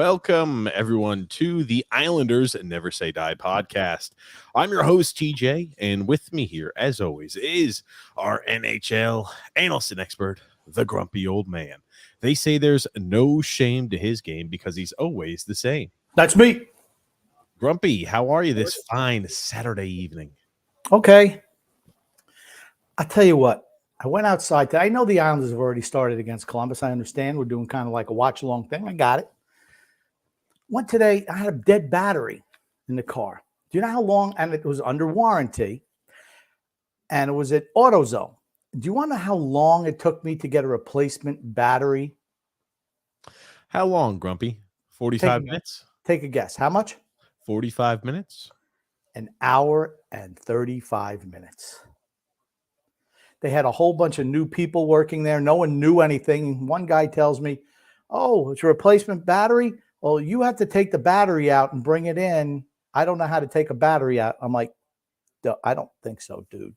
Welcome, everyone, to the Islanders Never Say Die podcast. I'm your host, TJ, and with me here, as always, is our NHL analyst and expert, the grumpy old man. They say there's no shame to his game because he's always the same. That's me. Grumpy, how are you this fine Saturday evening? Okay. I'll tell you what. I went outside today. I know the Islanders have already started against Columbus. I understand. We're doing kind of like a watch-along thing. I got it. Went today. I had a dead battery in the car. Do you know how long? And it was under warranty. And it was at AutoZone. Do you want to know how long it took me to get a replacement battery? How long, Grumpy? 45 minutes? Take a guess. How much? 45 minutes? An hour and 35 minutes. They had a whole bunch of new people working there. No one knew anything. One guy tells me, oh, it's a replacement battery. Well, you have to take the battery out and bring it in. I don't know how to take a battery out. I'm like, I don't think so, dude.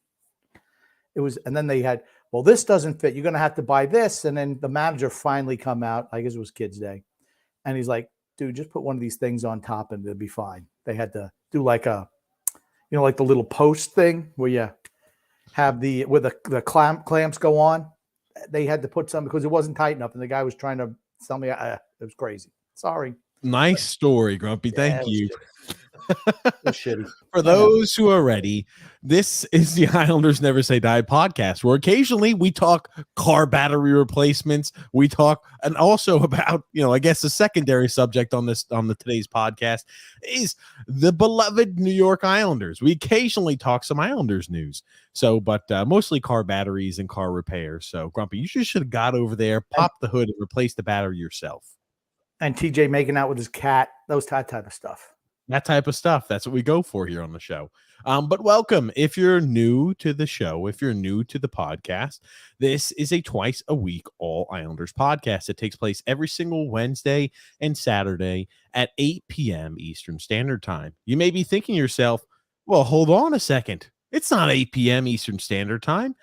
It was, and then they had, well, this doesn't fit. You're going to have to buy this. And then the manager finally come out. I guess it was Kids Day. And he's like, dude, just put one of these things on top and it'll be fine. They had to do like a, you know, like the little post thing where you have where the clamps go on. They had to put some because it wasn't tight enough. And the guy was trying to tell me it was crazy. Sorry. Nice story, Grumpy. Thank you. Shitty. For those who are ready, this is the Islanders Never Say Die podcast, where occasionally we talk car battery replacements. We talk, and also about, I guess the secondary subject on today's podcast is the beloved New York Islanders. We occasionally talk some Islanders news. So, but mostly car batteries and car repairs. So, Grumpy, you just should have got over there, popped the hood, and replaced the battery yourself. And TJ making out with his cat, that type of stuff. That type of stuff. That's what we go for here on the show. But welcome. If you're new to the show, if you're new to the podcast, this is a twice a week All Islanders podcast. It takes place every single Wednesday and Saturday at 8 p.m. Eastern Standard Time. You may be thinking to yourself, well, hold on a second. It's not 8 p.m. Eastern Standard Time.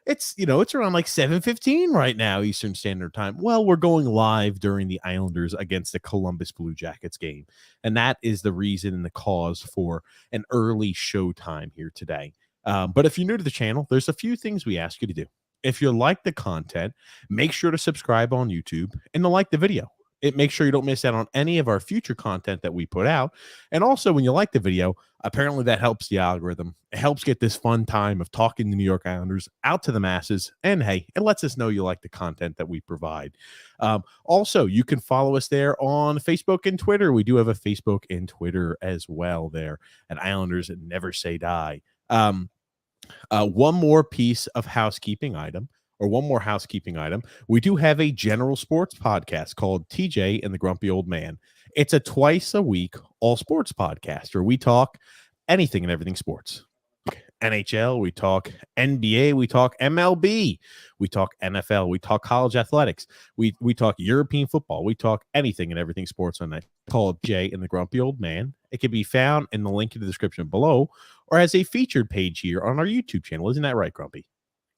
It's around like 7:15 right now Eastern Standard Time. Well, we're going live during the Islanders against the Columbus Blue Jackets game. And that is the reason and the cause for an early show time here today. But if you're new to the channel, there's a few things we ask you to do. If you like the content, make sure to subscribe on YouTube and to like the video. It makes sure you don't miss out on any of our future content that we put out. And also, when you like the video, apparently that helps the algorithm. It helps get this fun time of talking the New York Islanders out to the masses. And hey, it lets us know you like the content that we provide. Also, you can follow us there on Facebook and Twitter. We do have a Facebook and Twitter as well there at Islanders Never Say Die. One more piece of housekeeping item. We do have a general sports podcast called TJ and the Grumpy Old Man. It's a twice a week all sports podcast where we talk anything and everything sports. NHL, we talk NBA, we talk MLB, we talk NFL, we talk college athletics, we talk European football, we talk anything and everything sports on that. Called Jay and the Grumpy Old Man. It can be found in the link in the description below or as a featured page here on our YouTube channel. Isn't that right, Grumpy?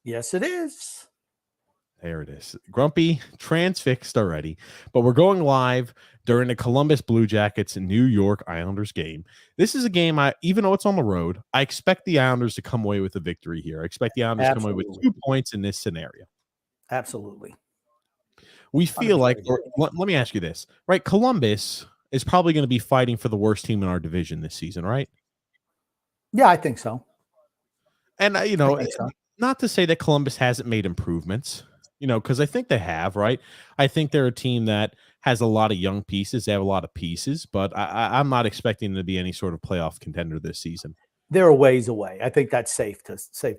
Yes, it is. There it is. Grumpy transfixed already, but we're going live during the Columbus Blue Jackets and New York Islanders game. This is a game, even though it's on the road, I expect the Islanders to come away with a victory here. I expect the Islanders to come away with 2 points in this scenario. Absolutely. We feel like, let me ask you this, right? Columbus is probably going to be fighting for the worst team in our division this season, right? Yeah, I think so. And, not to say that Columbus hasn't made improvements. Because I think they have, right? I think they're a team that has a lot of young pieces. They have a lot of pieces, but I'm not expecting them to be any sort of playoff contender this season. They're a ways away. I think that's safe to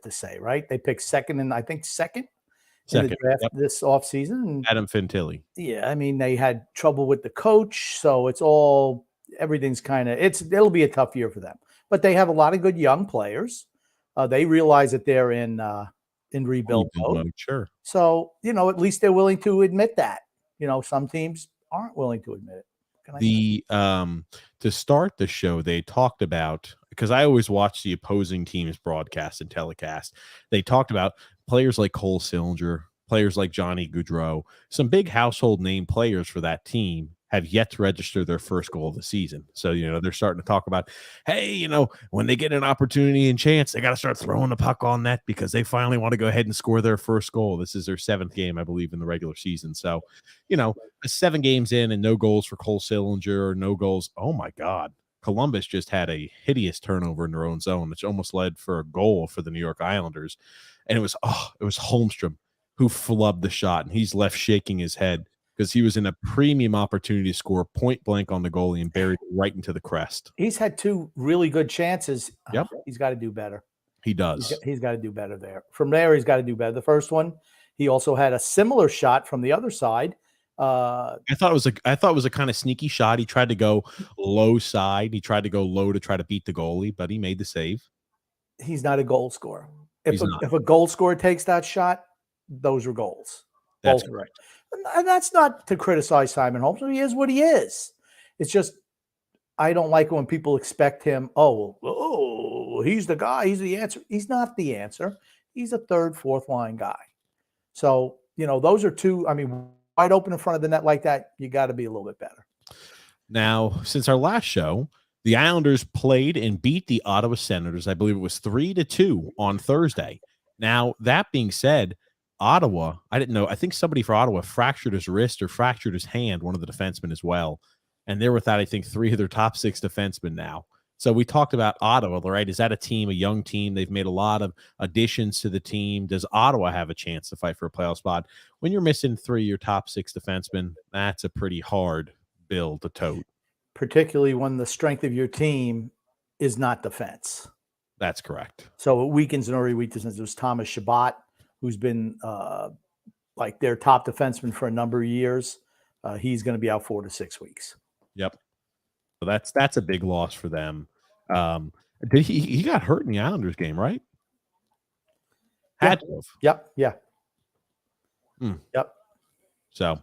say, right? They picked second in the draft this offseason. Adam Fantilli. Yeah, I mean, they had trouble with the coach, so everything's it'll be a tough year for them. But they have a lot of good young players. They realize that they're in rebuild mode. Sure. So, at least they're willing to admit that. Some teams aren't willing to admit it. To start the show, they talked about, because I always watch the opposing team's broadcast and telecast, they talked about players like Cole Sillinger, players like Johnny Gaudreau, some big household name players for that team have yet to register their first goal of the season. So, they're starting to talk about, hey, when they get an opportunity and chance, they got to start throwing the puck on net because they finally want to go ahead and score their first goal. This is their 7th game, I believe, in the regular season. So, 7 games in and no goals for Cole Sillinger or no goals. Oh my God. Columbus just had a hideous turnover in their own zone, which almost led for a goal for the New York Islanders. And it was Holmstrom who flubbed the shot, and he's left shaking his head because he was in a premium opportunity to score point blank on the goalie and buried it right into the crest. He's had 2 really good chances. Yep. He's got to do better. He does. He's got to do better there. From there, he's got to do better. The first one, he also had a similar shot from the other side. I thought it was a kind of sneaky shot. He tried to go low side. He tried to go low to try to beat the goalie, but he made the save. He's not a goal scorer. If a goal scorer takes that shot, those are goals. That's correct. And that's not to criticize Simon Holmes. He is what he is. It's just I don't like when people expect him. Oh, he's the guy. He's the answer. He's not the answer. He's a 3rd, 4th line guy. So those are 2. I mean, wide open in front of the net like that, you got to be a little bit better. Now, since our last show, the Islanders played and beat the Ottawa Senators. I believe it was 3-2 on Thursday. Now, that being said, Ottawa, I didn't know. I think somebody for Ottawa fractured his wrist or fractured his hand, one of the defensemen as well. And they're without, I think, 3 of their top 6 defensemen now. So we talked about Ottawa, right? Is that a young team? They've made a lot of additions to the team. Does Ottawa have a chance to fight for a playoff spot? When you're missing 3 of your top 6 defensemen, that's a pretty hard bill to tote. Particularly when the strength of your team is not defense. That's correct. So it weakens an already weakness. There's Thomas Chabot, who's been like their top defenseman for a number of years. He's going to be out 4 to 6 weeks. Yep. So that's a big loss for them. Did he got hurt in the Islanders game, right? Had to have. Yep. Yeah. Yep. So,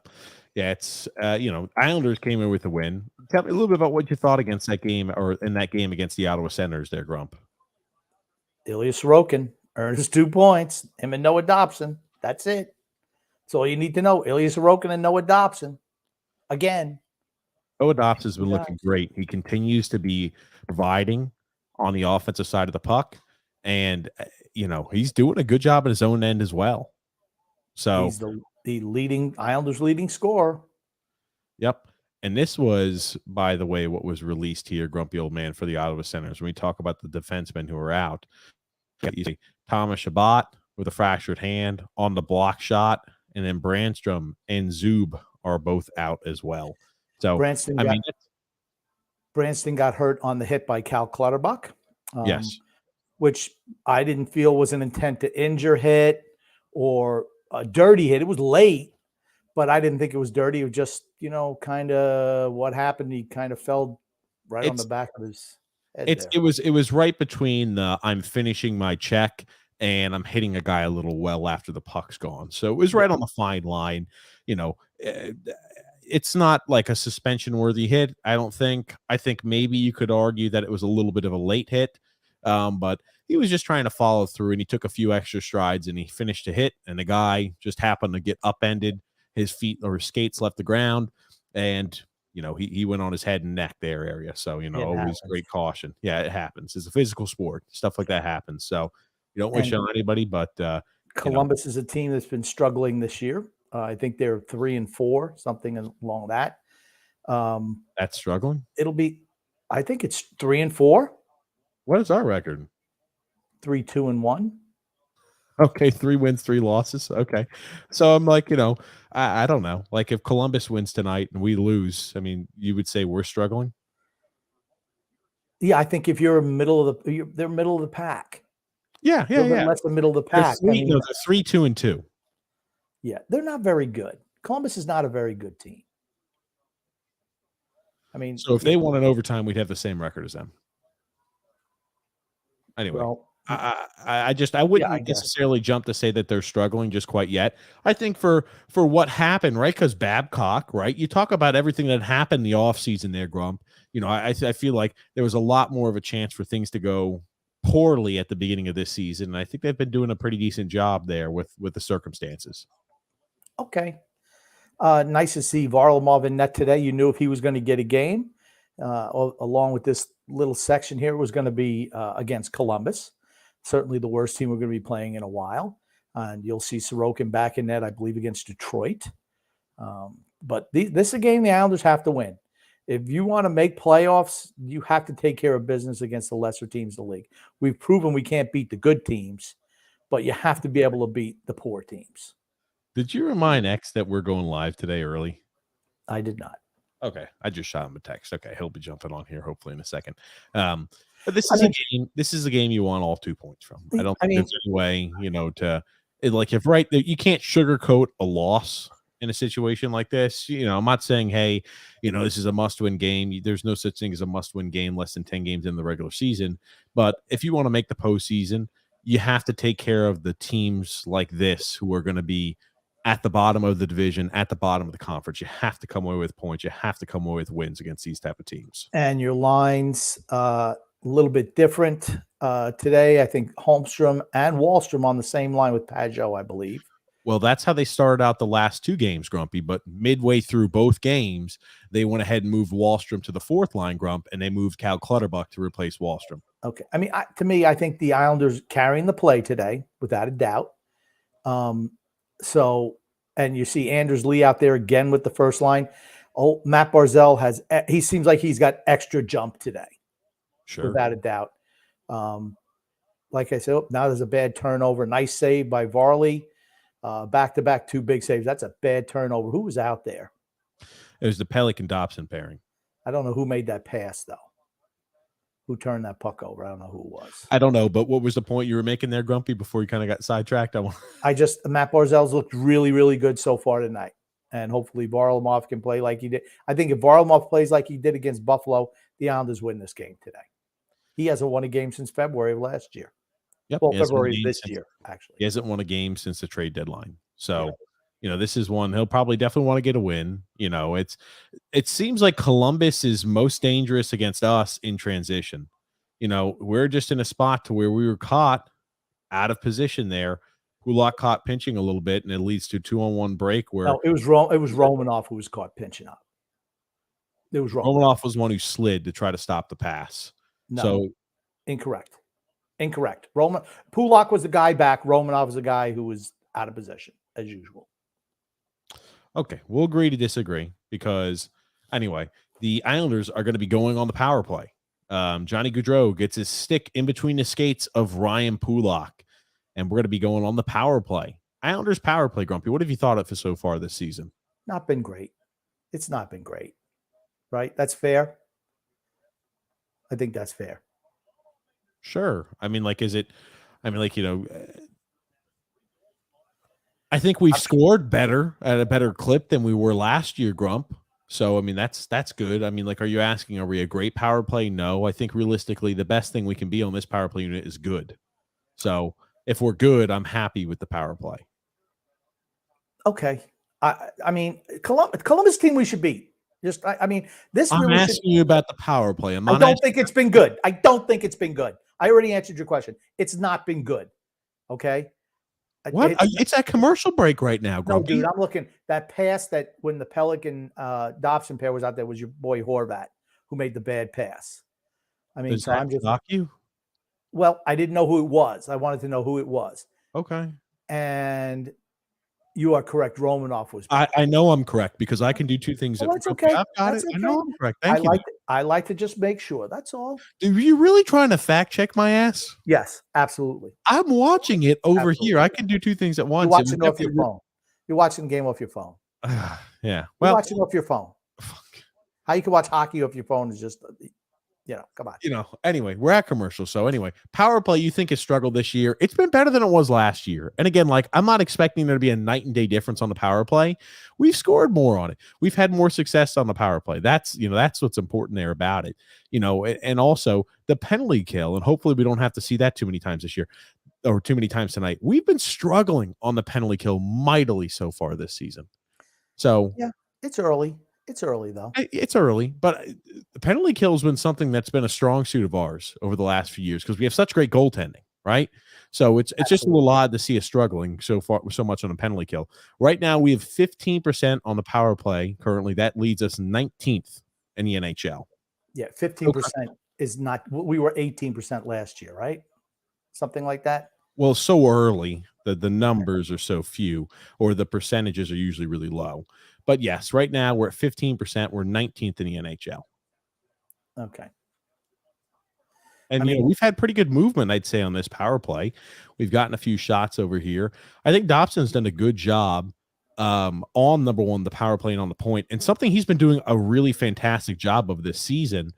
yeah, it's Islanders came in with a win. Tell me a little bit about what you thought against that game or in that game against the Ottawa Senators there, Grump. Ilya Sorokin earned his 2 points. Him and Noah Dobson. That's it. That's all you need to know. Ilya Sorokin and Noah Dobson. Again. Noah Dobson has been looking great. He continues to be providing on the offensive side of the puck. And, he's doing a good job at his own end as well. So he's the Islanders leading scorer. Yep. And this was, by the way, what was released here, Grumpy Old Man, for the Ottawa Senators. When we talk about the defensemen who are out, you see Thomas Chabot with a fractured hand on the block shot, and then Brandstrom and Zub are both out as well. So Branston got hurt on the hit by Cal Clutterbuck. Yes. Which I didn't feel was an intent to injure hit or a dirty hit. It was late, but I didn't think it was dirty. It was just, kind of what happened. He kind of fell right on the back of his head. It was right between the I'm finishing my check and I'm hitting a guy a little well after the puck's gone. So it was right on the fine line. It's not like a suspension worthy hit. I don't think. I think maybe you could argue that it was a little bit of a late hit. But he was just trying to follow through, and he took a few extra strides, and he finished a hit, and the guy just happened to get upended. His feet or his skates left the ground, and he went on his head and neck area. So always great caution. Yeah, it happens. It's a physical sport. Stuff like that happens. So you don't wish on anybody, but Columbus is a team that's been struggling this year. I think they're 3-4, something along that. That's struggling. I think it's 3-4. What is our record? 3-2-1. Okay, 3 wins, 3 losses. Okay. So I'm like, I don't know. Like if Columbus wins tonight and we lose, I mean, you would say we're struggling? Yeah, I think if you're they're middle of the pack. Yeah. Less than middle of the pack. They're 3-2-2. Yeah, they're not very good. Columbus is not a very good team. I mean, so if they won in overtime, we'd have the same record as them. Anyway, well, I wouldn't necessarily jump to say that they're struggling just quite yet. I think for what happened, right? Because Babcock, right? You talk about everything that happened in the offseason there, Grump. I feel like there was a lot more of a chance for things to go poorly at the beginning of this season. And I think they've been doing a pretty decent job there with the circumstances. Okay. Nice to see Varlamov in net today. You knew if he was going to get a game, along with this little section here, was going to be against Columbus. Certainly the worst team we're going to be playing in a while. And you'll see Sorokin back in net, I believe, against Detroit. But this is a game the Islanders have to win. If you want to make playoffs, you have to take care of business against the lesser teams in the league. We've proven we can't beat the good teams, but you have to be able to beat the poor teams. Did you remind X that we're going live today early? I did not. Okay, I just shot him a text. Okay, he'll be jumping on here hopefully in a second. But this is a game. This is a game you want all 2 points from. I don't think there's any way, you can't sugarcoat a loss in a situation like this. I'm not saying, hey, this is a must-win game. There's no such thing as a must-win game less than 10 games in the regular season. But if you want to make the postseason, you have to take care of the teams like this who are going to be at the bottom of the division, at the bottom of the conference. You have to come away with points. You have to come away with wins against these type of teams. And your lines a little bit different today. I think Holmstrom and Wallstrom on the same line with Pajot, I believe. Well, that's how they started out the last 2 games, Grumpy. But midway through both games, they went ahead and moved Wallstrom to the 4th line, Grump, and they moved Cal Clutterbuck to replace Wallstrom. Okay. I mean, to me, I think the Islanders carrying the play today, without a doubt. And you see Anders Lee out there again with the first line. Oh, Matt Barzal he seems like he's got extra jump today. Sure. Without a doubt. Like I said, now there's a bad turnover. Nice save by Varley. Back-to-back 2 big saves. That's a bad turnover. Who was out there? It was the Pelech and Dobson pairing. I don't know who made that pass, though. Who turned that puck over? I don't know who it was. I don't know, but what was the point you were making there, Grumpy, before you kind of got sidetracked? Matt Barzal's looked really, really good so far tonight. And hopefully Varlamov can play like he did. I think if Varlamov plays like he did against Buffalo, the Islanders win this game today. He hasn't won a game since February of last year. Yep. Well, February of this year, actually. He hasn't won a game since the trade deadline. So, this is one he'll probably definitely want to get a win. It seems like Columbus is most dangerous against us in transition. We're just in a spot to where we were caught out of position there. Kulak caught pinching a little bit, and it leads to a 2-on-1 break where it was Romanov who was caught pinching up. It was Romanov was one who slid to try to stop the pass. No, so incorrect. Pulak was the guy back. Romanov was the guy who was out of position as usual. Okay, we'll agree to disagree because anyway, the Islanders are going to be going on the power play. Johnny Gaudreau gets his stick in between the skates of Ryan Pulak, and we're going to be going on the power play. Islanders power play, Grumpy. What have you thought of it so far this season? Not been great. It's not been great, right? That's fair. I think that's fair. Sure. I think we've scored better at a better clip than we were last year, Grump. So, that's good. Are you asking, are we a great power play? No, I think realistically, the best thing we can be on this power play unit is good. So if we're good, I'm happy with the power play. Okay. Columbus team we should beat. I'm asking you about the power play. I don't think it's been good. I already answered your question. It's not been good. Okay. What? It's at commercial break right now, Grumpy. No, dude, I'm looking. That pass that when the Pelech and Dobson pair was out there was your boy Horvat who made the bad pass. Does that shock you? Well, I didn't know who it was. I wanted to know who it was. Okay. And you are correct. Romanov was. I know I'm correct because I can do 2 things. Well, that's okay. I've got it. I know I'm correct. Thank you. I like to just make sure. That's all. Are you really trying to fact check my ass? Yes, absolutely. I'm watching it over here. I can do 2 things at once. You're watching off your phone. You're watching the game off your phone. Yeah. Well, you're watching off your phone. How you can watch hockey off your phone is just, come on. Anyway, we're at commercial. So anyway, power play you think has struggled this year. It's been better than it was last year. And again, I'm not expecting there to be a night and day difference on the power play. We've scored more on it. We've had more success on the power play. That's what's important there about it. And also the penalty kill. And hopefully we don't have to see that too many times this year or too many times tonight. We've been struggling on the penalty kill mightily so far this season. So yeah, it's early. It's early, though. It's early, but the penalty kill has been something that's been a strong suit of ours over the last few years because we have such great goaltending, right? So it's just a Absolutely. little odd to see us struggling so far so much on a penalty kill. Right now, we have 15% on the power play currently. That leads us 19th in the NHL. Yeah, Okay. 15% is not. We were 18% last year, right? Something like that. Well, so early, the numbers are so few, or the percentages are usually really low. But yes, right now we're at 15%. We're 19th in the NHL. Okay. I And, mean, we've had pretty good movement, I'd say, on this power play. We've gotten a few shots over here. I think Dobson's done a good job on number one, the power play and on the point. And something he's been doing a really fantastic job of this season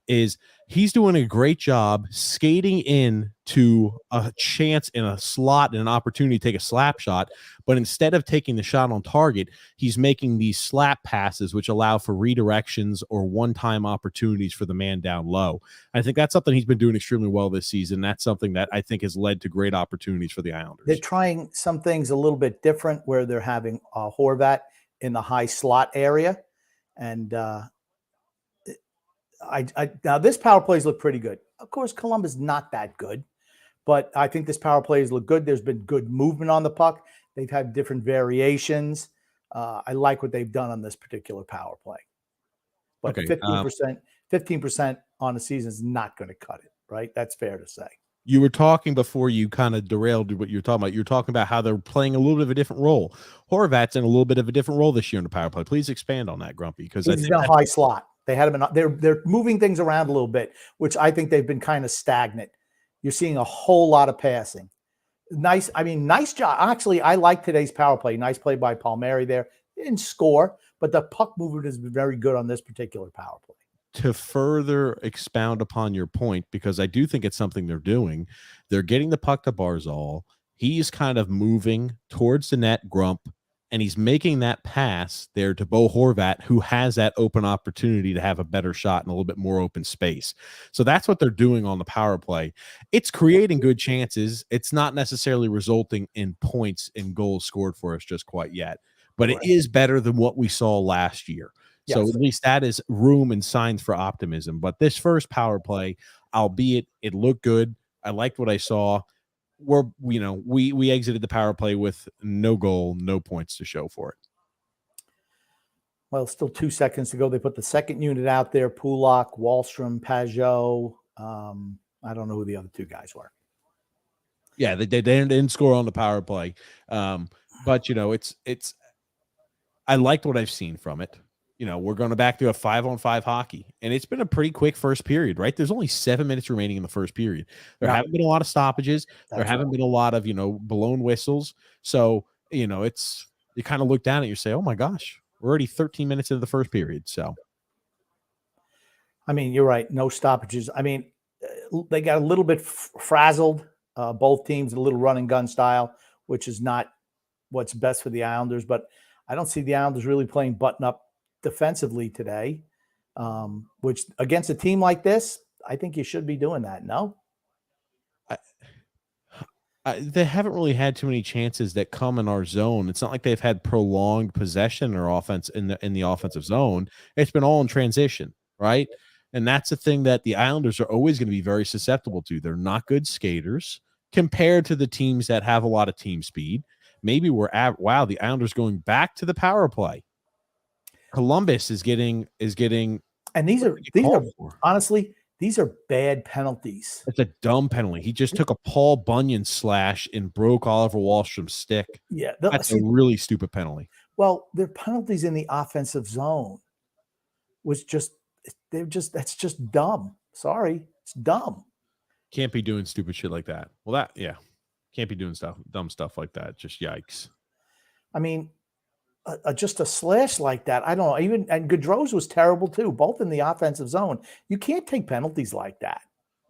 is he's doing a great job skating in to a chance in a slot and an opportunity to take a slap shot. But instead of taking the shot on target, he's making these slap passes, which allow for redirections or one-time opportunities for the man down low. I think that's something he's been doing extremely well this season. That's something that I think has led to great opportunities for the they're Islanders. trying some things a little bit different where they're having Horvat in the high slot area. And now this power plays look pretty good. Of course, Columbus not that good, but I think this power plays look good. There's been good movement on the puck. They've had different variations. I like what they've done on this particular power play. But Okay. 15% on the season is not going to cut it, right? That's fair to say. You were talking before you kind of derailed what you were talking about. You're talking about how they're playing a little bit of a different role. Horvat's in a little bit of a different role this year in the power play. Please expand on that, Grumpy, because I He's think in a that's high slot. They had him in. They're moving things around a little bit, which I think they've been kind of stagnant. You're seeing a whole lot of passing. Nice. I mean, nice job. Actually, I like today's power play. Nice play by Palmieri there. Didn't score, but the puck movement has been very good on this particular power play. to further expound upon your point, because I do think it's something they're doing. They're getting the puck to Barzal. He's kind of moving towards the net, Grump, and he's making that pass there to Bo Horvat, who has that open opportunity to have a better shot and a little bit more open space. So that's what they're doing on the power play. It's creating good chances. It's not necessarily resulting in points and goals scored for us just quite yet, but it Correct. is better than what we saw last year. So Yes. at least that is room and signs for optimism. But this first power play, albeit it looked good, I liked what I saw. We exited the power play with no goal, no points to show for it. Well, still 2 seconds to go. They put the second unit out there: Pulak, Wallstrom, Pajot. I don't know who the other two guys were. Yeah, they didn't score on the power play, but it's. I liked what I've seen from it. We're going back to a 5-on-5 hockey, and it's been a pretty quick first period, right? There's only 7 minutes remaining in the first period. There haven't been a lot of stoppages. There haven't been a lot of, blown whistles. So, it's, you kind of look down at it, you say, oh my gosh, we're already 13 minutes into the first period. So, I mean, you're right. No stoppages. I mean, they got a little bit frazzled. Both teams, a little run and gun style, which is not what's best for the Islanders. But I don't see the Islanders really playing button up defensively today, which against a team like this, I think you should be doing that. No, they haven't really had too many chances that come in our zone. It's not like they've had prolonged possession or offense in the offensive zone. It's been all in transition, right? And that's the thing that the Islanders are always going to be very susceptible to. They're not good skaters compared to the teams that have a lot of team speed. Maybe wow, the Islanders going back to the power play. Columbus is getting and these are honestly, these are bad penalties. It's a dumb penalty. He just took a Paul Bunyan slash and broke Oliver Wahlstrom's stick. Yeah, That's a really stupid penalty. Well, their penalties in the offensive zone that's just dumb. Sorry, it's dumb. Can't be doing stupid shit like that. Well, can't be doing dumb stuff like that. Just yikes. I mean, just a slash like that. I don't know. And Gaudreau's was terrible too, both in the offensive zone. You can't take penalties like that.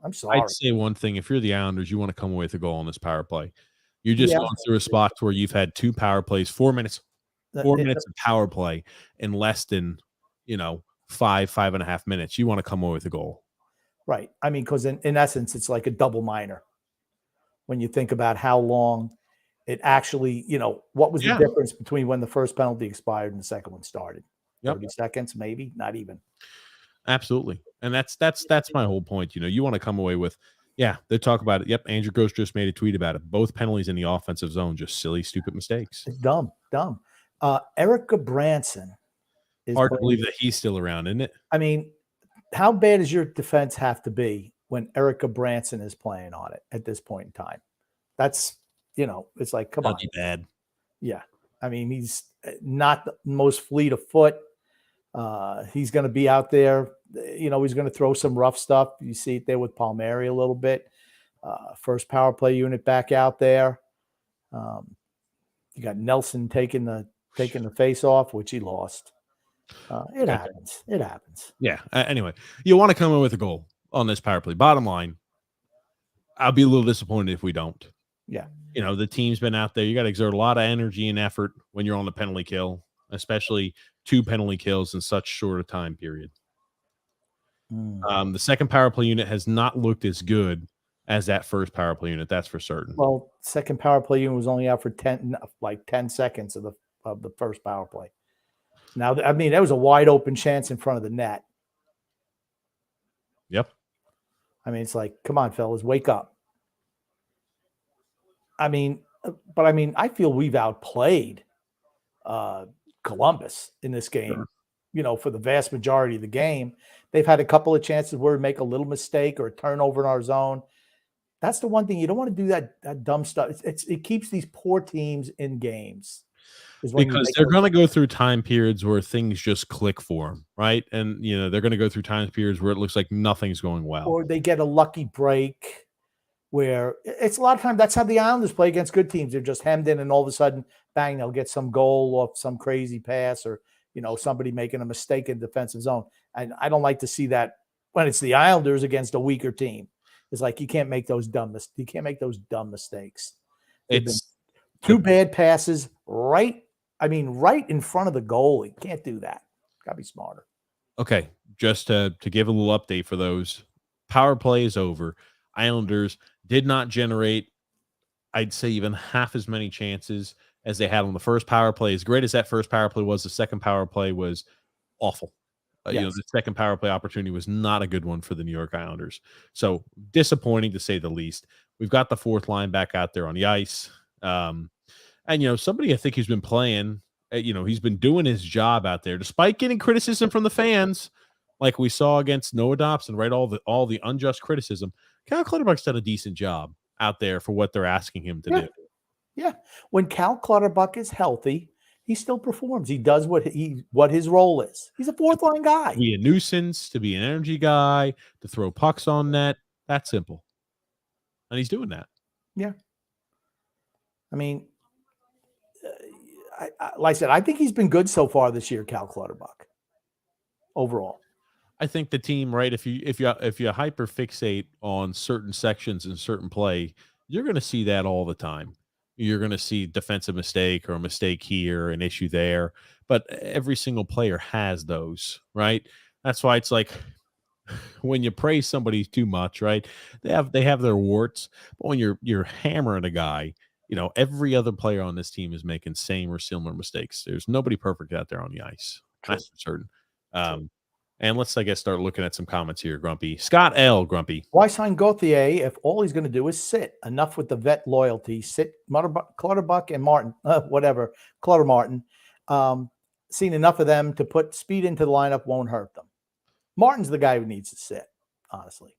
I'm sorry. I'd say one thing: if you're the Islanders, you want to come away with a goal on this power play. You're just going through a spot where you've had 2 power plays, 4 minutes of power play in less than 5.5 minutes. You want to come away with a goal, right? I mean, because in essence, it's like a double minor when you think about how long it actually, what was the difference between when the first penalty expired and the second one started? 30 seconds, maybe, not even. Absolutely. And that's my whole point. You want to come away with, Yeah, they talk about it. Yep, Andrew Ghost just made a tweet about it. Both penalties in the offensive zone, just silly, stupid mistakes. It's dumb. Erica Branson is Hard to playing. believe that he's still around, isn't it? I mean, how bad does your defense have to be when Erica Branson is playing on it at this point in time? That's, it's like, come on. That'd be bad. Yeah. I mean, he's not the most fleet of foot. He's going to be out there. He's going to throw some rough stuff. You see it there with Palmieri a little bit. First power play unit back out there. You got Nelson taking the face off, which he lost. It happens. It happens. Yeah. Anyway, you want to come in with a goal on this power play. Bottom line, I'll be a little disappointed if we don't. Yeah. The team's been out there. You got to exert a lot of energy and effort when you're on the penalty kill, especially 2 penalty kills in such short a time period. The second power play unit has not looked as good as that first power play unit. That's for certain. Well, second power play unit was only out for 10 seconds of the first power play. Now, I mean, that was a wide open chance in front of the net. Yep. I mean, it's like, come on, fellas, wake up. I mean, I feel we've outplayed Columbus in this game. Sure. For the vast majority of the game, they've had a couple of chances where we make a little mistake or a turnover in our zone. That's the one thing you don't want to do, that dumb stuff. It keeps these poor teams in games. Because they're going to go through time periods where things just click for them, right? And, they're going to go through time periods where it looks like nothing's going well. Or they get a lucky break where it's a lot of times that's how the Islanders play against good teams. They're just hemmed in and all of a sudden, bang, they'll get some goal off some crazy pass or, somebody making a mistake in defensive zone. And I don't like to see that when it's the Islanders against a weaker team. It's like you can't make those dumb mistakes. It's 2 bad passes right in front of the goal. You can't do that. Got to be smarter. Okay, just to give a little update for those, power play is over. Islanders did not generate, I'd say, even half as many chances as they had on the first power play. As great as that first power play was, the second power play was awful. Yes. The second power play opportunity was not a good one for the New York Islanders. So disappointing to say the least. We've got the fourth line back out there on the ice. And, somebody I think who's been playing, he's been doing his job out there despite getting criticism from the fans like we saw against Noah Dobson, right? All the unjust criticism. Cal Clutterbuck's done a decent job out there for what they're asking him to do. Yeah. When Cal Clutterbuck is healthy, he still performs. He does what his role is. He's a fourth line guy. To be a nuisance, to be an energy guy, to throw pucks on net. That's simple. And he's doing that. Yeah. I mean, like I said, I think he's been good so far this year, Cal Clutterbuck. Overall. I think the team, right? If you hyper fixate on certain sections and certain play, you're going to see that all the time. You're going to see defensive mistake or a mistake here, an issue there. But every single player has those, right? That's why it's like when you praise somebody too much, right? They have their warts. But when you're hammering a guy, every other player on this team is making same or similar mistakes. There's nobody perfect out there on the ice. True. That's for certain. And let's, I guess, start looking at some comments here, Grumpy. Scott L. Grumpy. Why sign Gauthier if all he's going to do is sit? Enough with the vet loyalty. Sit Clutterbuck and Martin, Clutter Martin. Seen enough of them to put speed into the lineup won't hurt them. Martin's the guy who needs to sit, honestly.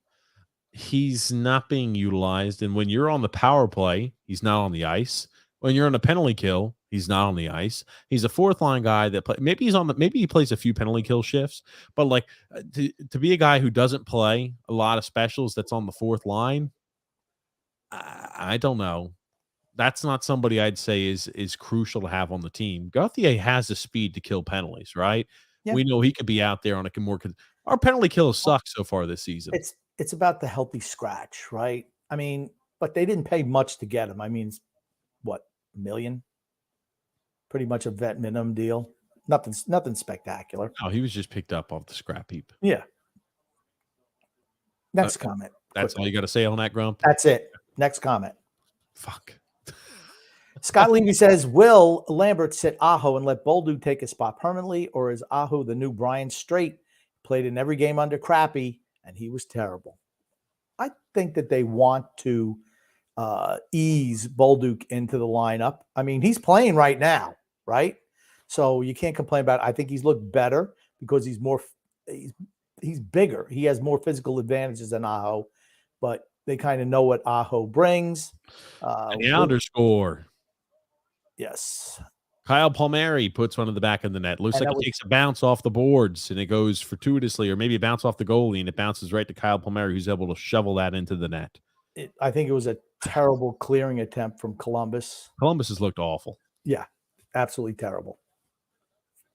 He's not being utilized. And when you're on the power play, he's not on the ice. When you're on a penalty kill, he's not on the ice. He's a fourth line guy that maybe he plays a few penalty kill shifts, but like to be a guy who doesn't play a lot of specials that's on the fourth line, I don't know. That's not somebody I'd say is crucial to have on the team. Gauthier has the speed to kill penalties, right? Yeah. We know he could be out there on a more. Our penalty kills suck so far this season. It's about the healthy scratch, right? I mean, but they didn't pay much to get him. I mean, what, $1 million? Pretty much a vet minimum deal. Nothing spectacular. Oh, he was just picked up off the scrap heap. Yeah. Next comment. That's all you got to say on that, Grump? That's it. Next comment. Fuck. Scott Levy says, will Lambert sit Aho and let Bolduc take a spot permanently, or is Aho the new Brian Straight? Played in every game under Crappy, and he was terrible. think that they want to ease Bolduc into the lineup. I mean, he's playing right now, right? So you can't complain about it. I think he's looked better because he's bigger. He has more physical advantages than Aho, but they kind of know what Aho brings. The Islanders score. Yes. Kyle Palmieri puts one in the back of the net. Looks like it takes a bounce off the boards and it goes fortuitously, or maybe a bounce off the goalie and it bounces right to Kyle Palmieri, who's able to shovel that into the net. I think it was a terrible clearing attempt from Columbus. Columbus has looked awful. Yeah, absolutely terrible.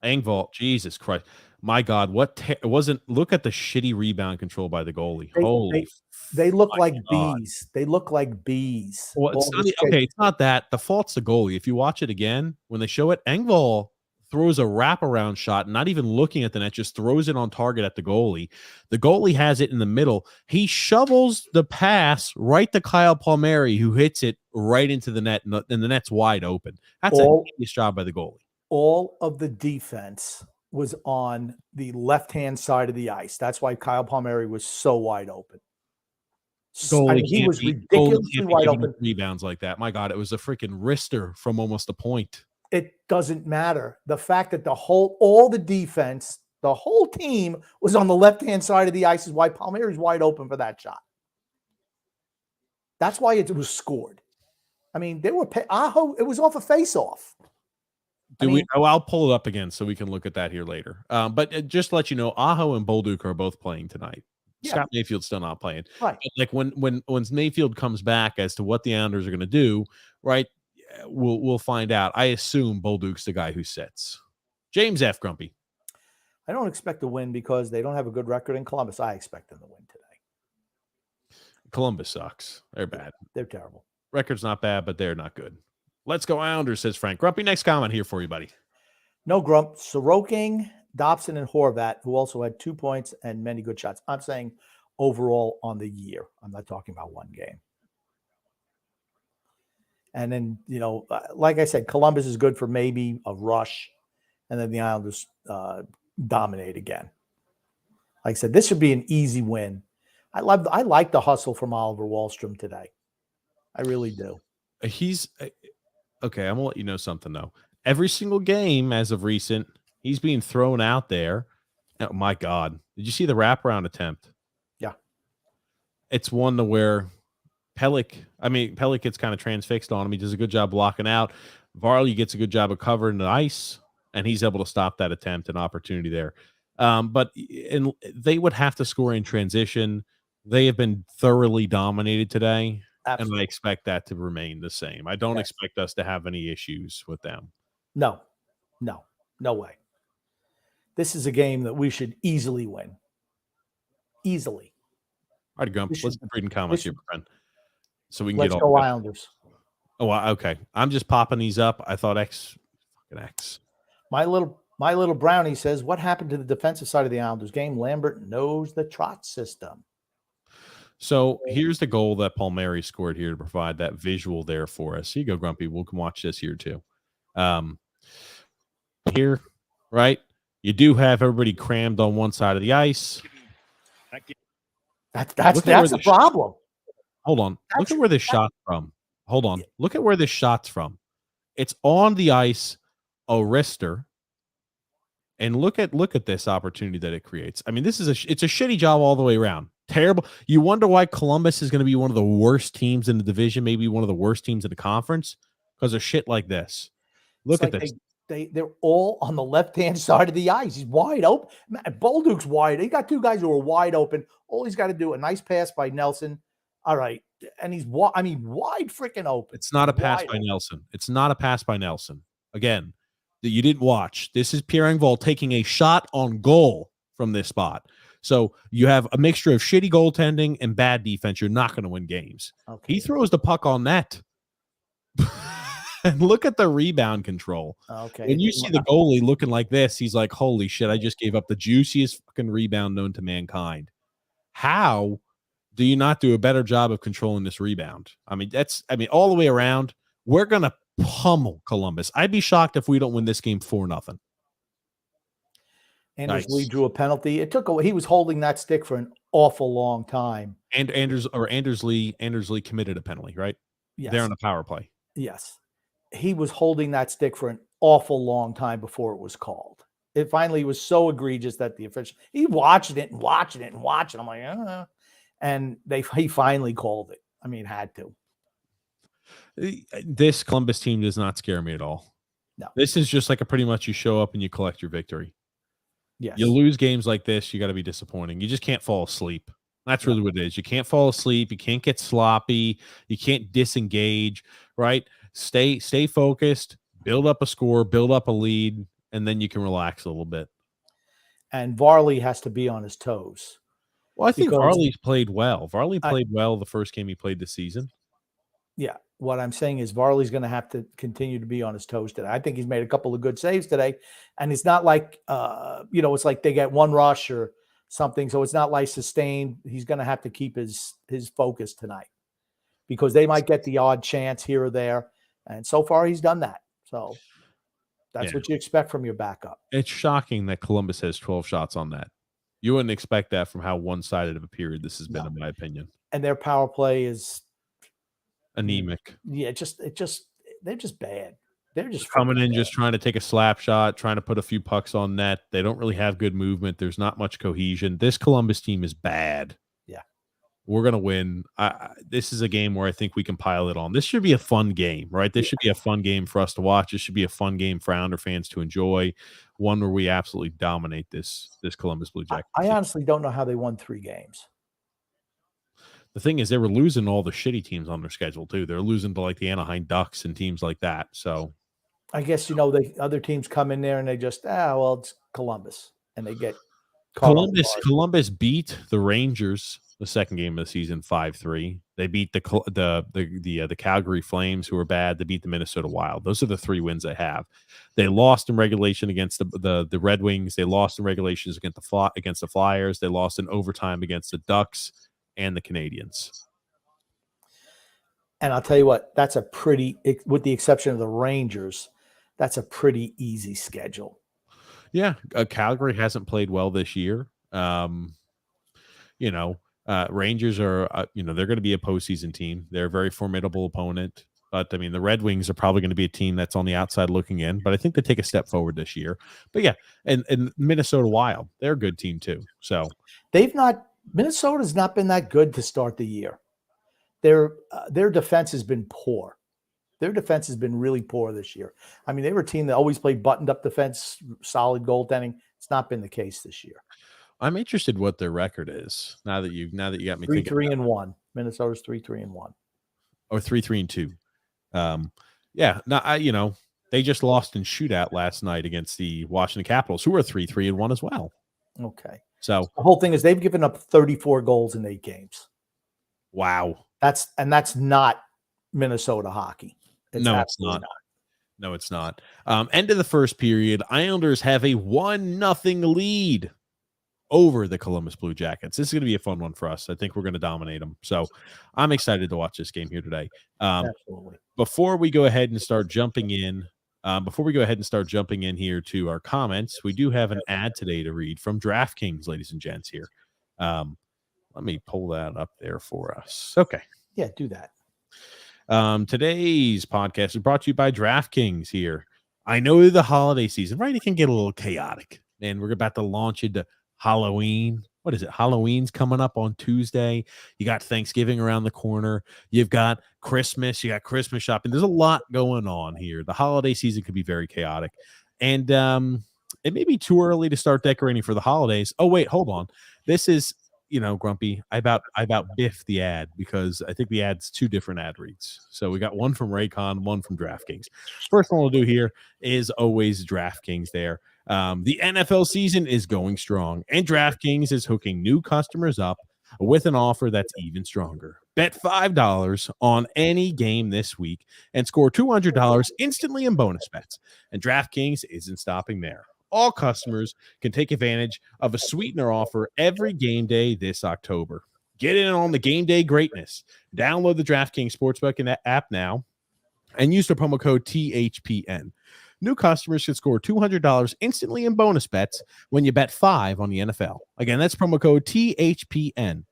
Engvall, Jesus Christ. My God, it wasn't. Look at the shitty rebound control by the goalie. They look like bees. They look like bees. Well, it's not that. The fault's the goalie. If you watch it again, when they show it, Engvall throws a wraparound shot, not even looking at the net, just throws it on target at the goalie. The goalie has it in the middle. He shovels the pass right to Kyle Palmieri, who hits it right into the net, and the net's wide open. That's a genius job by the goalie. All of the defense was on the left-hand side of the ice. That's why Kyle Palmieri was so wide open. He was ridiculously wide open. Rebounds like that. My God, it was a freaking wrister from almost a point. It doesn't matter. The fact that all the defense, the whole team was on the left-hand side of the ice is why Palmieri's wide open for that shot. That's why it was scored. I mean, they were Aho. It was off a face-off. I'll pull it up again so we can look at that here later. But just to let you know, Aho and Bolduc are both playing tonight. Yeah. Scott Mayfield's still not playing. Right. But like when Mayfield comes back as to what the Islanders are going to do, right? We'll find out. I assume Bolduc's the guy who sits. James F. Grumpy. I don't expect to win because they don't have a good record in Columbus. I expect them to win today. Columbus sucks. They're bad. They're terrible. Record's not bad, but they're not good. Let's go Islanders, says Frank. Grumpy, next comment here for you, buddy. No, Grump. Sorokin, Dobson, and Horvat, who also had 2 points and many good shots. I'm saying overall on the year. I'm not talking about one game. And then, like I said, Columbus is good for maybe a rush, and then the Islanders dominate again. Like I said, this should be an easy win. I like the hustle from Oliver Wahlstrom today. I really do. He's okay. I'm gonna let you know something though. Every single game as of recent, he's being thrown out there. Oh my God! Did you see the wraparound attempt? Yeah, it's one to where Pellick gets kind of transfixed on him. He does a good job blocking out. Varley gets a good job of covering the ice, and he's able to stop that attempt and opportunity there. But they would have to score in transition. They have been thoroughly dominated today. Absolutely. And I expect that to remain the same. I don't expect us to have any issues with them. No way. This is a game that we should easily win. Easily. All right, Gump. Let's read and comments here, friend. So we can Let's go Islanders. Oh, okay. I'm just popping these up. I thought X. My little brownie says, what happened to the defensive side of the Islanders game? Lambert knows the trot system. So here's the goal that Palmieri scored here to provide that visual there for us. Here you go, Grumpy. We'll come watch this here too. Here, right? You do have everybody crammed on one side of the ice. That's the problem. Hold on. Look at where this shot's from. Hold on. Look at where this shot's from. It's on the ice, a wrister. And look at this opportunity that it creates. I mean, it's a shitty job all the way around. Terrible. You wonder why Columbus is going to be one of the worst teams in the division, maybe one of the worst teams in the conference, because of shit like this. Look at this. They're all on the left-hand side of the ice. He's wide open. Bolduc's wide. He got two guys who are wide open. All he's got to do, a nice pass by Nelson. All right. And he's wide freaking open. It's not a pass by Nelson. It's not a pass by Nelson. Again, that you didn't watch. This is Pierre Engvall taking a shot on goal from this spot. So you have a mixture of shitty goaltending and bad defense. You're not going to win games. Okay. He throws the puck on net. And look at the rebound control. Okay. When you see the goalie looking like this, he's like, holy shit, I just gave up the juiciest fucking rebound known to mankind. How do you not do a better job of controlling this rebound? I mean, all the way around, we're going to pummel Columbus. I'd be shocked if we don't win this game 4-0. Anders Lee drew a penalty. He was holding that stick for an awful long time. And Anders Lee committed a penalty, right? Yes. They're on a power play. Yes. He was holding that stick for an awful long time before it was called. It finally was so egregious that the official, he watched it and watching it and watching. I'm like, and he finally called it. I mean, had to. This Columbus team does not scare me at all. No. This is just like a pretty much you show up and you collect your victory. Yes. You lose games like this, you got to be disappointing. You just can't fall asleep. That's really what it is. You can't fall asleep. You can't get sloppy. You can't disengage, right? Stay focused, build up a score, build up a lead, and then you can relax a little bit. And Varley has to be on his toes. Well, I think Varley's played well. Varley played well the first game he played this season. Yeah. What I'm saying is Varley's going to have to continue to be on his toes today. I think he's made a couple of good saves today. And it's not like, it's like they get one rush or something. So it's not like sustained. He's going to have to keep his focus tonight because they might get the odd chance here or there. And so far he's done that. So that's what you expect from your backup. It's shocking that Columbus has 12 shots on net. You wouldn't expect that from how one-sided of a period this has been, in my opinion. And their power play is anemic. Yeah, they're just bad. They're just coming in, just trying to take a slap shot, trying to put a few pucks on net. They don't really have good movement. There's not much cohesion. This Columbus team is bad. Yeah. We're going to win. This is a game where I think we can pile it on. This should be a fun game, right? This should be a fun game for us to watch. This should be a fun game for Islander fans to enjoy. One where we absolutely dominate this Columbus Blue Jackets. I honestly don't know how they won 3 games. The thing is, they were losing all the shitty teams on their schedule, too. They're losing to, like, the Anaheim Ducks and teams like that. So I guess, the other teams come in there and they just, it's Columbus. And they get Columbus beat the Rangers the second game of the season 5-3. They beat the Calgary Flames, who are bad. They beat the Minnesota Wild. Those are the 3 wins they have. They lost in regulation against the Red Wings. They lost in regulations against the Flyers. They lost in overtime against the Ducks and the Canadians. And I'll tell you what, that's a pretty, with the exception of the Rangers, that's a pretty easy schedule. Yeah, Calgary hasn't played well this year. Rangers are, they're going to be a postseason team. They're a very formidable opponent. But, I mean, the Red Wings are probably going to be a team that's on the outside looking in. But I think they take a step forward this year. But, yeah, and Minnesota Wild, they're a good team too. So Minnesota's not been that good to start the year. Their defense has been poor. Their defense has been really poor this year. I mean, they were a team that always played buttoned up defense, solid goaltending. It's not been the case this year. I'm interested what their record is now that you got me thinking. 3-3-1. Minnesota's 3-3-1. Or 3-3-2. They just lost in shootout last night against the Washington Capitals, who are 3-3-1 as well. Okay. So the whole thing is they've given up 34 goals in 8 games. Wow. That's not Minnesota hockey. It's not. No, it's not. End of the first period, Islanders have a 1-0 lead over the Columbus Blue Jackets. This is going to be a fun one for us. I think we're going to dominate them. So I'm excited to watch this game here today. Absolutely. Before we go ahead and start jumping in here to our comments, we do have an ad today to read from DraftKings, ladies and gents here. Let me pull that up there for us. Okay. Yeah, do that. Today's podcast is brought to you by DraftKings here. I know the holiday season, right? It can get a little chaotic, and we're about to launch into Halloween. What is it? Halloween's coming up on Tuesday. You got Thanksgiving around the corner. You've got Christmas. You got Christmas shopping. There's a lot going on here. The holiday season could be very chaotic. And it may be too early to start decorating for the holidays. Oh, wait, hold on. This is, Grumpy, I about biffed the ad because I think the ad's 2 different ad reads. So we got one from Raycon, one from DraftKings. First one we'll do here is always DraftKings there. The NFL season is going strong, and DraftKings is hooking new customers up with an offer that's even stronger. Bet $5 on any game this week and score $200 instantly in bonus bets. And DraftKings isn't stopping there. All customers can take advantage of a sweetener offer every game day this October. Get in on the game day greatness. Download the DraftKings Sportsbook app now and use the promo code THPN. New customers should score $200 instantly in bonus bets when you bet 5 on the NFL. Again, that's promo code THPN.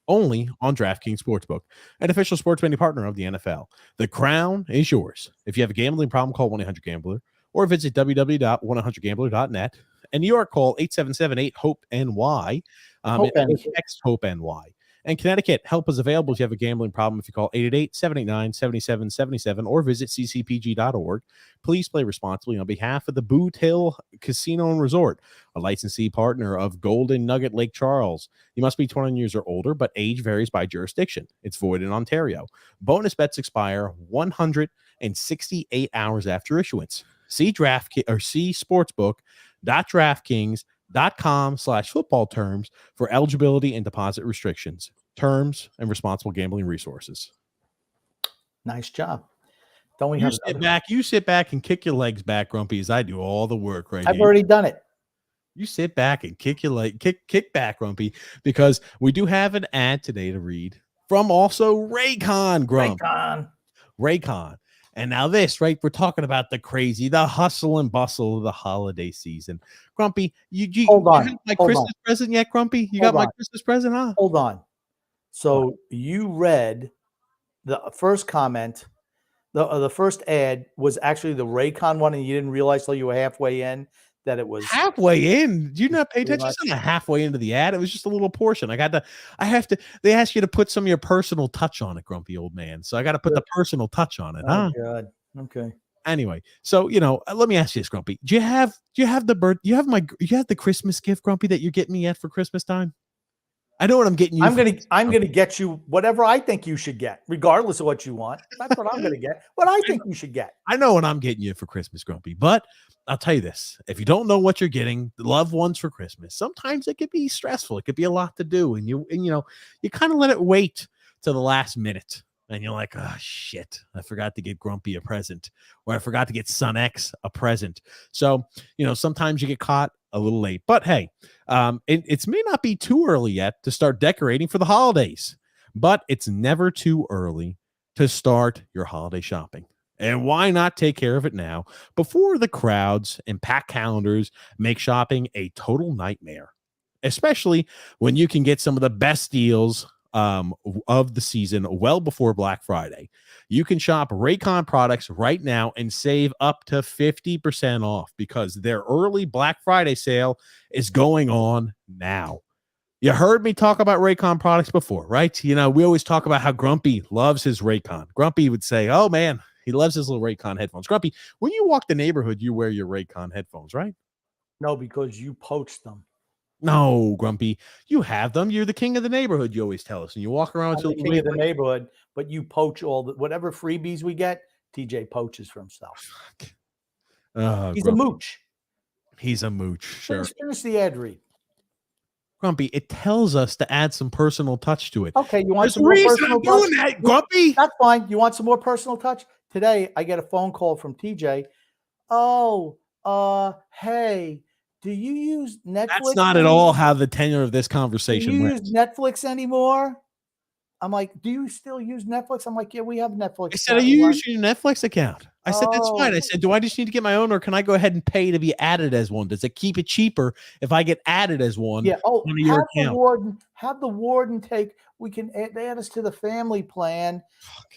Only on DraftKings Sportsbook, an official sports betting partner of the NFL. The crown is yours. If you have a gambling problem, call 1-800-GAMBLER or visit www.100gambler.net. In New York, call 877-8-HOPE-NY. HOPENY. Text HOPE-NY. And Connecticut, help is available if you have a gambling problem. If you call 888-789-7777 or visit ccpg.org. Please play responsibly on behalf of the Boot Hill Casino and Resort, a licensee partner of Golden Nugget Lake Charles. You must be 21 years or older, but age varies by jurisdiction. It's void in Ontario. Bonus bets expire 168 hours after issuance. See sportsbook.draftkings.com/football terms for eligibility and deposit restrictions, terms, and responsible gambling resources. Nice job. Don't we You have sit back and kick your legs back, Grumpy, as I do all the work right I've here. already done it. You sit back and kick your leg, kick back, Grumpy, because we do have an ad today to read from also Raycon, Grump. Raycon. And now this, right? We're talking about the hustle and bustle of the holiday season. Grumpy, you Hold on. have my Christmas present yet, Grumpy? You got my Christmas present, huh? Hold on. So you read the first comment. The first ad was actually the Raycon one, and you didn't realize till you were halfway in that it was halfway in. Did you not pay attention? It's not halfway into the ad. It was just a little portion. They asked you to put some of your personal touch on it, Grumpy old man. So I got to put the personal touch on it. Oh, God. Okay. Anyway, so let me ask you this, Grumpy. Do you have the Christmas gift, Grumpy, that you're getting me yet for Christmas time? I know what I'm getting you. I'm gonna get you whatever I think you should get, regardless of what you want. That's what I'm gonna get. What I think you should get. I know what I'm getting you for Christmas, Grumpy. But I'll tell you this: if you don't know what you're getting the loved ones for Christmas, sometimes it could be stressful. It could be a lot to do, and you kind of let it wait to the last minute. And you're like, oh, shit, I forgot to get Grumpy a present, or I forgot to get Son X a present. So, sometimes you get caught a little late. But hey, it may not be too early yet to start decorating for the holidays, but it's never too early to start your holiday shopping. And why not take care of it now before the crowds and packed calendars make shopping a total nightmare, especially when you can get some of the best deals of the season well before Black Friday. You can shop Raycon products right now and save up to 50% off because their early Black Friday sale is going on now. You heard me talk about Raycon products before, right? We always talk about how Grumpy loves his Raycon. Grumpy would say, oh man, he loves his little Raycon headphones. Grumpy, when you walk the neighborhood, you wear your Raycon headphones, right? No, because you poached them. No, Grumpy, you have them. You're the king of the neighborhood, you always tell us. And you walk around the king of the neighborhood, but you poach whatever freebies we get, TJ poaches for himself. He's Grumpy. A mooch. He's a mooch, sure. Finish the ad read. Grumpy, it tells us to add some personal touch to it. Okay, you want some more personal touch? That, Grumpy? That's fine. You want some more personal touch? Today, I get a phone call from TJ. Oh, hey, do you use Netflix? That's not at all how the tenor of this conversation went. Do you use Netflix anymore? I'm like, do you still use Netflix? I'm like, yeah, we have Netflix. I said, you use your Netflix account. I said, that's fine. I said, do I just need to get my own, or can I go ahead and pay to be added as one? Does it keep it cheaper if I get added as one? Yeah. Oh, have the warden take. We can add us to the family plan.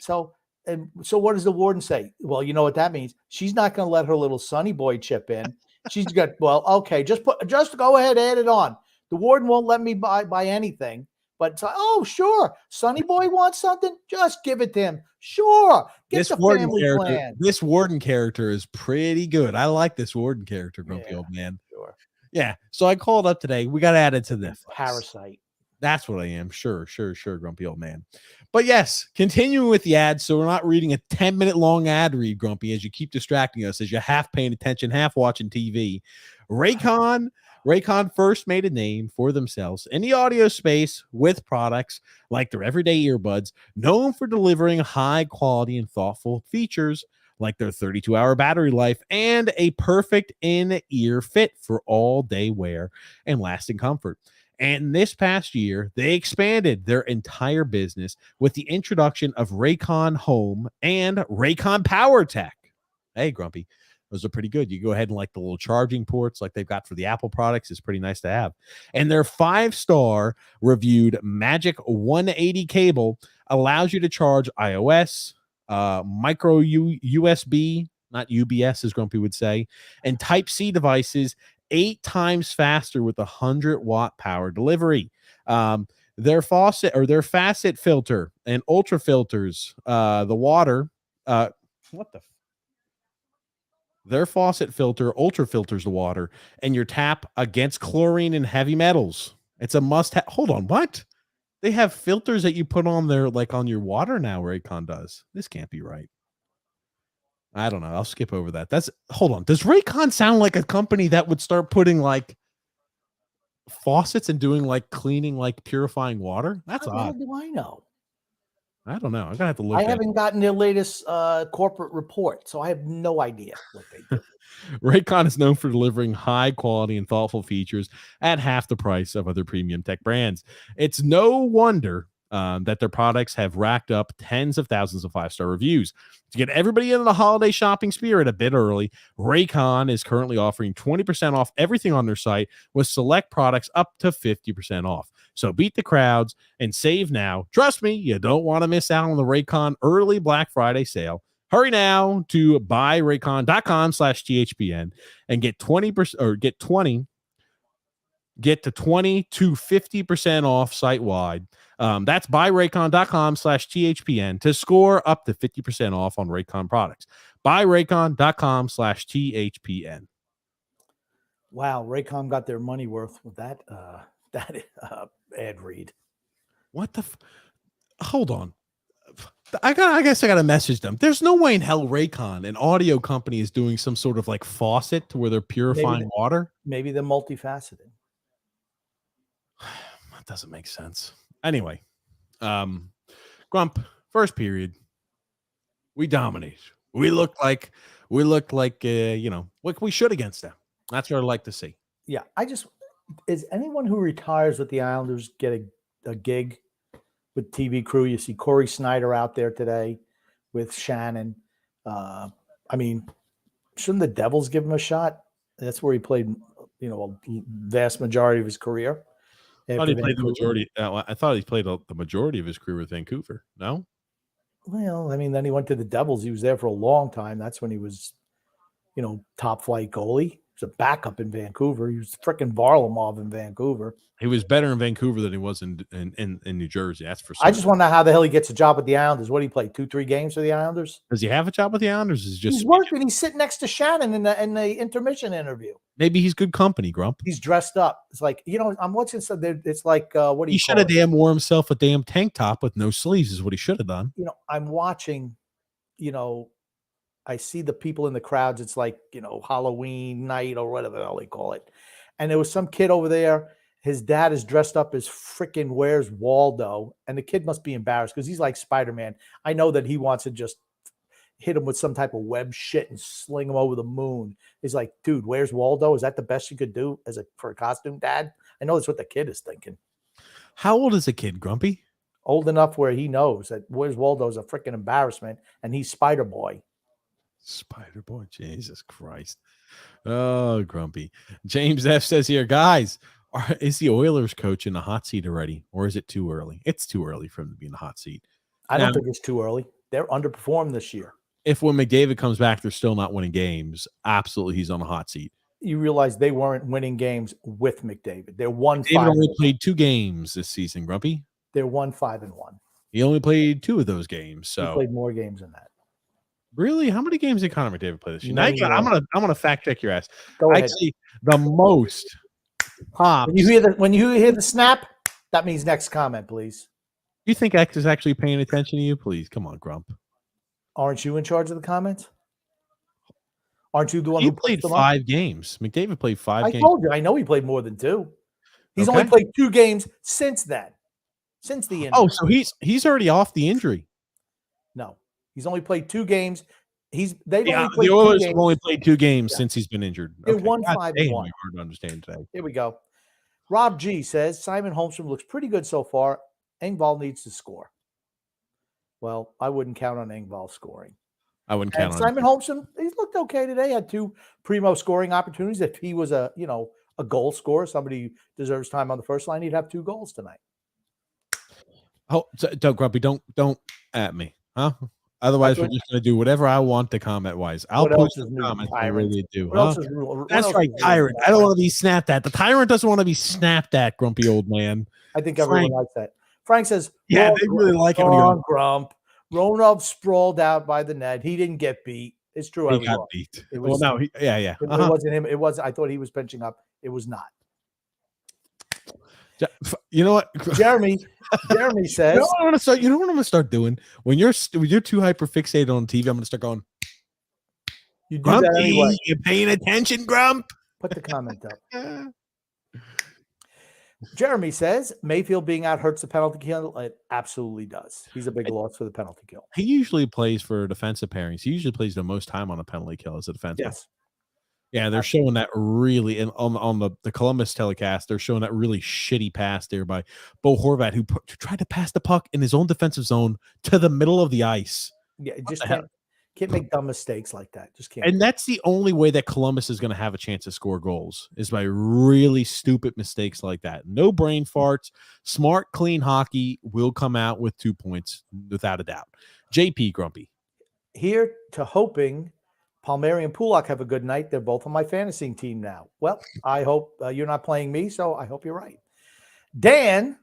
So what does the warden say? Well, you know what that means. She's not going to let her little Sonny boy chip in. She's got, well, okay, just go ahead, add it on. The warden won't let me buy anything. But oh, sure, Sonny boy wants something, just give it to him. Sure, get the family plan. This warden character is pretty good. I like this warden character, Grumpy old man. Sure. Yeah. So I called up today. We got added to this parasite. That's what I am. Sure, Grumpy old man. But yes, continuing with the ad, so we're not reading a 10-minute long ad read, Grumpy, as you keep distracting us, as you're half paying attention, half watching TV. Raycon first made a name for themselves in the audio space with products like their everyday earbuds, known for delivering high quality and thoughtful features like their 32-hour battery life and a perfect in-ear fit for all-day wear and lasting comfort. And this past year, they expanded their entire business with the introduction of Raycon Home and Raycon Power Tech. Hey, Grumpy, Those are pretty good. You go ahead and like the little charging ports like they've got for the Apple products is pretty nice to have. And their 5-star reviewed Magic 180 cable allows you to charge iOS, micro USB, not UBS as Grumpy would say, and Type-C devices 8 times faster with a 100-watt power delivery. Their faucet or their facet filter and ultra filters, the water, what the their faucet filter ultra filters the water and your tap against chlorine and heavy metals. It's a must have. Hold on, what? They have filters that you put on there like on your water now, Raycon does. This can't be right. I don't know. I'll skip over that. Hold on. Does Raycon sound like a company that would start putting like faucets and doing like cleaning, like purifying water? That's How the hell odd. do I know? I don't know. I'm gonna have to look. I haven't gotten their latest corporate report, so I have no idea what they do. Raycon is known for delivering high quality and thoughtful features at half the price of other premium tech brands. It's no wonder that their products have racked up tens of thousands of 5-star reviews. To get everybody into the holiday shopping spirit a bit early, Raycon is currently offering 20% off everything on their site with select products up to 50% off. So beat the crowds and save now. Trust me, you don't want to miss out on the Raycon early Black Friday sale. Hurry now to buyraycon.com/THPN and get 20% or get to 20 to 50% off site wide. That's buyraycon.com/THPN to score up to 50% off on Raycon products. Buyraycon.com/THPN. Wow, Raycom got their money worth with that ad read. What the? Hold on. I guess I gotta message them. There's no way in hell Raycon, an audio company, is doing some sort of like faucet to where they're purifying water. Maybe they're multifaceted. That doesn't make sense. Anyway, Grump, first period, we dominate. We looked like what we should against them. That's what I'd like to see. Yeah, is anyone who retires with the Islanders get a gig with TV crew? You see Corey Snyder out there today with Shannon. I mean, shouldn't the Devils give him a shot? That's where he played, a vast majority of his career. I thought he played the majority. I thought he played the majority of his career with Vancouver. No. Well, I mean, then he went to the Devils. He was there for a long time. That's when he was, top flight goalie. He was a backup in Vancouver. He was freaking Varlamov in Vancouver. He was better in Vancouver than he was in New Jersey. That's for sure. I just want to know how the hell he gets a job with the Islanders. What do he play? 2-3 games for the Islanders? Does he have a job with the Islanders? He's working. He's sitting next to Shannon in the intermission interview. Maybe he's good company, Grump. He's dressed up. It's like, I'm watching something. It's like, what do you? He should have damn wore himself a damn tank top with no sleeves. Is what he should have done. I'm watching. I see the people in the crowds. It's like, Halloween night or whatever the hell they call it. And there was some kid over there. His dad is dressed up as freaking Where's Waldo. And the kid must be embarrassed because he's like Spider-Man. I know that he wants to just hit him with some type of web shit and sling him over the moon. He's like, dude, Where's Waldo? Is that the best you could do for a costume, Dad? I know that's what the kid is thinking. How old is the kid, Grumpy? Old enough where he knows that Where's Waldo is a freaking embarrassment and he's Spider-Boy. Spider-Boy, Jesus Christ. Oh, Grumpy. James F says here, guys, is the Oilers coach in the hot seat already, or is it too early? It's too early for him to be in the hot seat. I don't think it's too early. They're underperformed this year. If when McDavid comes back, they're still not winning games, absolutely he's on the hot seat. You realize they weren't winning games with McDavid. They're 1-5. David only played 2 games this season, Grumpy. They're 1-5-1. He only played 2 of those games. So he played more games than that. Really? How many games did Connor McDavid play this year? I'm gonna fact check your ass. Go ahead. Actually, the most pops. When you hear the snap, that means next comment, please. You think X is actually paying attention to you? Please, come on, Grump. Aren't you in charge of the comments? Aren't you the one who played 5 games? McDavid played 5 games. I told you. I know he played more than 2. He's only played 2 games since then. Since the injury. Oh, so he's already off the injury. No. He's only played 2 games. The Oilers have only played 2 games since he's been injured. They're 1-5-1. Hard to understand today. Here we go. Rob G says Simon Holmstrom looks pretty good so far. Engvall needs to score. Well, I wouldn't count on Engvall scoring. I wouldn't And count on Simon him. Holmstrom, he's looked okay today. Had 2 primo scoring opportunities. If he was a goal scorer, somebody who deserves time on the first line, he'd have 2 goals tonight. Oh, don't Grumpy, don't at me, huh? Otherwise, we're just gonna do whatever I want to comment wise. I'll post some comments when I really do. What Huh? else is real? That's right, Tyrant. I don't want to be snapped at. The Tyrant doesn't want to be snapped at, grumpy old man. I think everyone likes that. Frank says, Yeah, they really like it when you go, Grump. Romanov sprawled out by the net. He didn't get beat. It's true. he got beat. It was, well, no, yeah. It wasn't him. It was. I thought he was pinching up. It was not. You know what? Jeremy says, you know what I'm gonna start. You know what I'm gonna start doing when you're too hyper fixated on TV. I'm gonna start going. You do Grumpy, that anyway. you paying attention, Grump? Put the comment up. Jeremy says Mayfield being out hurts the penalty kill. It absolutely does. He's a big loss for the penalty kill. He usually plays for defensive pairings. He usually plays the most time on a penalty kill as a defenseman. Yes. Yeah, they're showing that really, and on the Columbus telecast, they're showing that really shitty pass there by Bo Horvat, who tried to pass the puck in his own defensive zone to the middle of the ice. Yeah, just can't make dumb mistakes like that. Just can't. And that's the only way that Columbus is going to have a chance to score goals is by really stupid mistakes like that. No brain farts. Smart, clean hockey will come out with 2 points without a doubt. JP Grumpy. Here to hoping Palmieri and Pulak have a good night. They're both on my fantasy team now. Well, I hope you're not playing me, so I hope you're right. Dan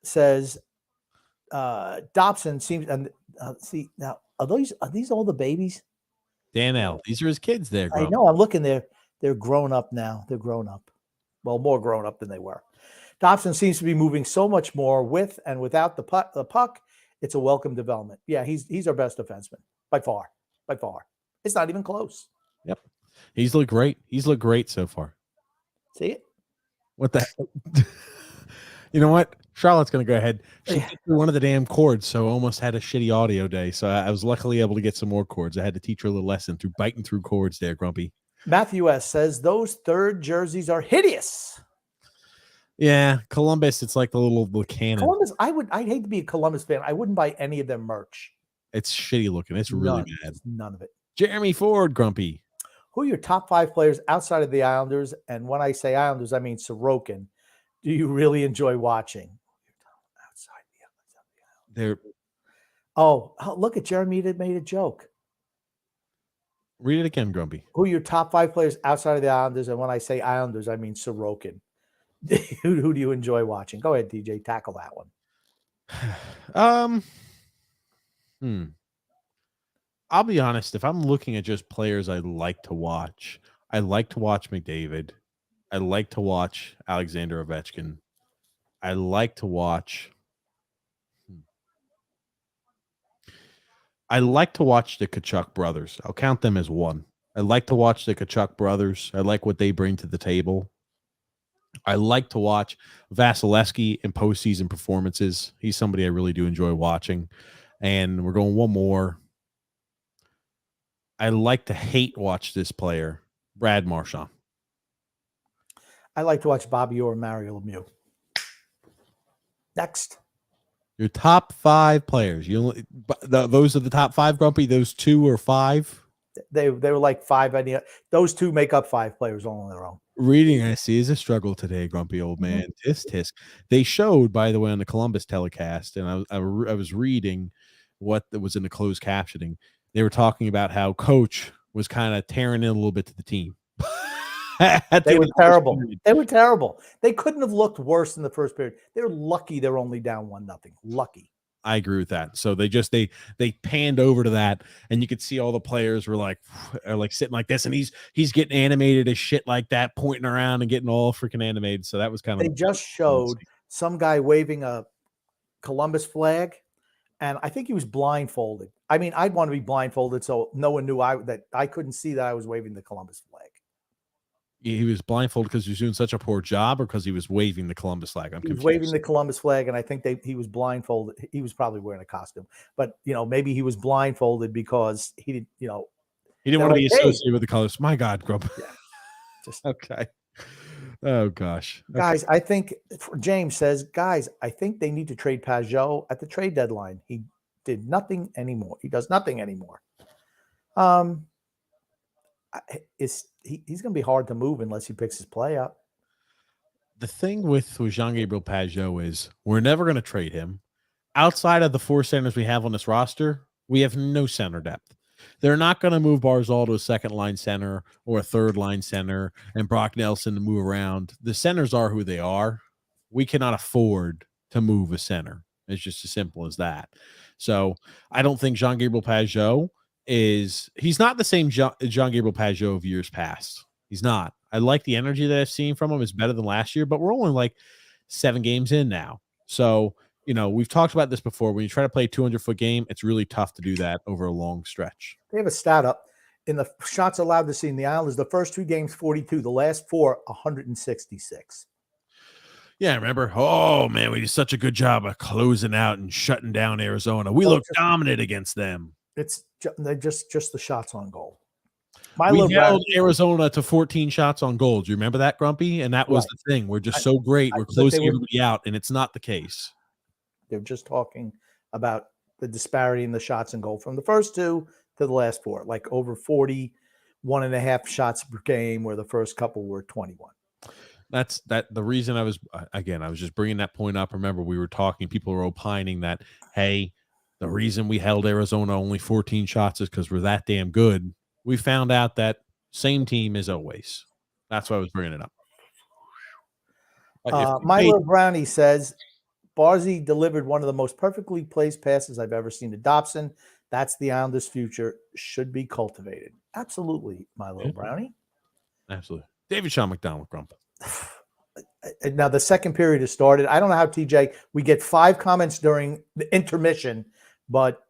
says Dobson seems and see now are these all the babies? Dan L. These are his kids there. I know. I'm looking there. They're grown up now. They're grown up. Well, more grown up than they were. Dobson seems to be moving so much more with and without the puck. It's a welcome development. Yeah, he's our best defenseman by far. By far. It's not even close. Yep. He's looked great. He's looked great so far. See it? What the You know what? Charlotte's going to go ahead. She threw one of the damn cords, so almost had a shitty audio day. So I was luckily able to get some more cords. I had to teach her a little lesson through biting through cords there, Grumpy. Matthew S. says those third jerseys are hideous. Yeah, Columbus, it's like the little cannon. Columbus, I'd hate to be a Columbus fan. I wouldn't buy any of their merch. It's shitty looking. It's really bad. None of it. Jeremy Ford, Grumpy. Who are your top 5 players outside of the Islanders? And when I say Islanders, I mean Sorokin. Do you really enjoy watching? Outside the Islanders. Oh, look at Jeremy that made a joke. Read it again, Grumpy. Who are your top 5 players outside of the Islanders? And when I say Islanders, I mean Sorokin. Who do you enjoy watching? Go ahead, DJ. Tackle that one. I'll be honest. If I'm looking at just players I like to watch McDavid. I like to watch Alexander Ovechkin. I like to watch. I like to watch the Tkachuk brothers. I'll count them as one. I like to watch the Tkachuk brothers. I like what they bring to the table. I like to watch Vasilevsky in postseason performances. He's somebody I really do enjoy watching. And we're going one more. I like to hate watch this player, Brad Marchand. I like to watch Bobby Orr and Mario Lemieux. Next. Your top 5 players. Those are the top 5, Grumpy? Those 2 or 5? They were like 5. Those 2 make up 5 players all on their own. Reading I see is a struggle today, grumpy old man. Tisk. They showed, by the way, on the Columbus telecast, and I was reading what was in the closed captioning. They were talking about how coach was kind of tearing in a little bit to the team. They were terrible. They were terrible. They couldn't have looked worse in the first period. They're lucky they're only down 1-0. Lucky. I agree with that. So they panned over to that, and you could see all the players were like sitting like this, and he's getting animated as shit like that, pointing around and getting all freaking animated. So that was kind of. They just showed some guy waving a Columbus flag, and I think he was blindfolded. I mean, I'd want to be blindfolded so no one knew that I couldn't see that I was waving the Columbus flag. He was blindfolded because he was doing such a poor job, or because he was waving the Columbus flag? He was waving the Columbus flag, and I think he was blindfolded. He was probably wearing a costume, but maybe he was blindfolded because he didn't. He didn't want to be associated with the colors. My God, Grump. Yeah. Just okay. Oh gosh, guys. I think James says, guys, I think they need to trade Pajot at the trade deadline. He did nothing anymore. He does nothing anymore. Um, he's going to be hard to move unless he picks his play up. The thing with Jean-Gabriel Pageau is we're never going to trade him. Outside of the 4 centers we have on this roster, we have no center depth. They're not going to move Barzal to a second-line center or a third-line center and Brock Nelson to move around. The centers are who they are. We cannot afford to move a center. It's just as simple as that. So I don't think Jean-Gabriel Pageau he's not the same Jean-Gabriel Pageau of years past. He's not. I like the energy that I've seen from him. It's better than last year, but we're only like 7 games in now. So, we've talked about this before. When you try to play a 200-foot game, it's really tough to do that over a long stretch. They have a stat up in the shots allowed to see in the Islanders. The first 2 games, 42. The last 4, 166. Yeah, remember? Oh, man, we did such a good job of closing out and shutting down Arizona. We look dominant against them. They're just the shots on goal. We held Arizona to 14 shots on goal. Do you remember that, Grumpy? And that was the thing. We're just so great. We're closing everybody out, and it's not the case. They're just talking about the disparity in the shots and goal from the first 2 to the last 4, like over 41.5 shots per game, where the first couple were 21. That's the reason I was just bringing that point up. Remember, we were talking, people were opining that, hey, the reason we held Arizona only 14 shots is because we're that damn good. We found out that same team as always. That's why I was bringing it up. Milo Brownie says, Barzy delivered one of the most perfectly placed passes I've ever seen to Dobson. That's the Islanders' future. Should be cultivated. Absolutely, Milo Brownie. Absolutely. David Sean McDonald, Grump. Now, the second period has started. I don't know how, TJ, we get 5 comments during the intermission, but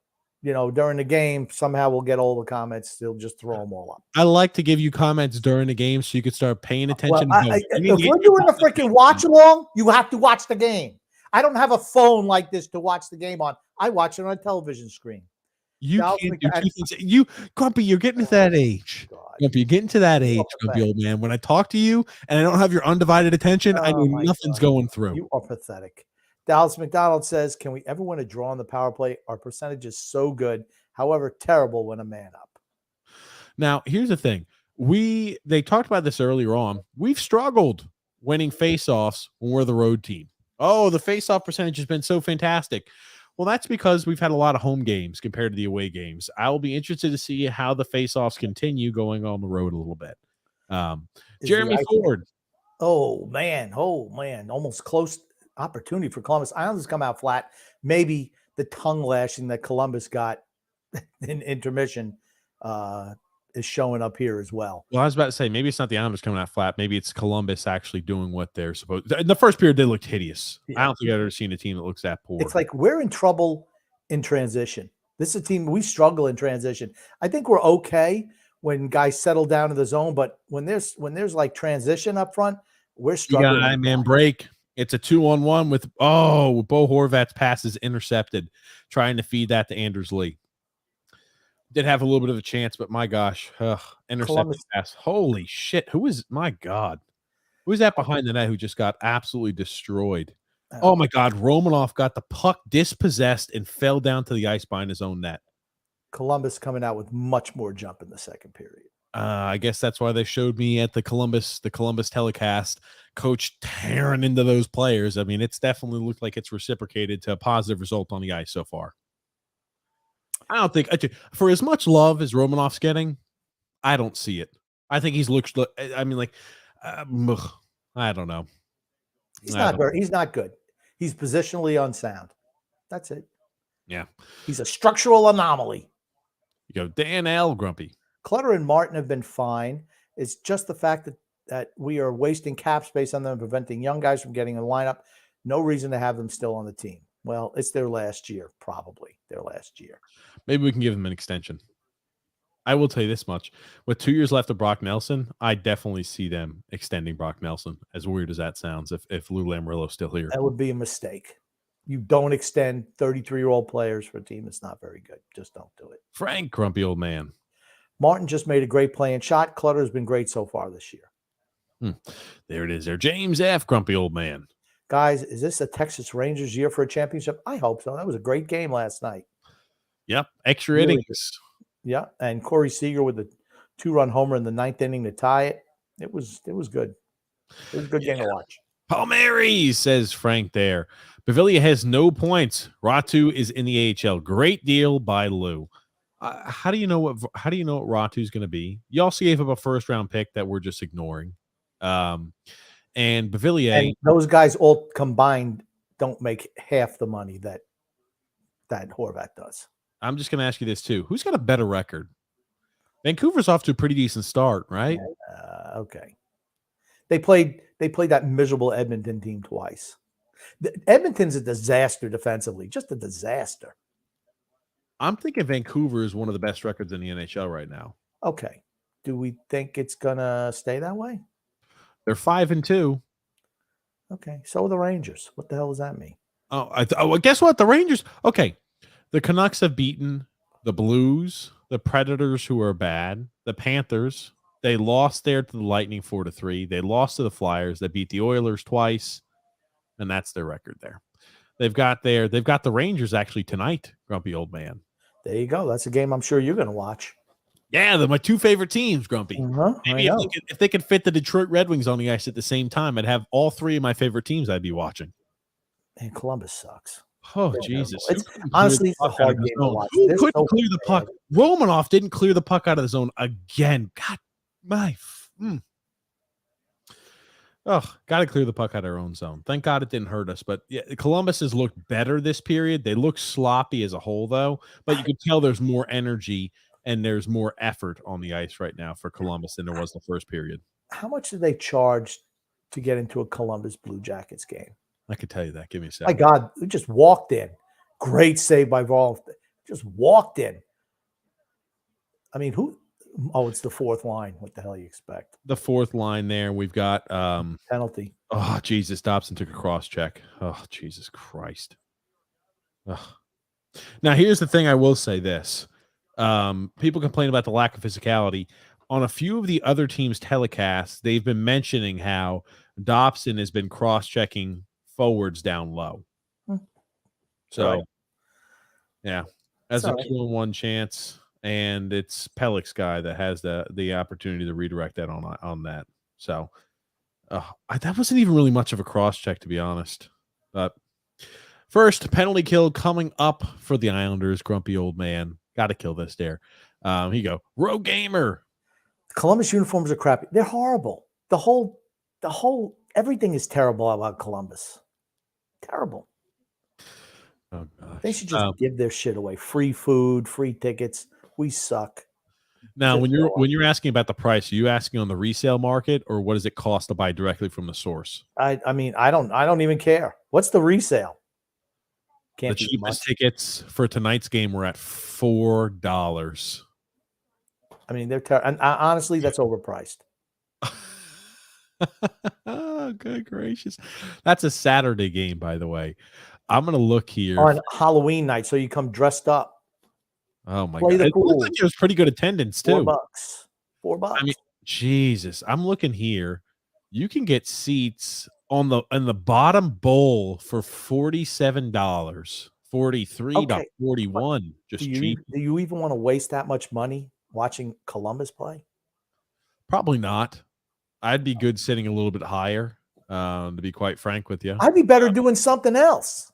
during the game, somehow we'll get all the comments. They'll just throw them all up. I like to give you comments during the game so you could start paying attention. If we're doing a freaking watch along, you have to watch the game. I don't have a phone like this to watch the game on. I watch it on a television screen. You can't do 2 things. Grumpy, you're getting to that age. Grumpy, you're getting to that age, Grumpy old man. When I talk to you and I don't have your undivided attention, I know nothing's going through. You are pathetic. Dallas McDonald says, can we ever win a draw on the power play? Our percentage is so good, however terrible when a man up. Now, here's the thing. They talked about this earlier on. We've struggled winning faceoffs when we're the road team. Oh, the faceoff percentage has been so fantastic. Well, that's because we've had a lot of home games compared to the away games. I will be interested to see how the faceoffs continue going on the road a little bit. Jeremy Ford. Oh, man. Almost close opportunity for Columbus. Islanders come out flat. Maybe the tongue lashing that Columbus got in intermission is showing up here as well. Well, I was about to say, maybe it's not the Islanders coming out flat. Maybe it's Columbus actually doing what they're supposed to. In the first period, they looked hideous. Yeah. I don't think I've ever seen a team that looks that poor. It's like we're in trouble in transition. This is a team, we struggle in transition. I think we're okay when guys settle down in the zone, but when there's like transition up front, we're struggling. You got a 9-man break. It's a 2-on-1 with Bo Horvat's pass is intercepted, trying to feed that to Anders Lee. Did have a little bit of a chance, but my gosh, intercepted pass. Holy shit. Who is that behind the net who just got absolutely destroyed? Oh my God. Romanoff got the puck dispossessed and fell down to the ice behind his own net. Columbus coming out with much more jump in the second period. I guess that's why they showed me at the Columbus telecast, coach tearing into those players. I mean, it's definitely looked like it's reciprocated to a positive result on the ice so far. I don't think, for as much love as Romanoff's getting, I don't see it. I think I don't know. He's not good. He's positionally unsound. That's it. Yeah. He's a structural anomaly. You go, Dan L. Grumpy. Clutter and Martin have been fine. It's just the fact that we are wasting cap space on them and preventing young guys from getting in the lineup. No reason to have them still on the team. Well, it's their last year, probably their last year. Maybe we can give them an extension. I will tell you this much. With 2 years left of Brock Nelson, I definitely see them extending Brock Nelson, as weird as that sounds, if Lou Lamoriello's still here. That would be a mistake. You don't extend 33-year-old players for a team that's not very good. Just don't do it. Frank, grumpy old man. Martin just made a great play and shot. Clutter has been great so far this year. There it is there. James F., grumpy old man. Guys, is this a Texas Rangers year for a championship? I hope so. That was a great game last night. Yep. Extra innings. Yeah, and Corey Seager with the 2-run homer in the 9th inning to tie it. It was good. It was a good game to watch. Palmieri, says Frank there. Bavilla has no points. Ratu is in the AHL. Great deal by Lou. How do you know what Ratu's going to be? You also gave up a first-round pick that we're just ignoring. And Bavilla, And those guys all combined don't make half the money that Horvat does. I'm just going to ask you this too. Who's got a better record? Vancouver's off to a pretty decent start, right? Okay. They played that miserable Edmonton team twice. Edmonton's a disaster defensively, just a disaster. I'm thinking Vancouver is one of the best records in the NHL right now. Okay. Do we think it's going to stay that way? They're 5-2. Okay. So are the Rangers. What the hell does that mean? Oh, guess what? The Rangers. Okay. The Canucks have beaten the Blues, the Predators, who are bad, the Panthers. They lost there to the Lightning 4-3. They lost to the Flyers. They beat the Oilers twice, and that's their record there. They've got the Rangers actually tonight, Grumpy Old Man. There you go. That's a game I'm sure you're going to watch. Yeah, they're my two favorite teams, Grumpy. Maybe if they could fit the Detroit Red Wings on the ice at the same time, I'd have all three of my favorite teams I'd be watching. And Columbus sucks. Oh, Jesus. Honestly, it's a hard game to watch. Who couldn't clear the puck? Romanoff didn't clear the puck out of the zone again. God, my. Oh, got to clear the puck out of our own zone. Thank God it didn't hurt us. But yeah, Columbus has looked better this period. They look sloppy as a whole, though. But you can tell there's more energy and there's more effort on the ice right now for Columbus than there was the first period. How much did they charge to get into a Columbus Blue Jackets game? I could tell you that. Give me a second. My God, we just walked in. Great save by Vol. Just walked in. I mean, who? Oh, it's the fourth line. What the hell you expect? The fourth line there. We've got penalty. Oh, Jesus. Dobson took a cross check. Oh, Jesus Christ. Ugh. Now, here's the thing. I will say this. People complain about the lack of physicality. On a few of the other teams' telecasts, they've been mentioning how Dobson has been cross-checking forwards down low. So, right. Yeah. As a 2-on-1 chance. And it's Pellick's guy that has the opportunity to redirect that on that. So that wasn't even really much of a cross check, to be honest. But first penalty kill coming up for the Islanders. Grumpy Old Man, got to kill this there. Here you go, Rogue Gamer. Columbus uniforms are crappy. They're horrible. The whole everything is terrible about Columbus. Terrible. Oh gosh. They should just give their shit away. Free food, free tickets. We suck. Now, when you're asking about the price, are you asking on the resale market, or what does it cost to buy directly from the source? I mean, I don't even care. What's the resale? The cheapest tickets for tonight's game were at $4. I mean, they're terrible. And honestly, that's overpriced. Oh, good gracious. That's a Saturday game, by the way. I'm going to look here. On Halloween night, so you come dressed up. Oh my God! It looked like it was pretty good attendance too. $4. I mean, Jesus! I'm looking here. You can get seats in the bottom bowl for $47, $43, $41. Just cheap. Do you even want to waste that much money watching Columbus play? Probably not. I'd be good sitting a little bit higher. To be quite frank with you, I'd be better doing something else.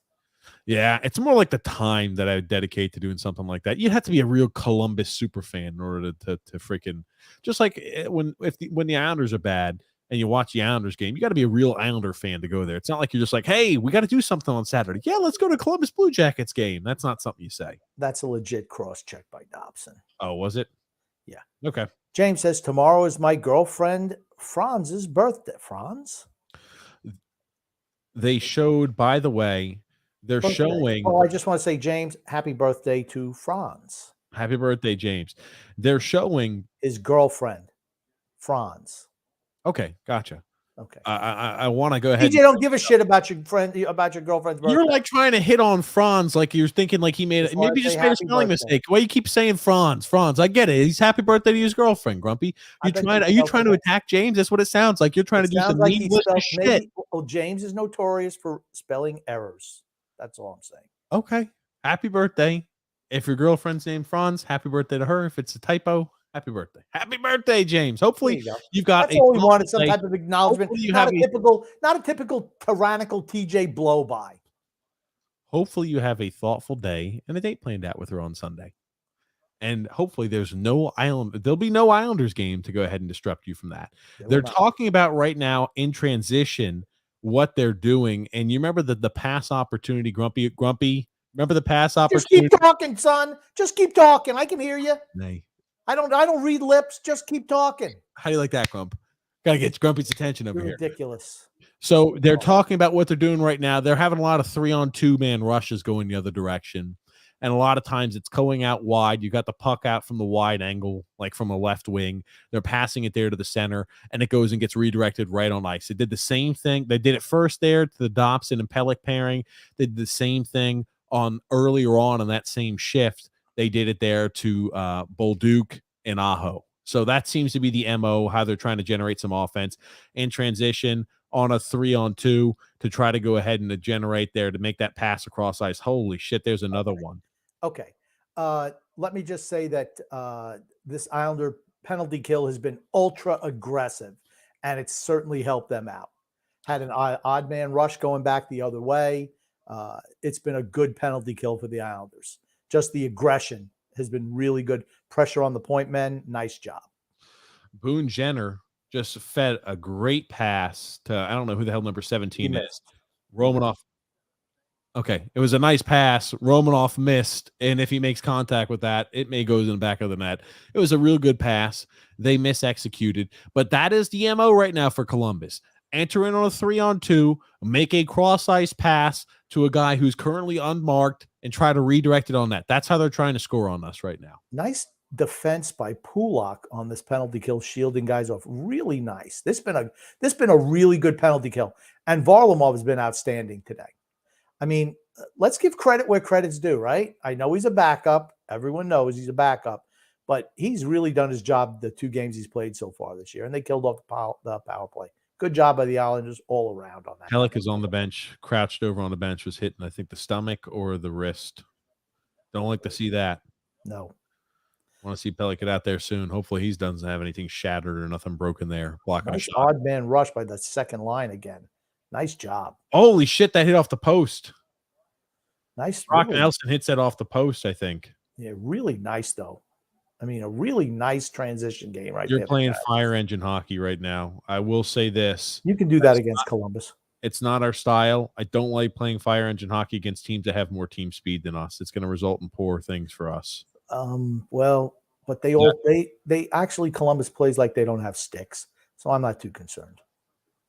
Yeah, it's more like the time that I would dedicate to doing something like that. You'd have to be a real Columbus super fan in order to freaking, just like when the Islanders are bad and you watch the Islanders game, you got to be a real Islander fan to go there. It's not like you're just like, hey, we got to do something on Saturday. Yeah, let's go to Columbus Blue Jackets game. That's not something you say. That's a legit cross check by Dobson. Oh, was it? Yeah. Okay. James says tomorrow is my girlfriend Franz's birthday. Franz? They showed, by the way. They're showing. Oh, I just want to say, James, happy birthday to Franz. Happy birthday, James. They're showing his girlfriend, Franz. Okay, gotcha. Okay. I want to go ahead. DJ, don't give a shit about your girlfriend's birthday. You're like trying to hit on Franz, like you're thinking like he made it. Maybe just made a spelling mistake. Why you keep saying Franz? I get it. He's happy birthday to his girlfriend, Grumpy. Are you trying to attack James? That's what it sounds like. You're trying to do some needless shit. Well, James is notorious for spelling errors. That's all I'm saying. Okay. Happy birthday. If your girlfriend's named Franz, happy birthday to her. If it's a typo, happy birthday. Happy birthday, James. There Hopefully you go. you've got That's a all we thoughtful wanted, some day. type of acknowledgement. Hopefully you Not have a typical tyrannical TJ blow by. Hopefully you have a thoughtful day and a date planned out with her on Sunday. And hopefully there'll be no Islanders game to go ahead and disrupt you from that. They're talking about right now in transition what they're doing. And you remember the pass opportunity, Grumpy. Remember the pass opportunity? Just keep talking, son. Just keep talking. I can hear you. Nay. I don't read lips. Just keep talking. How do you like that, Grump? Gotta get Grumpy's attention over here. Ridiculous. So they're talking about what they're doing right now. They're having a lot of 3-on-2 man rushes going the other direction. And a lot of times it's going out wide. You got the puck out from the wide angle, like from a left wing. They're passing it there to the center, and it goes and gets redirected right on ice. They did the same thing. They did it first there to the Dobson and Pelech pairing. They did the same thing earlier on in that same shift. They did it there to Bolduc and Aho. So that seems to be the MO, how they're trying to generate some offense in transition on a 3-on-2 to try to go ahead and to generate there to make that pass across ice. Holy shit, there's another one. Okay. Let me just say that this Islander penalty kill has been ultra aggressive, and it's certainly helped them out. Had an odd man rush going back the other way. It's been a good penalty kill for the Islanders. Just the aggression has been really good. Pressure on the point men. Nice job. Boone Jenner just fed a great pass to, I don't know who the hell number 17 is. Romanoff. Okay. It was a nice pass. Romanoff missed. And if he makes contact with that, it may go in the back of the net. It was a real good pass. They mis-executed. But that is the MO right now for Columbus. Enter in on a 3-on-2, make a cross-ice pass to a guy who's currently unmarked and try to redirect it on that. That's how they're trying to score on us right now. Nice defense by Pulak on this penalty kill, shielding guys off. Really nice. This been a really good penalty kill. And Varlamov has been outstanding today. I mean, let's give credit where credit's due, right? I know he's a backup. Everyone knows he's a backup. But he's really done his job the 2 games he's played so far this year. And they killed off the power play. Good job by the Islanders all around on that. Pelech is on the bench, crouched over on the bench, was hitting, I think, the stomach or the wrist. Don't like to see that. No. Want to see Pelech get out there soon. Hopefully he doesn't have anything shattered or nothing broken there. Blocking Nice a shot. odd man rush by the second line again. Nice job. Holy shit, that hit off the post. Nice. Brock Nelson hits that off the post, I think. Yeah, really nice, though. I mean, a really nice transition game right there. You're playing fire engine hockey right now. I will say this. You can do that against Columbus. It's not our style. I don't like playing fire engine hockey against teams that have more team speed than us. It's going to result in poor things for us. Well, but they actually, Columbus plays like they don't have sticks. So I'm not too concerned.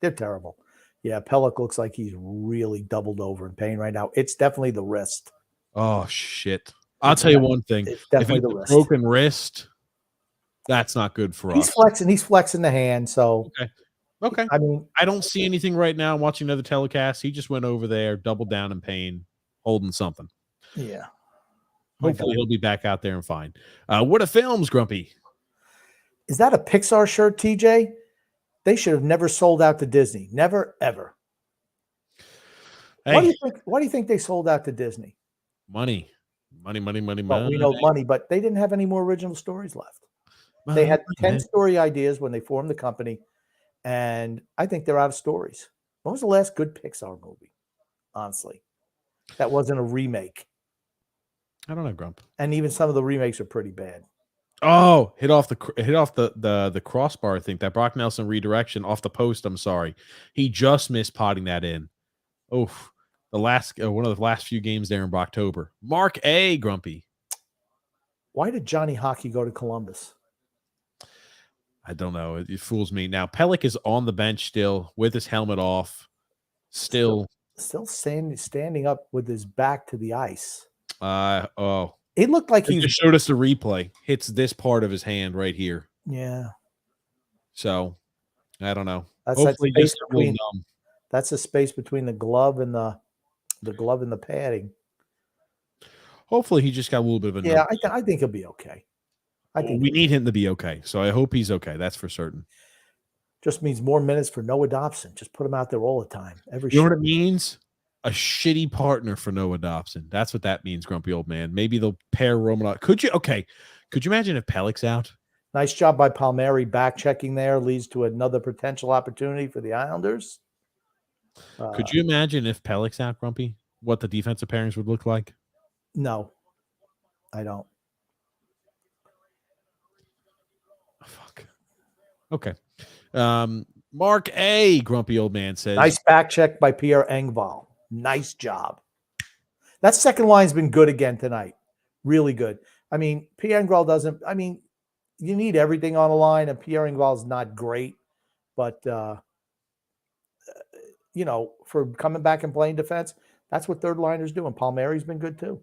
They're terrible. Yeah, Pelech looks like he's really doubled over in pain right now. It's definitely the wrist. Oh, shit. I'll tell you one thing. It's definitely if it's the wrist. Broken wrist, that's not good for us. He's flexing the hand. So, okay. I mean, I don't see anything right now. I'm watching another telecast. He just went over there, doubled down in pain, holding something. Yeah. Hopefully he'll be back out there and fine. What a films, Grumpy. Is that a Pixar shirt, TJ? They should have never sold out to Disney. Never, ever. Hey. Why do you think they sold out to Disney? Money. Well, we know money, but they didn't have any more original stories left. They had 10 story ideas when they formed the company, and I think they're out of stories. When was the last good Pixar movie? Honestly, that wasn't a remake. I don't know, Grump. And even some of the remakes are pretty bad. Oh, hit off the crossbar. I think that Brock Nelson redirection off the post. I'm sorry, he just missed potting that in. Oh, the last one of the last few games there in October. Mark A. Grumpy. Why did Johnny Hockey go to Columbus? I don't know. It fools me. Now Pelech is on the bench still with his helmet off. Still standing up with his back to the ice. It looked like he just showed us the replay. Hits this part of his hand right here. Yeah. So I don't know. Hopefully that's the space between the glove and the glove and the padding. Hopefully he just got a little bit of a yeah. I think he'll be okay. We need him to be okay. So I hope he's okay. That's for certain. Just means more minutes for Noah Dobson. Just put him out there all the time. You know what it means? a shitty partner for Noah Dobson. That's what that means, grumpy old man. Maybe they'll pair Romanov. Could you imagine if Pellick's out? Nice job by Palmieri back checking there, leads to another potential opportunity for the Islanders. Could you imagine if Pellick's out, Grumpy? What the defensive pairings would look like? No, I don't. Fuck. Okay. Mark A, grumpy old man says. Nice back check by Pierre Engvall. Nice job. That second line's been good again tonight. Really good. I mean, Pierre Engvall doesn't. I mean, you need everything on the line, and Pierre Engvall's not great, but for coming back and playing defense, that's what third liners do. And Palmieri's been good too.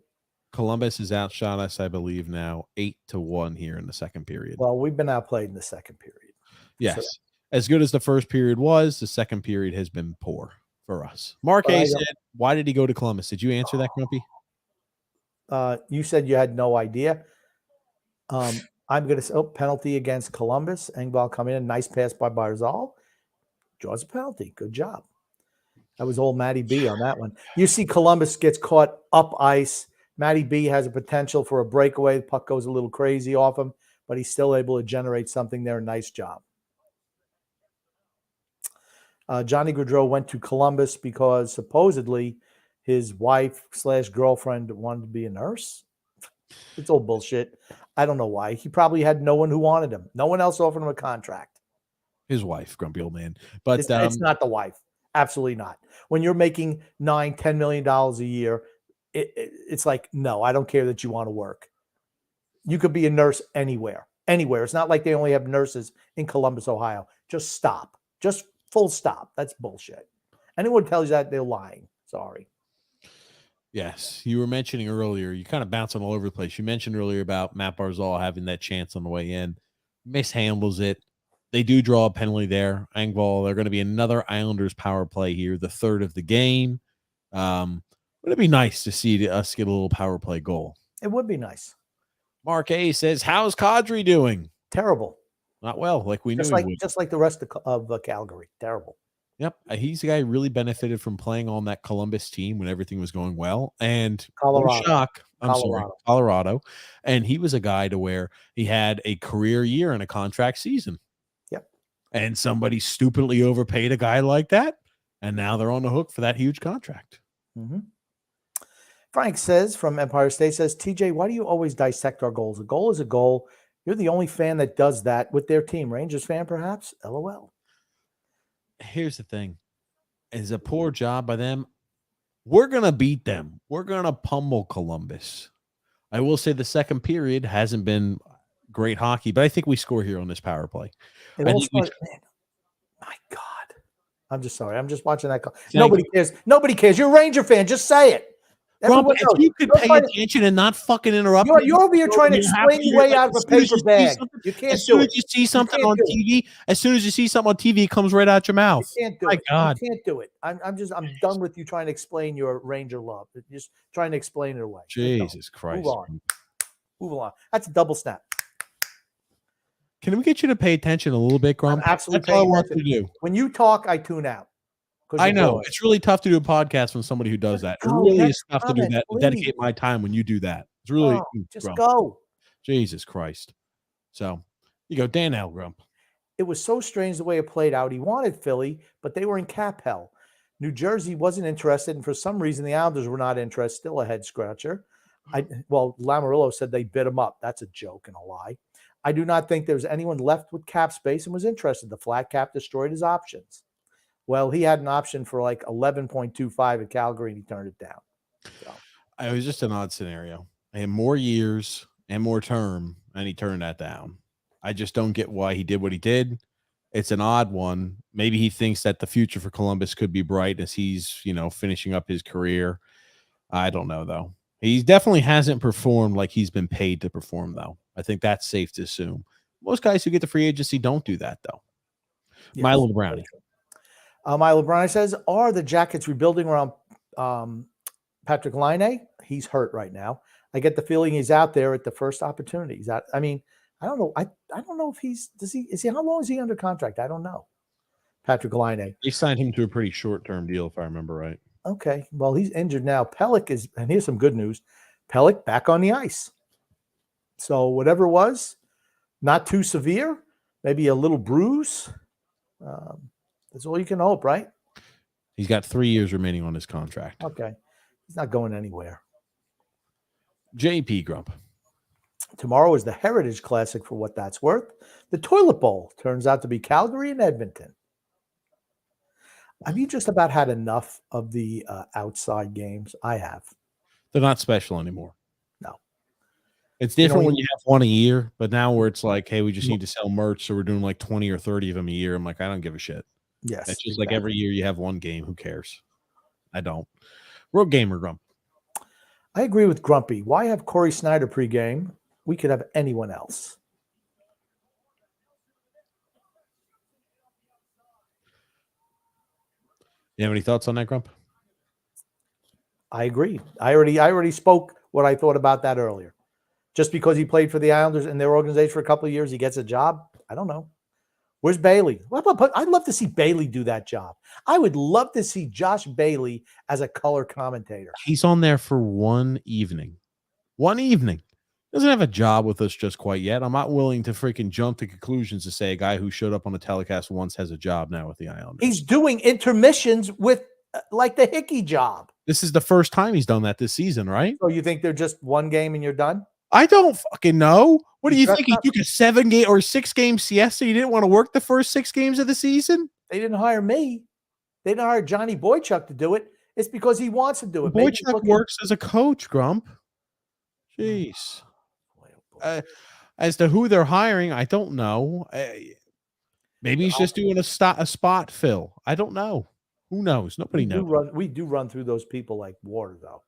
Columbus has outshot us, I believe, now 8-1 here in the second period. Well, we've been outplayed in the second period. Yes. So, as good as the first period was, the second period has been poor for us. Mark A said, why did he go to Columbus? Did you answer that, Grumpy? You said you had no idea. I'm going to say penalty against Columbus. Engvall come in. Nice pass by Barzal. Draws a penalty. Good job. That was old Matty B on that one. You see Columbus gets caught up ice. Matty B has a potential for a breakaway. The puck goes a little crazy off him, but he's still able to generate something there. Nice job. Johnny Gaudreau went to Columbus because supposedly his wife/girlfriend wanted to be a nurse. It's all bullshit. I don't know why. He probably had no one who wanted him. No one else offered him a contract. His wife, grumpy old man. But it's not the wife. Absolutely not. When you're making $9-10 million a year, it's like, no, I don't care that you want to work. You could be a nurse anywhere. Anywhere. It's not like they only have nurses in Columbus, Ohio. Just stop. Just full stop. That's bullshit. Anyone tells you that, they're lying. Sorry. Yes, you were mentioning earlier, you kind of bouncing all over the place. You mentioned earlier about Matt Barzal having that chance on the way in. Mishandles it. They do draw a penalty there. Engvall, they're going to be another Islanders power play here, the third of the game. Would it be nice to see us get a little power play goal? It would be nice. Mark A says, how's Kadri doing? Terrible. Not well, like we knew he would. Just like the rest of Calgary. Terrible. Yep. He's the guy who really benefited from playing on that Columbus team when everything was going well. And Colorado. And he was a guy to where he had a career year and a contract season. Yep. And somebody stupidly overpaid a guy like that. And now they're on the hook for that huge contract. Mm-hmm. Frank says from Empire State says, TJ, why do you always dissect our goals? A goal is a goal. You're the only fan that does that with their team. Rangers fan, perhaps? LOL. Here's the thing. It's a poor job by them. We're going to beat them. We're going to pummel Columbus. I will say the second period hasn't been great hockey, but I think we score here on this power play. My God. I'm just sorry. I'm just watching that. Nobody cares. Nobody cares. You're a Ranger fan. Just say it. Rob, if you could pay attention and not fucking interrupt, you're over here trying to explain your way out of a paper bag. You can't do it. As soon as you see something on TV, it comes right out your mouth. You can't do it. God. You can't do it. I'm done with you trying to explain your Ranger love. Just trying to explain it away. Jesus Christ. Move on. That's a double snap. Can we get you to pay attention a little bit, Grum? Absolutely. That's all I want to do. When you talk, I tune out. I know. It's really tough to do a podcast when somebody who does that. It really is tough to do that. Please. Dedicate my time when you do that. It's really just go. Jesus Christ. So you go, Dan L. Grump. It was so strange the way it played out. He wanted Philly, but they were in cap hell. New Jersey wasn't interested, and for some reason the Islanders were not interested. Still a head scratcher. Lamarillo said they bid him up. That's a joke and a lie. I do not think there was anyone left with cap space and was interested. The flat cap destroyed his options. Well, he had an option for like 11.25 at Calgary, and he turned it down. So. It was just an odd scenario. I had more years and more term, and he turned that down. I just don't get why he did what he did. It's an odd one. Maybe he thinks that the future for Columbus could be bright as he's, finishing up his career. I don't know, though. He definitely hasn't performed like he's been paid to perform, though. I think that's safe to assume. Most guys who get the free agency don't do that, though. Yes. Milo Brownie. Milo Brownie says, are the Jackets rebuilding around Patrick Laine? He's hurt right now. I get the feeling he's out there at the first opportunity. I don't know. I don't know if how long is he under contract? I don't know. Patrick Laine. They signed him to a pretty short-term deal, if I remember right. Okay, well, he's injured now. Pellick is, and here's some good news. Pellick back on the ice. So whatever it was, not too severe, maybe a little bruise. That's all you can hope, right? He's got 3 years remaining on his contract. Okay. He's not going anywhere. JP Grump. Tomorrow is the Heritage Classic for what that's worth. The Toilet Bowl turns out to be Calgary and Edmonton. Have you just about had enough of the outside games? I have. They're not special anymore. No. It's different when you have one a year, but now where it's like, hey, we just need to sell merch, so we're doing like 20 or 30 of them a year. I'm like, I don't give a shit. Yes. It's just like every year you have one game. Who cares? I don't. Road Gamer Grump. I agree with Grumpy. Why have Corey Snyder pregame? We could have anyone else. You have any thoughts on that, Grump? I agree. I already spoke what I thought about that earlier. Just because he played for the Islanders and their organization for a couple of years, he gets a job? I don't know. Where's Bailey? I'd love to see Bailey do that job. I would love to see Josh Bailey as a color commentator. He's on there for one evening. One evening. Doesn't have a job with us just quite yet. I'm not willing to freaking jump to conclusions to say a guy who showed up on a telecast once has a job now with the Islanders. He's doing intermissions with like the Hickey job. This is the first time he's done that this season, right? So you think they're just one game and you're done? I don't fucking know. What do you think? He took a 7-game or 6-game siesta? You didn't want to work the first 6 games of the season? They didn't hire me. They didn't hire Johnny Boychuk to do it. It's because he wants to do it. Boychuk works as a coach, Grump. Jeez. As to who they're hiring, I don't know. Maybe he's just doing a spot fill. I don't know. Who knows? Nobody knows. We do run through those people like water, though.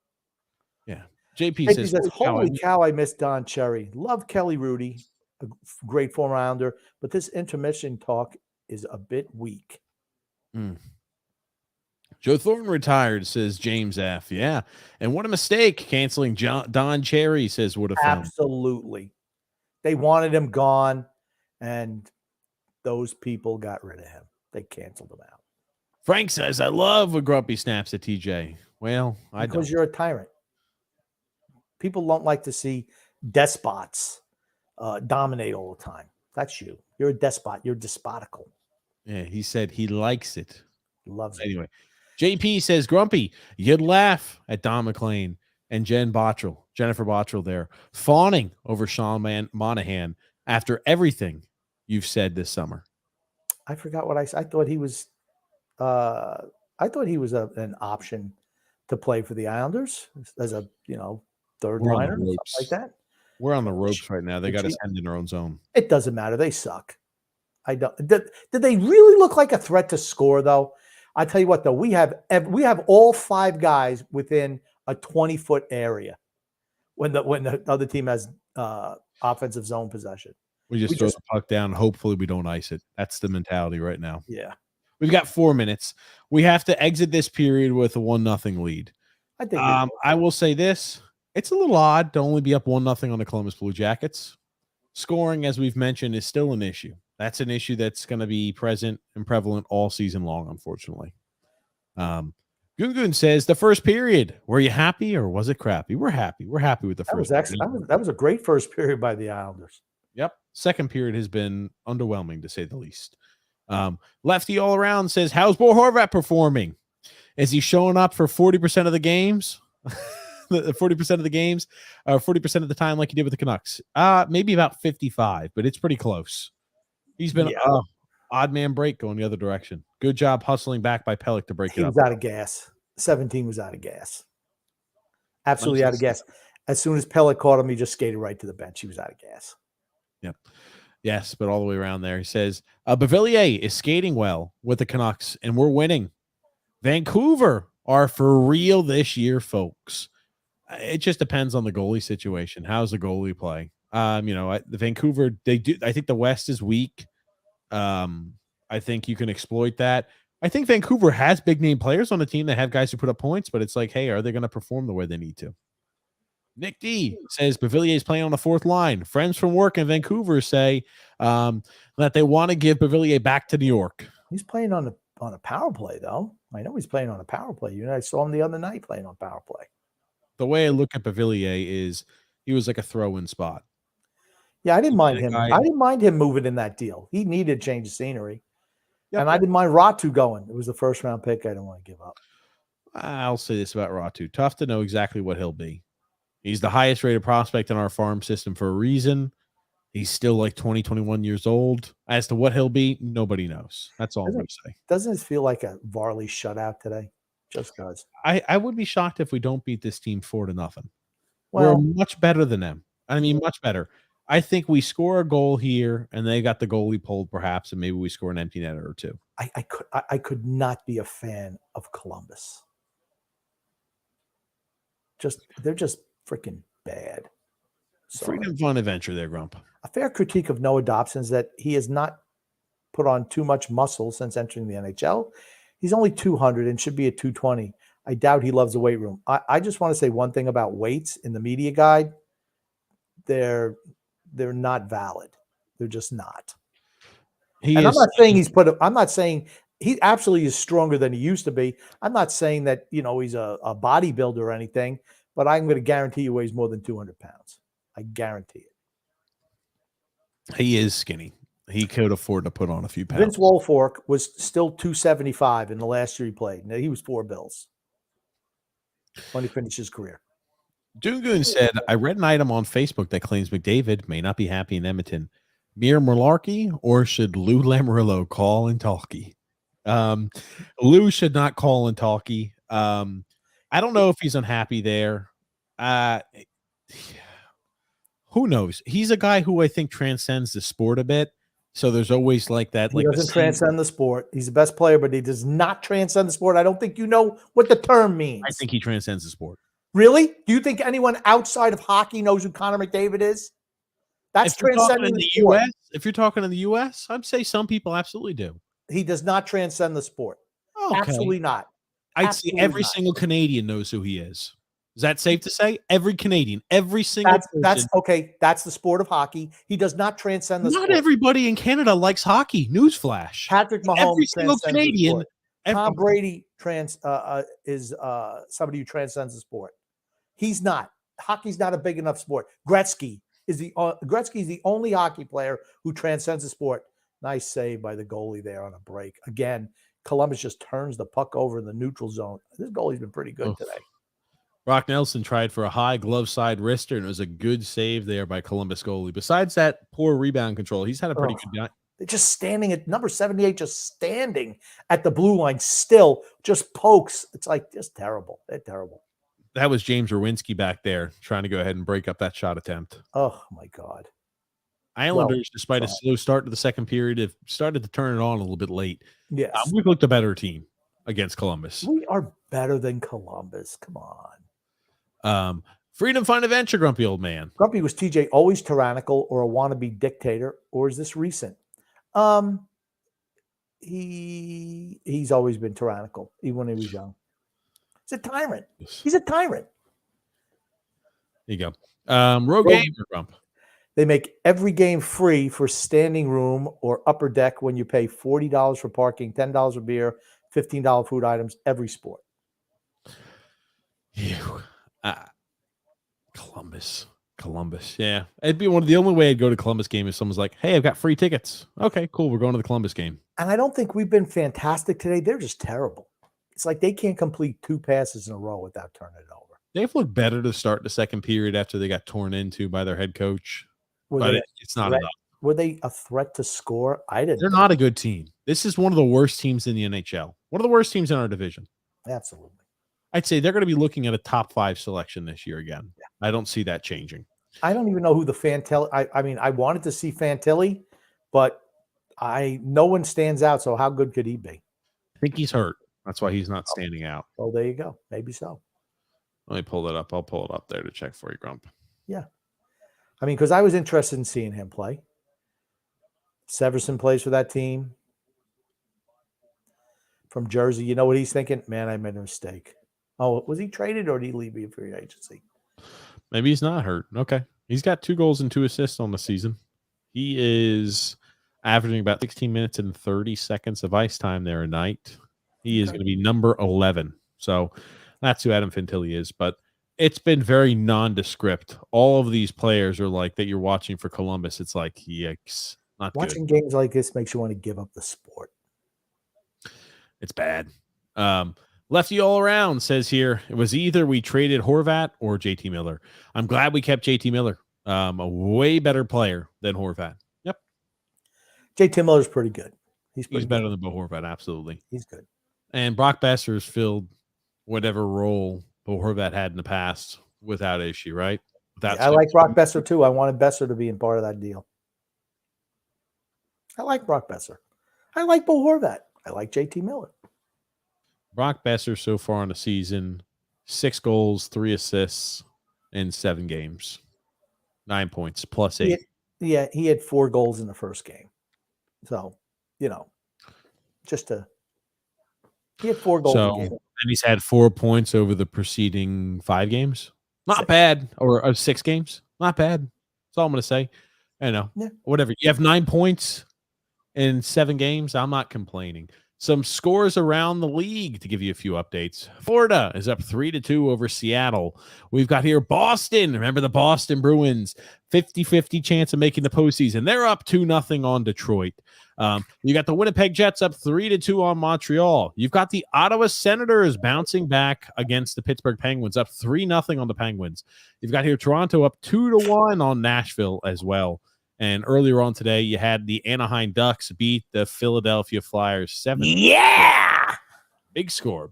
Yeah. JP says, holy cow, I miss Don Cherry. Love Kelly Rudy, a great former Islander, but this intermission talk is a bit weak. Joe Thornton retired, says James F. Yeah. And what a mistake canceling Don Cherry, says what a film. Absolutely. They wanted him gone, and those people got rid of him. They canceled him out. Frank says, I love when Grumpy snaps at TJ. Well, I don't. Because you're a tyrant. People don't like to see despots dominate all the time. That's you. You're a despot. You're despotical. Yeah, he said he likes it. Loves it. Anyway, JP says, Grumpy, you'd laugh at Don McLean and Jennifer Bottrell there, fawning over Sean Monahan after everything you've said this summer. I forgot what I said. I thought he was an option to play for the Islanders as a, third liner, something like that. We're on the ropes right now. They got us end in their own zone. It doesn't matter. They suck. I don't. Did they really look like a threat to score, though? I tell you what, though, we have all 5 guys within a 20-foot area when the other team has offensive zone possession. We just throw the puck down. Hopefully, we don't ice it. That's the mentality right now. Yeah. We've got 4 minutes. We have to exit this period with a 1-0 lead. I think. I will say this. It's a little odd to only be up 1-0 on the Columbus Blue Jackets. Scoring, as we've mentioned, is still an issue. That's an issue that's going to be present and prevalent all season long, unfortunately. Gungun says, the first period, were you happy or was it crappy? We're happy. We're happy with the first period. That was a great first period by the Islanders. Yep. Second period has been underwhelming, to say the least. Lefty all around says, how's Bo Horvat performing? Is he showing up for 40% of the games? 40% of the games, 40% of the time, like he did with the Canucks. Maybe about 55, but it's pretty close. He's been odd man break going the other direction. Good job hustling back by Pellick to break it up. He was out of gas. 17 was out of gas. Absolutely out of gas. As soon as Pellick caught him, he just skated right to the bench. He was out of gas. Yep. Yes, but all the way around there. He says, Beauvillier is skating well with the Canucks, and we're winning. Vancouver are for real this year, folks. It just depends on the goalie situation. How's the goalie play? The Vancouver, they do. I think the West is weak. I think you can exploit that. I think Vancouver has big name players on the team that have guys who put up points, but it's like, hey, are they going to perform the way they need to? Nick D says Beauvillier is playing on the 4th line. Friends from work in Vancouver say that they want to give Beauvillier back to New York. He's playing on a power play, though. I know he's playing on a power play. I saw him the other night playing on power play. The way I look at Pavillier is he was like a throw-in spot. Yeah, I didn't mind him. I didn't mind him moving in that deal. He needed to change of scenery. Yep. And I didn't mind Ratu going. It was the first round pick I didn't want to give up. I'll say this about Ratu. Tough to know exactly what he'll be. He's the highest rated prospect in our farm system for a reason. He's still like 20, 21 years old. As to what he'll be, nobody knows. That's all I'm going to say. Doesn't it feel like a Varley shutout today? Just does. I would be shocked if we don't beat this team 4-0. Well, we're much better than them. I mean, much better. I think we score a goal here, and they got the goalie pulled, perhaps, and maybe we score an empty netter or two. I could not be a fan of Columbus. They're just freaking bad. Sorry. Freedom, fun, adventure there, Grump. A fair critique of Noah Dobson is that he has not put on too much muscle since entering the NHL. He's only 200 and should be at 220. I doubt he loves the weight room. I just want to say one thing about weights in the media guide. They're not valid. They're just not. I'm not saying he absolutely is stronger than he used to be. I'm not saying that, he's a bodybuilder or anything, but I'm going to guarantee he weighs more than 200 pounds. I guarantee it. He is skinny. He could afford to put on a few pounds. Vince Wolfork was still 275 in the last year he played. Now, he was $4 bills when he finished his career. Dungoon said, I read an item on Facebook that claims McDavid may not be happy in Edmonton. Mere malarkey, or should Lou Lamoriello call and talkie? Lou should not call and talkie. I don't know if he's unhappy there. Who knows? He's a guy who I think transcends the sport a bit. So there's always like that. He doesn't transcend the sport. He's the best player, but he does not transcend the sport. I don't think you know what the term means. I think he transcends the sport. Really? Do you think anyone outside of hockey knows who Connor McDavid is? That's transcending the sport. US, if you're talking in the U.S., I'd say some people absolutely do. He does not transcend the sport. Okay. Absolutely not. I'd say every single Canadian knows who he is. Is that safe to say? Every Canadian, every single person. That's okay. That's the sport of hockey. He does not transcend the sport. Not everybody in Canada likes hockey. Newsflash. Patrick Mahomes. Every single Canadian. Tom Brady is somebody who transcends the sport. He's not. Hockey's not a big enough sport. Gretzky is the only hockey player who transcends the sport. Nice save by the goalie there on a break. Again, Columbus just turns the puck over in the neutral zone. This goalie's been pretty good today. Brock Nelson tried for a high glove side wrister, and it was a good save there by Columbus goalie. Besides that poor rebound control, he's had a pretty good night. They're just standing at number 78, just standing at the blue line still, just pokes. It's like just terrible. They're terrible. That was James Rowinski back there trying to go ahead and break up that shot attempt. Oh, my God. Islanders, despite a slow start to the second period, have started to turn it on a little bit late. Yes. We've looked a better team against Columbus. We are better than Columbus. Come on. Freedom, fun, adventure, grumpy old man. Grumpy, was TJ always tyrannical or a wannabe dictator, or is this recent? He's always been tyrannical, even when he was young. He's a tyrant. He's a tyrant. There you go. Rogue Gamer, Grump. They make every game free for standing room or upper deck when you pay $40 for parking, $10 for beer, $15 food items, every sport. Columbus. Yeah. It'd be the only way I'd go to Columbus game if someone's like, hey, I've got free tickets. Okay, cool. We're going to the Columbus game. And I don't think we've been fantastic today. They're just terrible. It's like they can't complete 2 passes in a row without turning it over. They've looked better to start the second period after they got torn into by their head coach. But it's not enough. Were they a threat to score? They're not a good team. This is one of the worst teams in the NHL. One of the worst teams in our division. Absolutely. I'd say they're going to be looking at a top 5 selection this year again. Yeah. I don't see that changing. I don't even know who the Fantilli. I mean, I wanted to see Fantilli, but no one stands out. So how good could he be? I think he's hurt. That's why he's not standing out. Oh, there you go. Maybe so. Let me pull that up. I'll pull it up there to check for you, Grump. Yeah. I mean, because I was interested in seeing him play. Severson plays for that team from Jersey. You know what he's thinking? Man, I made a mistake. Oh, was he traded or did he leave via free agency? Maybe he's not hurt. Okay. He's got 2 goals and 2 assists on the season. He is averaging about 16 minutes and 30 seconds of ice time there a night. He is going to be number 11. So that's who Adam Fantilli is. But it's been very nondescript. All of these players are like that you're watching for Columbus. It's like, yikes, not Watching good. games like this makes you want to give up the sport. It's bad. Lefty all around says here, it was either we traded Horvat or JT Miller. I'm glad we kept JT Miller. A way better player than Horvat. Yep. JT Miller's pretty good. He's better than Bo Horvat, absolutely. He's good. And Brock Besser's filled whatever role Bo Horvat had in the past without issue, right? I like Brock Besser too. I wanted Besser to be in part of that deal. I like Brock Besser. I like Bo Horvat. I like JT Miller. Brock Besser so far on the season, 6 goals, 3 assists in 7 games. 9 points, plus 8. He had 4 goals in the first game. So, he had 4 goals a game. And he's had 4 points over the preceding 5 games. Not bad. Or 6 games. Not bad. That's all I'm going to say. Whatever. You have 9 points in 7 games. I'm not complaining. Some scores around the league to give you a few updates. Florida is up 3-2 over Seattle. We've got here Boston. Remember the Boston Bruins, 50-50 chance of making the postseason. They're up 2-0 on Detroit. You got the Winnipeg Jets up 3-2 on Montreal. You've got the Ottawa Senators bouncing back against the Pittsburgh Penguins, up 3-0 on the Penguins. You've got here Toronto up 2-1 on Nashville as well. And earlier on today, you had the Anaheim Ducks beat the Philadelphia Flyers 7. Yeah! Big score.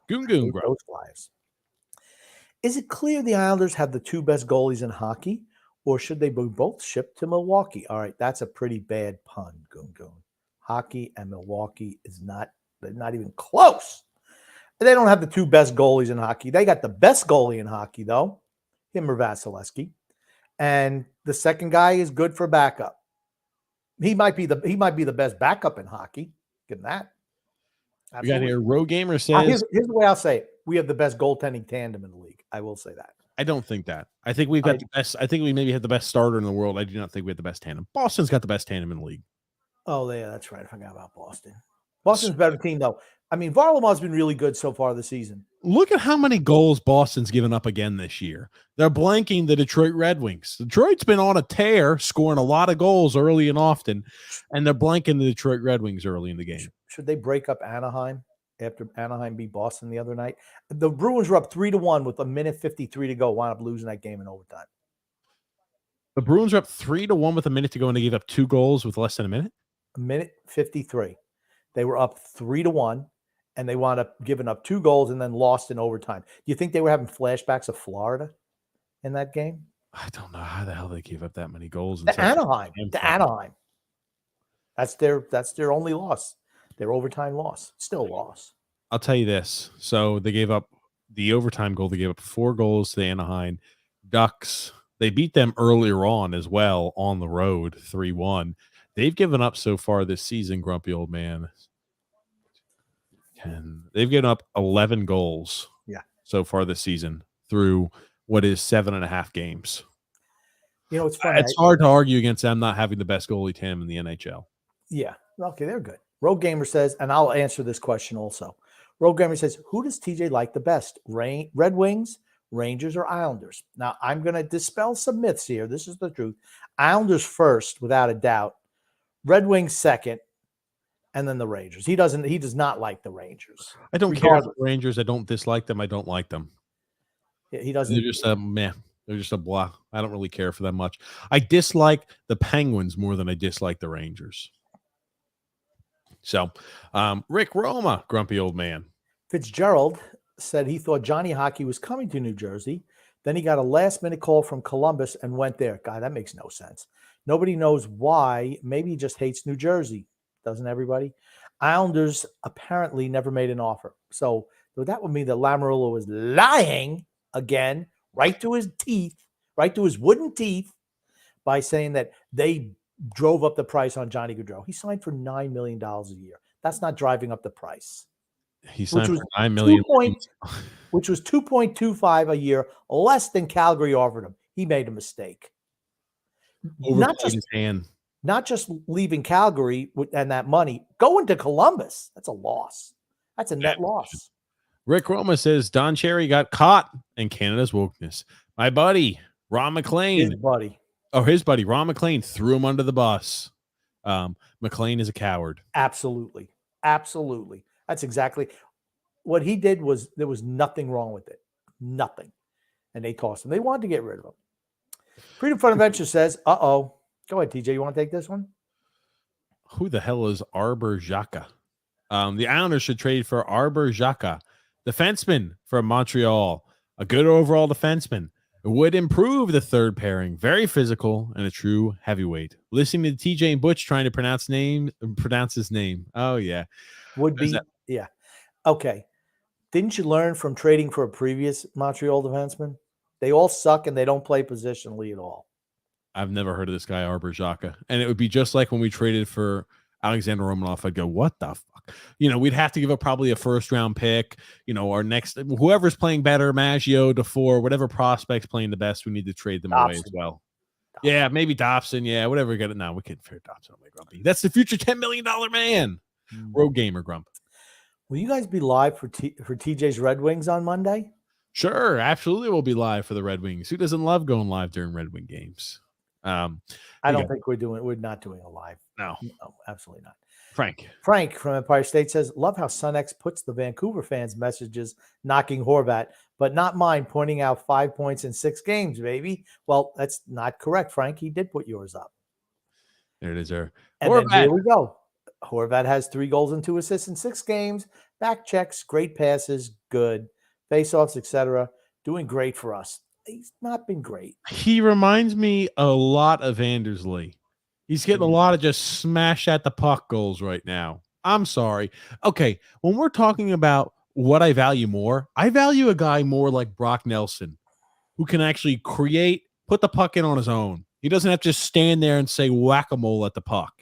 Goon. Those Flyers. Is it clear the Islanders have the 2 best goalies in hockey, or should they be both shipped to Milwaukee? All right, that's a pretty bad pun, Goon. Hockey and Milwaukee they're not even close. They don't have the 2 best goalies in hockey. They got the best goalie in hockey, though, him or Vasilevsky. And the second guy is good for backup. He might be the best backup in hockey. Give him that. Absolutely. We got here. Row Gamer says, here's the way I'll say it. We have the best goaltending tandem in the league. I will say that. I don't think that. I think we've got the best. I think we maybe have the best starter in the world. I do not think we have the best tandem. Boston's got the best tandem in the league. Oh, yeah, that's right. I forgot about Boston. Boston's a better team, though. I mean, Varlamov's been really good so far this season. Look at how many goals Boston's given up again this year. They're blanking the Detroit Red Wings. Detroit's been on a tear, scoring a lot of goals early and often, and they're blanking the Detroit Red Wings early in the game. Should they break up Anaheim after Anaheim beat Boston the other night? The Bruins were up 3-1 with 1:53 to go, wound up losing that game in overtime. The Bruins are up 3-1 with a minute to go, and they gave up 2 goals with less than a minute? 1:53. They were up 3-1. And they wound up giving up 2 goals and then lost in overtime. Do you think they were having flashbacks of Florida in that game? I don't know how the hell they gave up that many goals. To Anaheim. That's their only loss. Their overtime loss. Still a loss. I'll tell you this. So they gave up the overtime goal. They gave up 4 goals to the Anaheim Ducks. They beat them earlier on as well on the road, 3-1. They've given up so far this season, grumpy old man. And they've given up 11 goals so far this season through what is 7.5 games. It's funny. It's hard to argue against them not having the best goalie tandem in the NHL. Yeah. Okay, they're good. Rogue Gamer says, and I'll answer this question also. Rogue Gamer says, who does TJ like the best? Red Wings, Rangers, or Islanders? Now, I'm going to dispel some myths here. This is the truth. Islanders first, without a doubt. Red Wings second. And then the Rangers. He does not like the Rangers. I don't care about the Rangers. I don't dislike them. I don't like them. Yeah, he doesn't. They're just a meh. They're just a blah. I don't really care for them much. I dislike the Penguins more than I dislike the Rangers. So, Rick Roma, grumpy old man. Fitzgerald said he thought Johnny Hockey was coming to New Jersey. Then he got a last-minute call from Columbus and went there. God, that makes no sense. Nobody knows why. Maybe he just hates New Jersey. Doesn't everybody? Islanders apparently never made an offer. So that would mean that Lamoriello was lying again, right to his teeth, right to his wooden teeth, by saying that they drove up the price on Johnny Gaudreau. He signed for $9 million a year. That's not driving up the price. He signed for $9 million. Which was 2.25 a year, less than Calgary offered him. He made a mistake. Not just leaving Calgary and that money, going to Columbus. That's a loss. That's a net loss. Rick Roma says Don Cherry got caught in Canada's wokeness. My buddy, Ron McLean, his buddy, Ron McLean, threw him under the bus. McLean is a coward. Absolutely. Absolutely. That's exactly what he did. There was nothing wrong with it. Nothing. And they tossed him. They wanted to get rid of him. Freedom Fund Adventure says, go ahead, TJ. You want to take this one? Who the hell is Arbor Xhaka? The Islanders should trade for Arbor Xhaka, defenseman from Montreal, a good overall defenseman. It would improve the third pairing, very physical and a true heavyweight. Listening to TJ and Butch trying to pronounce his name. Oh yeah, would be yeah. Okay, didn't you learn from trading for a previous Montreal defenseman? They all suck and they don't play positionally at all. I've never heard of this guy Arbor Xhaka, and it would be just like when we traded for Alexander Romanov. I'd go, what the fuck? We'd have to give up probably a first round pick. Our next, whoever's playing better, Maggio, DeFore, whatever prospect's playing the best, we need to trade them away as well. Yeah, maybe Dobson. Yeah, whatever. We got it now. We can't figure Dobson away, Grumpy. That's the future $10 million man. Road gamer, Grump. Will you guys be live for TJ's Red Wings on Monday? Sure, absolutely. We'll be live for the Red Wings. Who doesn't love going live during Red Wing games? I don't think we're not doing a live. No, absolutely not. Frank from Empire State says, love how SunX puts the Vancouver fans' messages knocking Horvat, but not mine pointing out 5 points in 6 games, baby. Well, that's not correct, Frank. He did put yours up. There it is, there. And then here we go. Horvat has 3 goals and 2 assists in 6 games. Back checks, great passes, good. Face-offs, etc. Doing great for us. He's not been great. He reminds me a lot of Anders Lee. He's getting a lot of just smash at the puck goals right now. I'm sorry. Okay, when we're talking about what I value more, I value a guy more like Brock Nelson, who can actually put the puck in on his own. He doesn't have to just stand there and say whack-a-mole at the puck.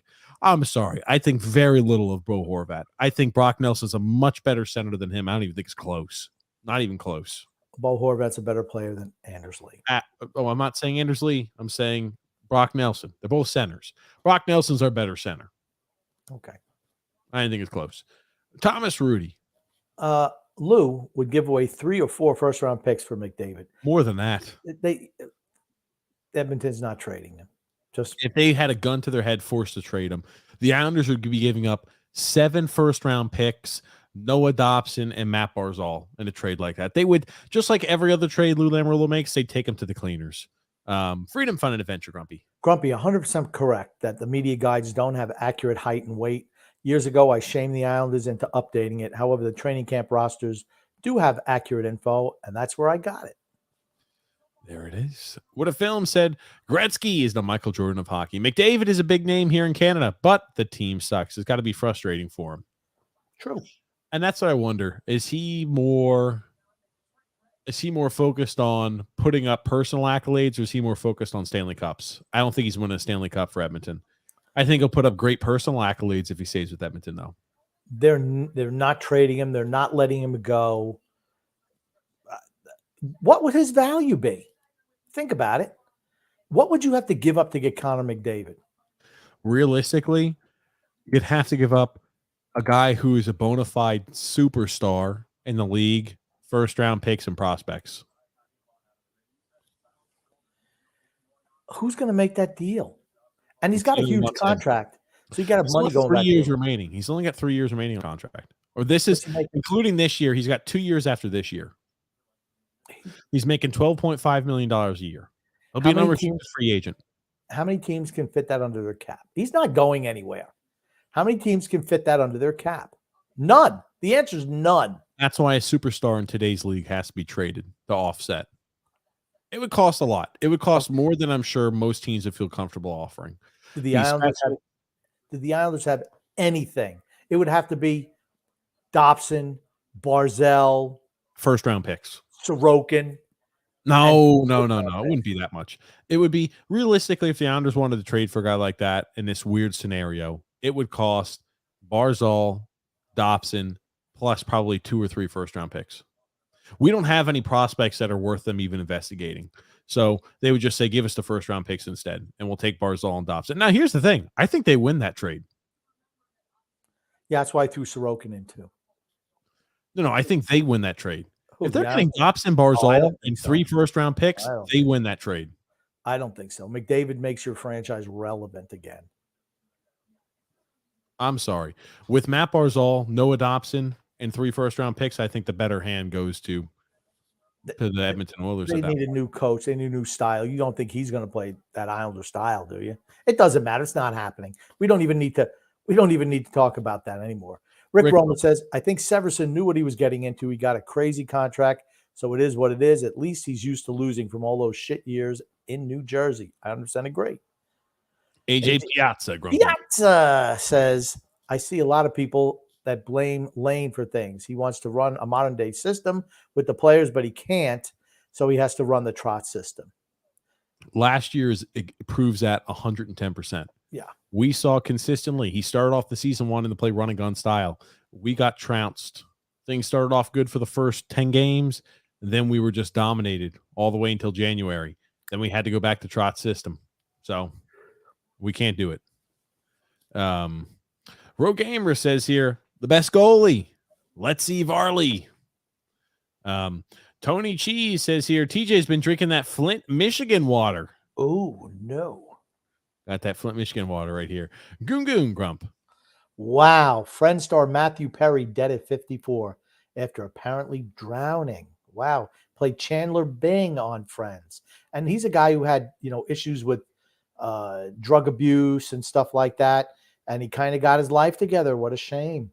I'm sorry. I think very little of Bo Horvat. I think Brock Nelson's a much better center than him. I don't even think it's close. Not even close. Bo Horvat's a better player than Anders Lee. I'm not saying Anders Lee. I'm saying Brock Nelson. They're both centers. Brock Nelson's our better center. Okay. I didn't think it's close. Thomas Rudy. Lou would give away 3 or 4 first-round picks for McDavid. More than that. Edmonton's not trading him. Just if they had a gun to their head, forced to trade him, the Islanders would be giving up 7 first-round picks, Noah Dobson, and Matt Barzal in a trade like that. They would, just like every other trade Lou Lamoriello makes, they'd take him to the cleaners. Freedom, fun, and adventure, Grumpy. 100% correct that the media guides don't have accurate height and weight. Years ago, I shamed the Islanders into updating it. However, the training camp rosters do have accurate info, and that's where I got it. There it is. What a film said, Gretzky is the Michael Jordan of hockey. McDavid is a big name here in Canada, but the team sucks. It's got to be frustrating for him. True. And that's what I wonder. Is he more focused on putting up personal accolades, or is he more focused on Stanley Cups? I don't think he's winning a Stanley Cup for Edmonton. I think he'll put up great personal accolades if he stays with Edmonton, though. They're not trading him. They're not letting him go. What would his value be? Think about it. What would you have to give up to get Connor McDavid? Realistically, you'd have to give up a guy who is a bona fide superstar in the league, first-round picks and prospects. Who's going to make that deal? And he's got a huge contract, so you got to have money going back. 3 years remaining. He's only got 3 years remaining on contract. Or this is including this year. He's got 2 years after this year. He's making $12.5 million a year. He'll be another free agent. How many teams can fit that under their cap? He's not going anywhere. How many teams can fit that under their cap? None. The answer is none. That's why a superstar in today's league has to be traded to offset. It would cost a lot. It would cost more than I'm sure most teams would feel comfortable offering. Did the Islanders have anything? It would have to be Dobson, Barzal, first-round picks. Sorokin. No. It wouldn't be that much. It would be, realistically, if the Islanders wanted to trade for a guy like that in this weird scenario, it would cost Barzal, Dobson, plus probably 2 or 3 first-round picks. We don't have any prospects that are worth them even investigating. So they would just say, give us the first-round picks instead, and we'll take Barzal and Dobson. Now, here's the thing. I think they win that trade. Yeah, that's why I threw Sorokin in too. No, I think they win that trade. Who, If they're the getting Islanders? Dobson Oh, I Barzal don't and think so. 3 first-round picks, I don't they think win that trade. I don't think so. McDavid makes your franchise relevant again. I'm sorry. With Matt Barzal, Noah Dobson, and 3 first-round picks, I think the better hand goes to the Edmonton Oilers They at that need a new coach. They need a new style. You don't think he's going to play that Islander style, do you? It doesn't matter. It's not happening. We don't even need to talk about that anymore. Rick Roman says, I think Severson knew what he was getting into. He got a crazy contract, so it is what it is. At least he's used to losing from all those shit years in New Jersey. I understand. Agree. AJ Piazza, Grumpy. Piazza says, I see a lot of people that blame Lane for things. He wants to run a modern day system with the players, but he can't. So he has to run the Trot system. Last year's it proves that 110%. Yeah. We saw consistently. He started off the season wanting to play run and gun style. We got trounced. Things started off good for the first 10 games. Then we were just dominated all the way until January. Then we had to go back to Trot system. So we can't do it. Rogue Gamer says here, the best goalie. Let's see Varley. Tony Cheese says here, TJ's been drinking that Flint, Michigan water. Oh, no. Got that Flint, Michigan water right here. Goon Grump. Wow. Friend star Matthew Perry dead at 54 after apparently drowning. Wow. Played Chandler Bing on Friends. And he's a guy who had, issues with drug abuse and stuff like that. And he kind of got his life together. What a shame.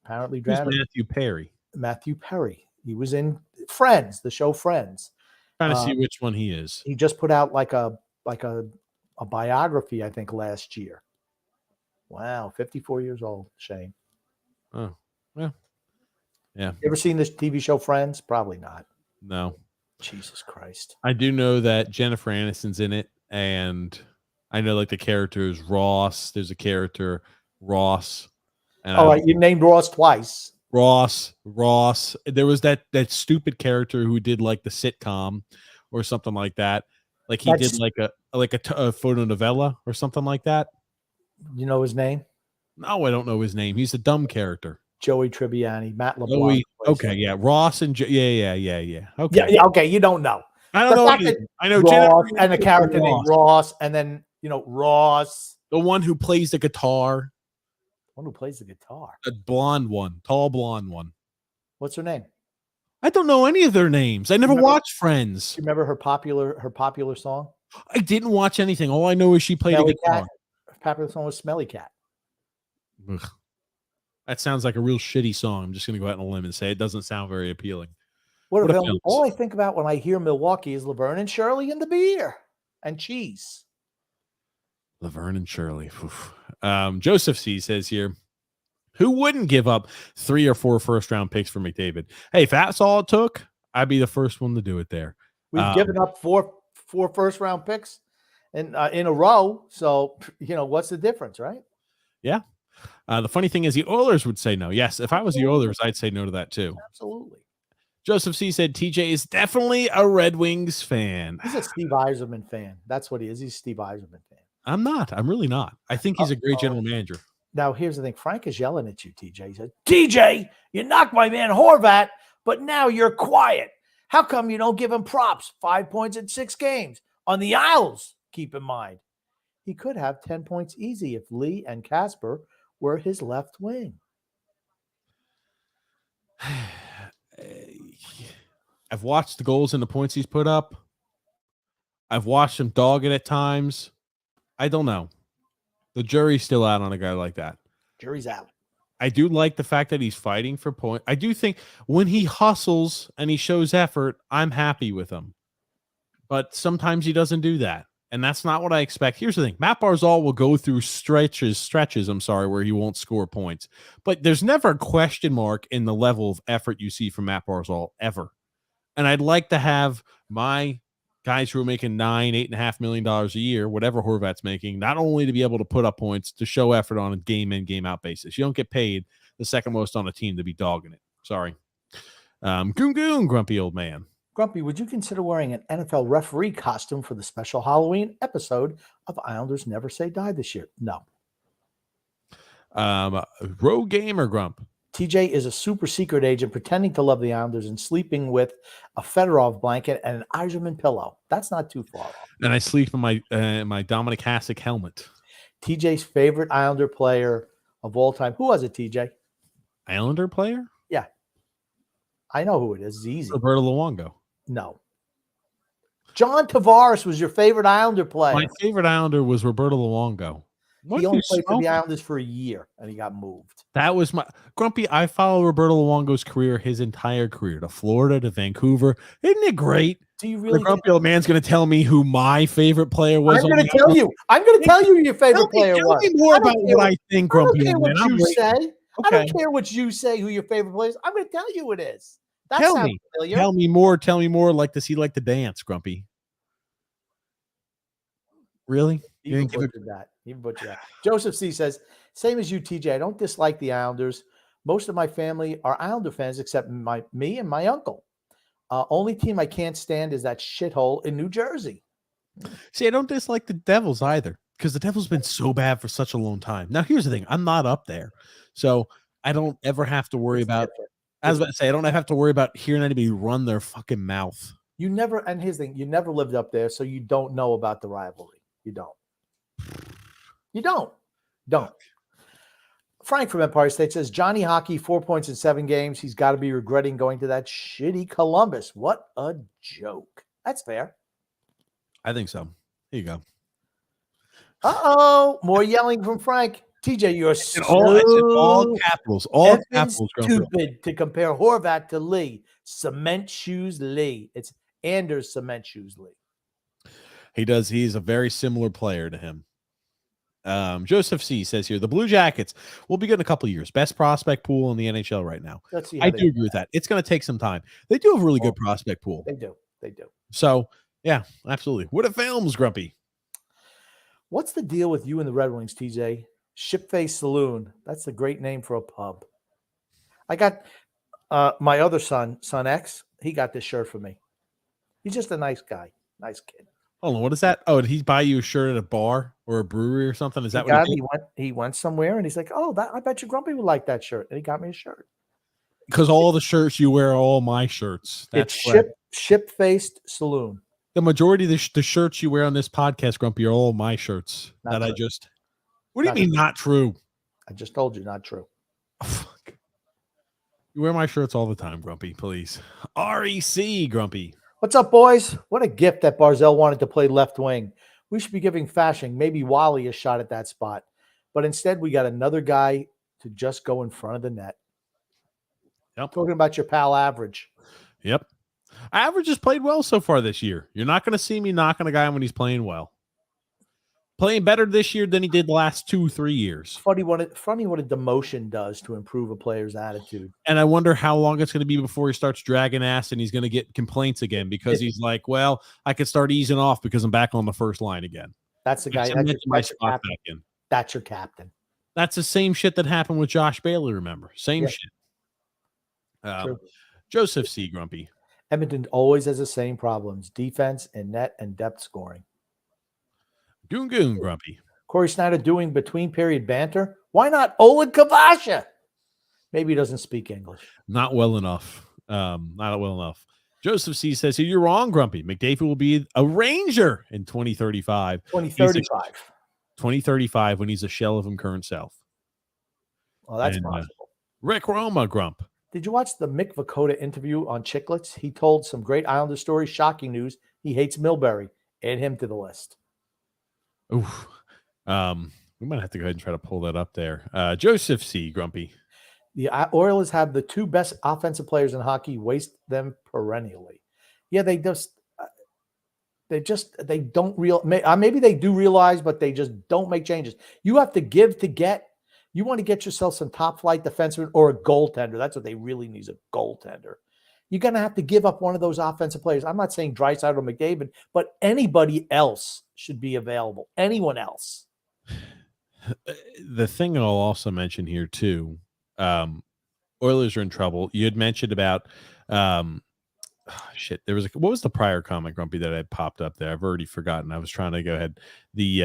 Apparently drowning. Who's Matthew Perry? Matthew Perry. He was in Friends, the show Friends. Trying to see which one he is. He just put out like a biography, I think, last year. Wow, 54 years old. Shame. Oh, well, yeah. You ever seen this TV show Friends? Probably not. No. Jesus Christ. I do know that Jennifer Aniston's in it, and I know like the character is Ross. There's a character Ross. All right, you named Ross twice. Ross. There was that stupid character who did like the sitcom or something like that. Like he did like a photo novella or something like that. You know his name? No, I don't know his name. He's a dumb character. Joey Tribbiani, Matt LeBlanc. Okay, yeah, Ross and yeah. Okay, yeah. Okay, you don't know. I don't know. I know Ross and the character named Ross, and then Ross, the one who plays the guitar. One who plays the guitar. The blonde one, tall blonde one. What's her name? I don't know any of their names. I never watched Friends. You remember her popular song? I didn't watch anything. All I know is she played a guitar. Her popular song was Smelly Cat. Ugh. That sounds like a real shitty song. I'm just going to go out on a limb and say it doesn't sound very appealing. All I think about when I hear Milwaukee is Laverne and Shirley and the beer and cheese. Laverne and Shirley. Joseph C says here, who wouldn't give up 3 or 4 first-round picks for McDavid? Hey, if that's all it took, I'd be the first one to do it there. We've given up four first-round picks in a row. So, what's the difference, right? Yeah. The funny thing is the Oilers would say no. Yes, if I was the Oilers, I'd say no to that too. Absolutely. Joseph C. said TJ is definitely a Red Wings fan. He's a Steve Yzerman fan. That's what he is. He's a Steve Yzerman fan. I'm not. I'm really not. I think he's a great general manager. Now, here's the thing. Frank is yelling at you, TJ. He said, TJ, you knocked my man Horvat, but now you're quiet. How come you don't give him props? 5 points in 6 games. On the Isles, keep in mind. He could have 10 points easy if Lee and Casper were his left wing. I've watched the goals and the points he's put up. I've watched him dog it at times. I don't know. The jury's still out on a guy like that. Jury's out. I do like the fact that he's fighting for points. I do think when he hustles and he shows effort, I'm happy with him. But sometimes he doesn't do that. And that's not what I expect. Here's the thing. Matt Barzal will go through stretches, where he won't score points. But there's never a question mark in the level of effort you see from Matt Barzal ever. And I'd like to have my guys who are making $8.5 million a year, whatever Horvat's making, not only to be able to put up points, to show effort on a game in, game out basis. You don't get paid the second most on a team to be dogging it. Sorry. Goon, grumpy old man. Grumpy, would you consider wearing an NFL referee costume for the special Halloween episode of Islanders Never Say Die this year? No. Rogue Gamer Grump. TJ is a super secret agent pretending to love the Islanders and sleeping with a Fedorov blanket and an Eiserman pillow. That's not too far off. And I sleep in my Dominic Hasek helmet. TJ's favorite Islander player of all time. Who was it, TJ? Islander player? Yeah. I know who it is. It's easy. Roberto Luongo. No. John Tavares was your favorite Islander player. My favorite Islander was Roberto Luongo. He only played for the Islanders for a year, and he got moved. That was my Grumpy. I follow Roberto Luongo's career, his entire career, to Florida, to Vancouver. Isn't it great? Do you really? The grumpy old man's going to tell me who my favorite player was. I'm going to tell you. I'm going to tell you who your favorite player was. Tell me more about what I think, Grumpy. I don't care what you say. Okay. I don't care what you say. Who your favorite player is. I'm going to tell you who it is. That tell sounds me. familiar. Tell me more. Tell me more. Like, does he like to dance, Grumpy? Really? Even butchered that. Even butchered that. Joseph C says, same as you, TJ. I don't dislike the Islanders. Most of my family are Islander fans, except me and my uncle. Only team I can't stand is that shithole in New Jersey. See, I don't dislike the Devils either, because the Devils been so bad for such a long time. Now, here's the thing. I'm not up there, so I don't ever have to worry about – I was about to say, I don't have to worry about hearing anybody run their fucking mouth. You never – and here's the thing. You never lived up there, so you don't know about the rivalry. You don't. You don't. Frank from Empire State says, Johnny Hockey, 4 points in 7 games. He's got to be regretting going to that shitty Columbus. What a joke. That's fair. I think so. Here you go. Uh-oh. More yelling from Frank. TJ, you're so all capitals. All capitals. Stupid to compare Horvat to Lee. Cement Shoes Lee. It's Anders Cement Shoes Lee. He does. He's a very similar player to him. Joseph C says here, the Blue Jackets will be good in a couple of years. Best prospect pool in the NHL right now. Let's see. I do agree with that. It's going to take some time. They do have a really good prospect pool. They do. So, yeah, absolutely. What a films, Grumpy. What's the deal with you and the Red Wings, TJ? Shipface Saloon. That's a great name for a pub. I got my other son X. He got this shirt for me. He's just a nice guy. Nice kid. Hold on, what is that? Oh, did he buy you a shirt at a bar or a brewery or something? Is that what he went somewhere and he's like, oh, I bet you Grumpy would like that shirt. And he got me a shirt. Because all the shirts you wear are all my shirts. That's it's Ship-Faced Saloon. The majority of the shirts you wear on this podcast, Grumpy, are all my shirts. What do you mean not true? I just told you not true. Oh, fuck. You wear my shirts all the time, Grumpy, please. REC, Grumpy. What's up, boys? What a gift that Barzell wanted to play left wing. We should be giving Fashing, maybe Wally, a shot at that spot. But instead, we got another guy to just go in front of the net. Yep. Talking about your pal Average. Yep. Average has played well so far this year. You're not going to see me knocking a guy when he's playing well. Playing better this year than he did the last 2-3 years. Funny what a demotion does to improve a player's attitude. And I wonder how long it's going to be before he starts dragging ass and he's going to get complaints again because he's like, well, I could start easing off because I'm back on the first line again. That's the guy. That's your captain. That's the same shit that happened with Josh Bailey, remember? Same shit. Joseph C. Grumpy. Edmonton always has the same problems. Defense and net and depth scoring. Goon, Grumpy. Corey Snyder doing between period banter. Why not Oleg Kavasha? Maybe he doesn't speak English. Not well enough. Joseph C says, you're wrong, Grumpy. McDavid will be a Ranger in 2035. 2035 when he's a shell of his current self. Well, that's possible. Rick Roma, Grump. Did you watch the Mick Vukota interview on Chicklets? He told some great Islander stories. Shocking news. He hates Milbury. Add him to the list. Oof. We might have to go ahead and try to pull that up there. Joseph C. Grumpy. The Oilers have the 2 best offensive players in hockey. Waste them perennially. Yeah, they don't maybe they do realize, but they just don't make changes. You have to give to get. You want to get yourself some top flight defenseman or a goaltender. That's what they really need, is a goaltender. You're going to have to give up one of those offensive players. I'm not saying Draisaitl or McDavid, but anybody else should be available. Anyone else. The thing I'll also mention here too, Oilers are in trouble. You had mentioned about shit. There was what was the prior comment, Grumpy, that had popped up there? I've already forgotten. I was trying to go ahead. The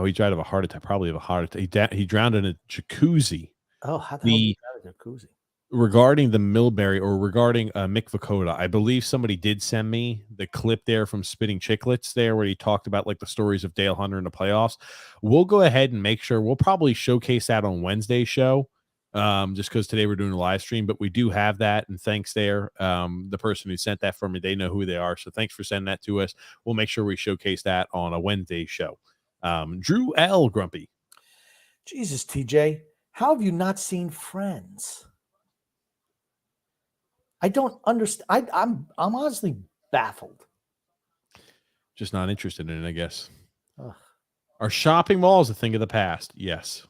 he died of a heart attack. Probably of a heart attack. He drowned in a jacuzzi. Oh, how the hell did you have a jacuzzi? Regarding the Millberry or regarding Mick Vukota, I believe somebody did send me the clip there from Spitting Chicklets there where he talked about like the stories of Dale Hunter in the playoffs. We'll go ahead and make sure we'll probably showcase that on Wednesday's show, just because today we're doing a live stream, but we do have that. And thanks there. The person who sent that for me, they know who they are. So thanks for sending that to us. We'll make sure we showcase that on a Wednesday show. Drew L. Grumpy. Jesus, TJ, how have you not seen Friends? I don't understand. I'm honestly baffled. Just not interested in it, I guess. Ugh. Are shopping malls a thing of the past? Yes.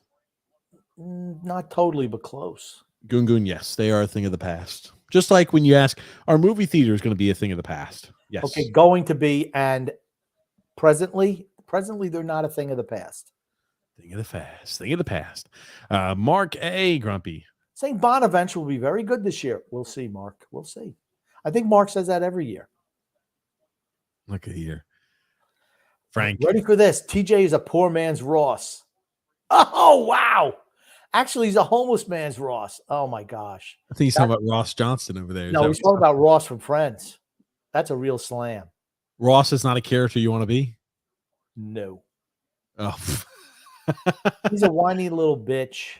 Not totally, but close. Goon, yes, they are a thing of the past. Just like when you ask, are movie theaters going to be a thing of the past? Yes. Okay, going to be, and presently they're not a thing of the past. Thing of the past. Thing of the past. Mark A. Grumpy. St. Bonaventure will be very good this year. We'll see, Mark. We'll see. I think Mark says that every year. Look at here. Frank. Ready for this? TJ is a poor man's Ross. Oh, wow. Actually, he's a homeless man's Ross. Oh, my gosh. I think he's talking about Ross Johnston over there. No, he's talking about Ross from Friends. That's a real slam. Ross is not a character you want to be? No. Oh. He's a whiny little bitch.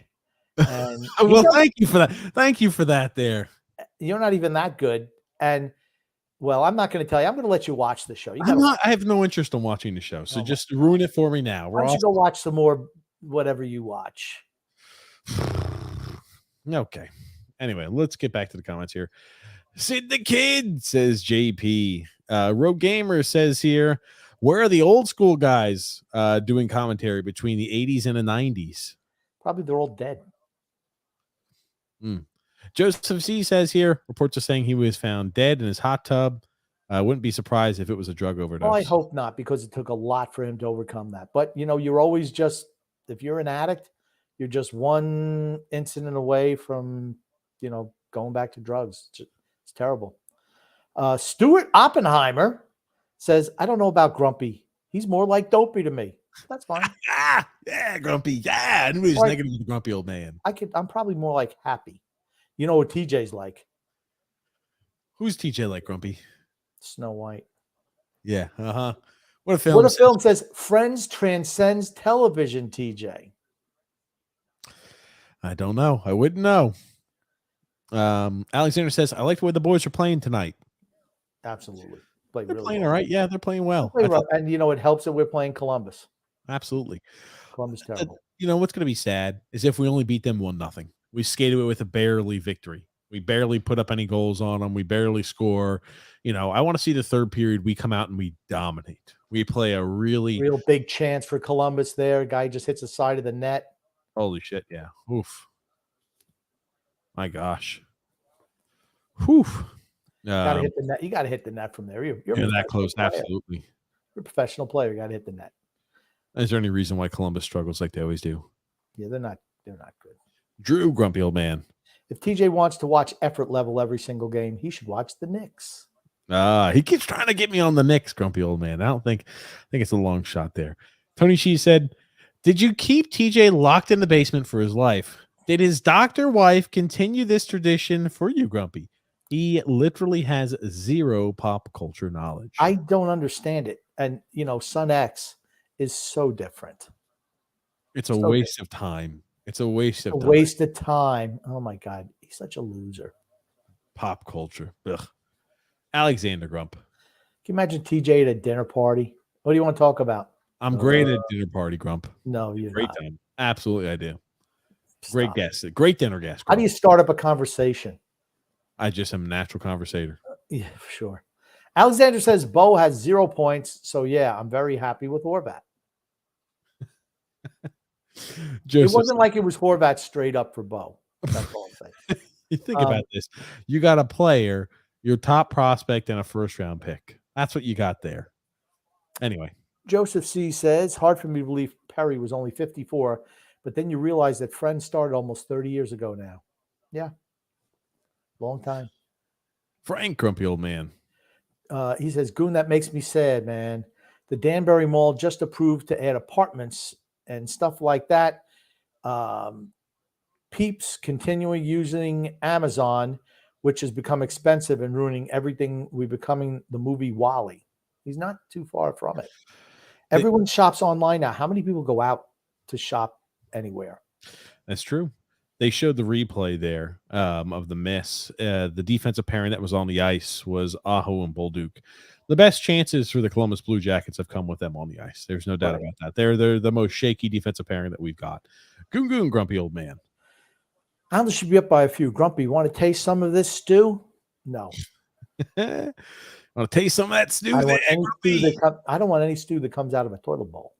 And well, thank you for that. Thank you for that there. You're not even that good. And, well, I'm not going to tell you. I'm going to let you watch the show. I have no interest in watching the show, so just ruin it for me now. Why don't you go watch some more whatever you watch? Okay. Anyway, let's get back to the comments here. Sid the Kid says JP. Rogue Gamer says here, where are the old school guys doing commentary between the 80s and the 90s? Probably they're all dead. Joseph C says here, reports are saying he was found dead in his hot tub. I wouldn't be surprised if it was a drug overdose. Well, I hope not, because it took a lot for him to overcome that. But, you're always just, if you're an addict, you're just one incident away from, going back to drugs. It's terrible. Stuart Oppenheimer says, I don't know about Grumpy. He's more like Dopey to me. That's fine. Yeah, Grumpy. Yeah, I knew he was negative with the grumpy old man. I'm probably more like Happy. You know what TJ's like? Who's TJ like, Grumpy? Snow White. Yeah. What a film. What a film says Friends transcends television, TJ. I don't know. I wouldn't know. Alexander says, I like the way the boys are playing tonight. Absolutely. They're really playing all right. Yeah, they're playing well. And it helps that we're playing Columbus. Absolutely. Columbus terrible. What's going to be sad is if we only beat them 1-0. We skated it with a barely victory. We barely put up any goals on them. We barely score. I want to see the third period. We come out and we dominate. We play a real big chance for Columbus there. Guy just hits the side of the net. Holy shit. Yeah. Oof. My gosh. Whew. Gotta hit the net. You got to hit the net from there. You're that close. Player. Absolutely. You're a professional player. You got to hit the net. Is there any reason why Columbus struggles like they always do? Yeah, they're not good. Drew, grumpy old man. If TJ wants to watch effort level every single game, he should watch the Knicks. He keeps trying to get me on the Knicks, grumpy old man. I think it's a long shot there. Tony Shee said, did you keep TJ locked in the basement for his life? Did his doctor wife continue this tradition for you, Grumpy? He literally has zero pop culture knowledge. I don't understand it. And, Son X is so different. It's a waste of time. It's a waste of time. Waste of time. Oh, my God. He's such a loser. Pop culture. Ugh. Alexander Grump. Can you imagine TJ at a dinner party? What do you want to talk about? I'm great at dinner party, Grump. No, you're great not. Time. Absolutely, I do. Great guest. Great dinner guest. How do you start up a conversation? I just am a natural conversator. Yeah, sure. Alexander says Bo has 0 points. So, yeah, I'm very happy with Horvat. It wasn't like it was Horvat straight up for Bo. That's all I'm saying. You think about this. You got a player, your top prospect, and a first-round pick. That's what you got there. Anyway. Joseph C. says, hard for me to believe Perry was only 54, but then you realize that Friends started almost 30 years ago now. Yeah. Long time. Frank, grumpy old man. He says, Goon, that makes me sad, man. The Danbury Mall just approved to add apartments and stuff like that. Peeps continuing using Amazon, which has become expensive and ruining everything. We're becoming the movie Wall-E. He's not too far from it. Everyone shops online now. How many people go out to shop anywhere? That's true. They showed the replay there of the miss. The defensive pairing that was on the ice was Aho and Bolduc. The best chances for the Columbus Blue Jackets have come with them on the ice. There's no doubt about that. They're the most shaky defensive pairing that we've got. Goon Goon, grumpy old man. Islanders should be up by a few. Grumpy, you want to taste some of this stew? No. Want to taste some of that stew? I don't want any stew that comes out of a toilet bowl.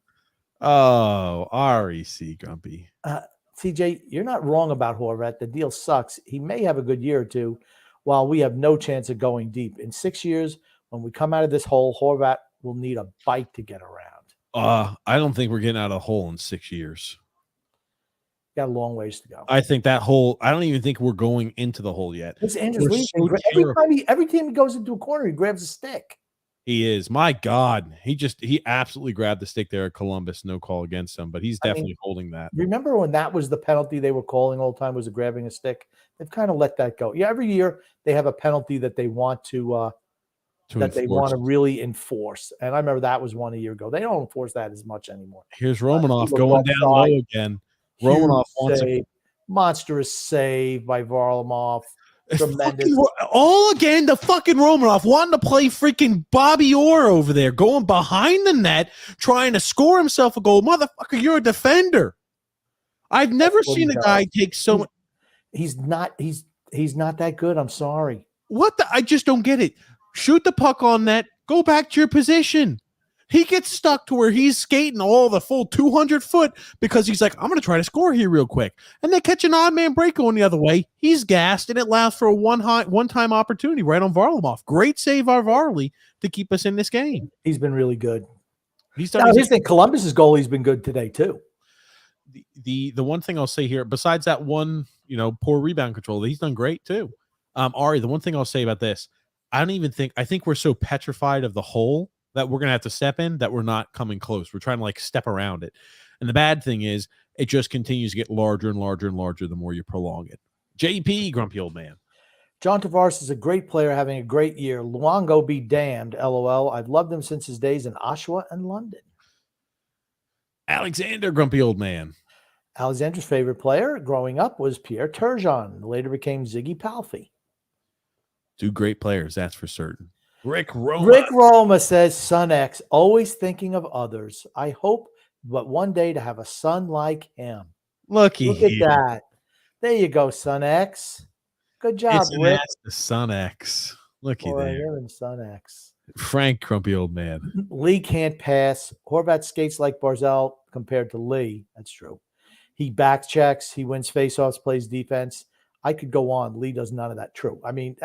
Oh, REC, Grumpy. CJ, you're not wrong about Horvat. The deal sucks. He may have a good year or two, while we have no chance of going deep. In 6 years, when we come out of this hole, Horvat will need a bike to get around. I don't think we're getting out of the hole in 6 years. Got a long ways to go. I think that hole, I don't even think we're going into the hole yet. It's Andrews. Every time he goes into a corner, he grabs a stick. He is. My God. He absolutely grabbed the stick there at Columbus. No call against him, but he's definitely holding that. Remember when that was the penalty they were calling all the time, was grabbing a stick? They've kind of let that go. Yeah, every year they have a penalty that they want to really enforce. And I remember that was one a year ago. They don't enforce that as much anymore. Here's Romanov going down low again. Romanov wants a monstrous save by Varlamov. Tremendous. All again, the fucking Romanov wanting to play freaking Bobby Orr over there, going behind the net, trying to score himself a goal. Motherfucker, you're a defender. I've never seen a guy take so much. He's not that good. I'm sorry. I just don't get it. Shoot the puck on net. Go back to your position. He gets stuck to where he's skating all the full 200 foot because he's like, I'm going to try to score here real quick. And they catch an odd man break going the other way. He's gassed, and it allows for a one-time opportunity right on Varlamov. Great save by Varley to keep us in this game. He's been really good. Here's the thing. Columbus's goalie's been good today too. The one thing I'll say here, besides that one, poor rebound control, he's done great too. Ari, the one thing I'll say about this, I think we're so petrified of the hole that we're going to have to step in that we're not coming close. We're trying to step around it. And the bad thing is it just continues to get larger and larger and larger the more you prolong it. JP, grumpy old man. John Tavares is a great player having a great year. Luongo be damned, LOL. I've loved him since his days in Oshawa and London. Alexander, grumpy old man. Alexander's favorite player growing up was Pierre Turgeon. Later became Ziggy Palffy. Two great players, that's for certain. Rick Roma says, Son X, always thinking of others. I hope but one day to have a son like him. Look at that. There you go, Son X. Good job, Rick. The Son X. Looky there. Son X. Frank, grumpy old man. Lee can't pass. Horvat skates like Barzal compared to Lee. That's true. He back checks. He wins faceoffs, plays defense. I could go on. Lee does none of that. True. I mean,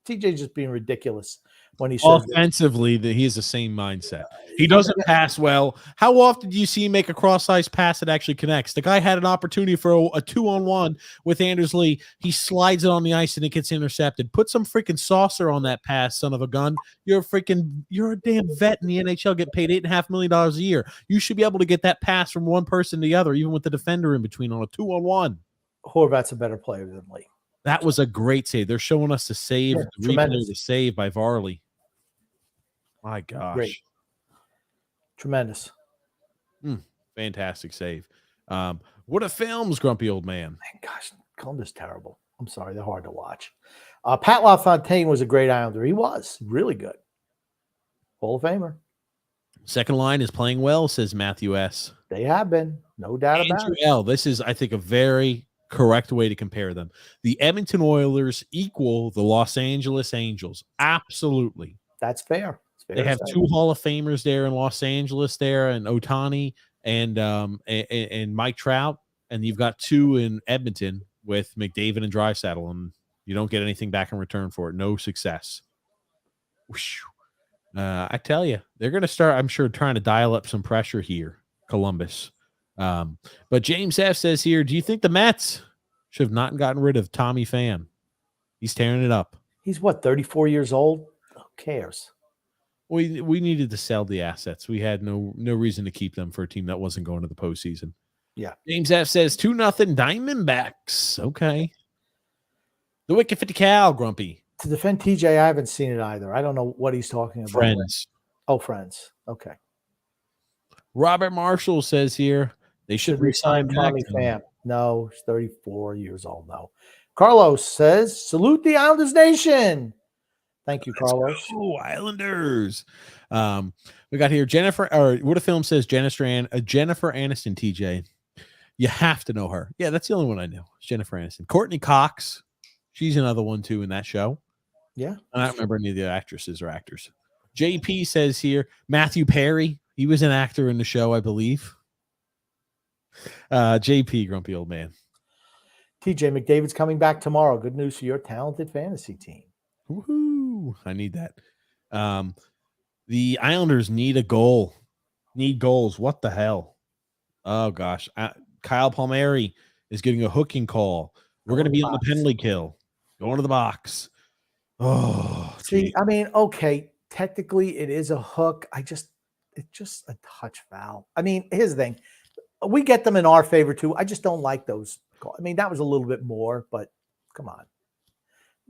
TJ's just being ridiculous when he says offensively that he has the same mindset. He doesn't pass well. How often do you see him make a cross-ice pass that actually connects? The guy had an opportunity for a 2-on-1 with Anders Lee. He slides it on the ice and it gets intercepted. Put some freaking saucer on that pass, son of a gun. You're a damn vet in the NHL, get paid $8.5 million a year. You should be able to get that pass from one person to the other, even with the defender in between on a 2-on-1. Horvat's a better player than Lee. That was a great save. They're showing us the save, the save by Varley. My gosh. Great. Tremendous. Fantastic save. What a films, grumpy old man. Gosh, Columbus terrible. I'm sorry, they're hard to watch. Pat LaFontaine was a great Islander. He was really good. Hall of Famer. Second line is playing well, says Matthew S. They have been. No doubt about it. L. This is, I think, a very correct way to compare them. The Edmonton Oilers equal the Los Angeles Angels. Absolutely. That's fair. They have two Hall of Famers there in Los Angeles there, and Ohtani and Mike Trout, and you've got two in Edmonton with McDavid and Draisaitl, and you don't get anything back in return for it. No success. I tell you, they're going to start, I'm sure, trying to dial up some pressure here, Columbus. But James F. says here, do you think the Mets should have not gotten rid of Tommy Pham? He's tearing it up. He's what, 34 years old? Who cares? We needed to sell the assets. We had no reason to keep them for a team that wasn't going to the postseason. Yeah. James F says 2-0 Diamondbacks. Okay. The Wicked 50 Cal, Grumpy. To defend TJ, I haven't seen it either. I don't know what he's talking about. Friends. Oh, Friends. Okay. Robert Marshall says here they should resign Tommy back. Pham. No, he's 34 years old now. Carlos says, salute the Islanders Nation. Thank you, Carlos. Oh, Islanders. We got here Jennifer, or what a film says Jennifer Aniston, TJ. You have to know her. Yeah, that's the only one I know. It's Jennifer Aniston. Courtney Cox. She's another one too in that show. Yeah. I don't remember any of the actresses or actors. JP says here Matthew Perry. He was an actor in the show, I believe. JP, grumpy old man. TJ McDavid's coming back tomorrow. Good news for your talented fantasy team. Woohoo! I need that. The Islanders need a goal. Need goals. What the hell? Oh gosh. Kyle Palmieri is getting a hooking call. We're going to be on the penalty kill. Going to the box. Oh, see, geez. I mean, okay, technically it is a hook. It's just a touch foul. I mean, here's the thing. We get them in our favor too. I just don't like those. I mean, that was a little bit more, but come on.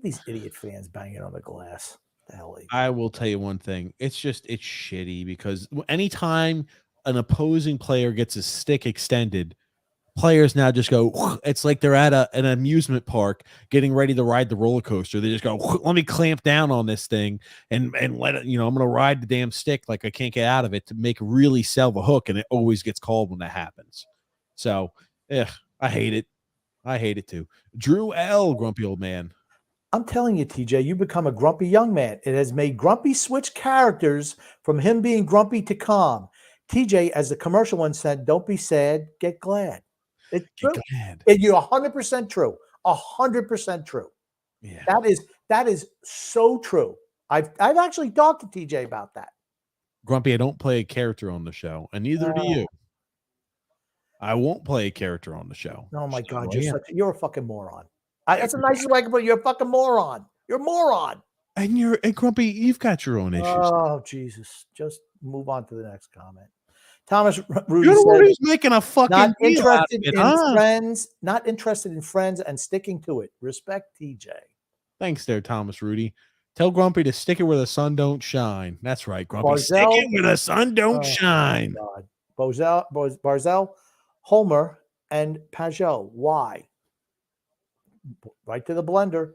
These idiot fans banging on the glass. The hell. I will tell you one thing. It's shitty because anytime an opposing player gets a stick extended, players now just go, it's like they're at an amusement park getting ready to ride the roller coaster. They just go, let me clamp down on this thing and let it, I'm going to ride the damn stick like I can't get out of it to make really sell the hook. And it always gets called when that happens. So, I hate it. I hate it too. Drew L, grumpy old man. I'm telling you, TJ, you become a grumpy young man. It has made Grumpy switch characters from him being grumpy to calm. TJ, as the commercial one said, don't be sad, get glad. It's true. And you're 100% true. 100% true. Yeah. That is so true. I've actually talked to TJ about that. Grumpy, I don't play a character on the show, and neither do you. I won't play a character on the show. Oh my God, you're a fucking moron. That's the nicest way I can put it. You're a fucking moron. You're a moron. And Grumpy, you've got your own issues. Oh, Jesus. Just move on to the next comment. Thomas Rudy You're the one who's making a fucking not deal interested out of it, in friends, not interested in friends and sticking to it. Respect TJ. Thanks there, Thomas Rudy. Tell Grumpy to stick it where the sun don't shine. That's right, Grumpy. Barzell, stick it where the sun don't shine. Barzell, Homer, and Pajot. Why? Right to the blender.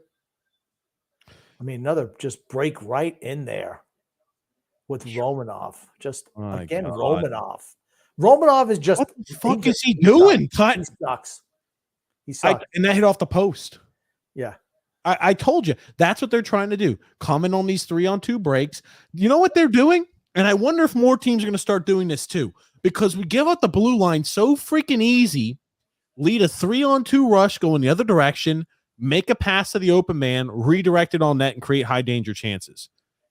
I mean, another just break right in there with Romanov. Just again, God. Romanov is just what the fuck is he doing? He sucks. He sucks. And that hit off the post. Yeah. I told you that's what they're trying to do. Comment on these 3-on-2 breaks. You know what they're doing? And I wonder if more teams are going to start doing this too, because we give up the blue line so freaking easy. Lead a 3-on-2 rush, go in the other direction, make a pass to the open man, redirect it on net, and create high danger chances.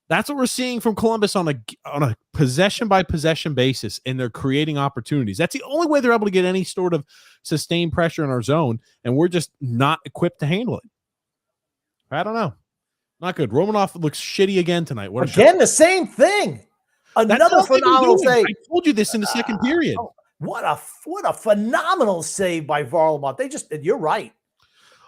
That's what we're seeing from Columbus on a possession by possession basis, and they're creating opportunities. That's the only way they're able to get any sort of sustained pressure in our zone, and we're just not equipped to handle it. I don't know. Not good. Romanov looks shitty again tonight. Again, the same thing. Another phenomenal save. I told you this in the second period. What a phenomenal save by Varlamov. You're right.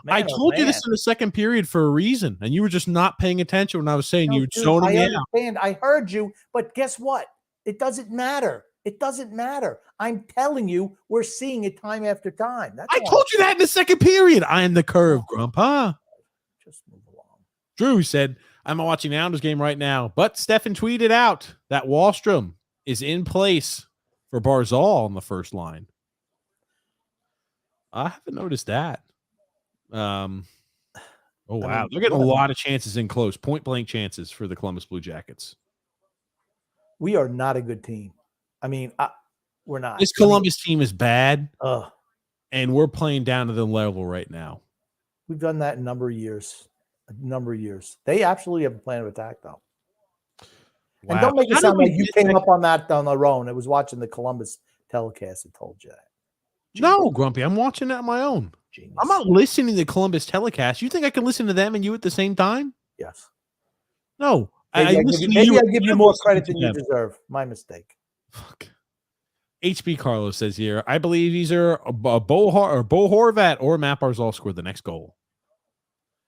Man, I told you this in the second period for a reason, and you were just not paying attention when I was saying you were zoning me out. I understand. I heard you, but guess what? It doesn't matter. It doesn't matter. I'm telling you, we're seeing it time after time. I told you that in the second period. I am the curve, Grandpa. Just move along. Drew said, I'm watching the Islanders game right now, but Stefan tweeted out that Wahlstrom is in place for Barzal on the first line. I haven't noticed that. Oh, wow. They're getting a lot of chances in close, point-blank chances for the Columbus Blue Jackets. We are not a good team. I mean, we're not. This Columbus team is bad, and we're playing down to the level right now. We've done that a number of years. They absolutely have a plan of attack, though. Wow. And don't make it sound like you came up on that on their own. I was watching the Columbus telecast that told you that. No, Grumpy, I'm watching that on my own. Genius. I'm not listening to the Columbus telecast. You think I can listen to them and you at the same time? Yes. No. Maybe I give you more credit than you deserve. My mistake. Fuck. HB Carlos says here, I believe either Bo Horvat or Matt Barzal scored the next goal.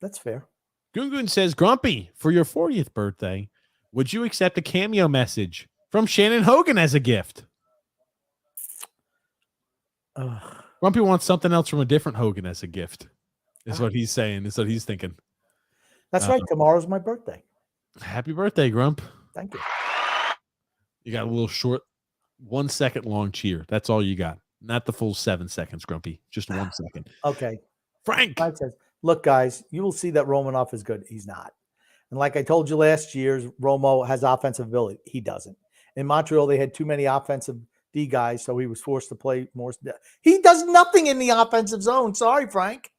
That's fair. Gungun says, Grumpy, for your 40th birthday, would you accept a cameo message from Shannon Hogan as a gift? Grumpy wants something else from a different Hogan as a gift, is what he's saying, is what he's thinking. That's right. Tomorrow's my birthday. Happy birthday, Grump. Thank you. You got a little short 1 second long cheer. That's all you got. Not the full 7 seconds, Grumpy. Just 1 second. Okay. Frank says, look, guys, you will see that Romanoff is good. He's not. And like I told you last year, Romo has offensive ability. He doesn't. In Montreal, they had too many offensive D guys, so he was forced to play more. He does nothing in the offensive zone. Sorry, Frank.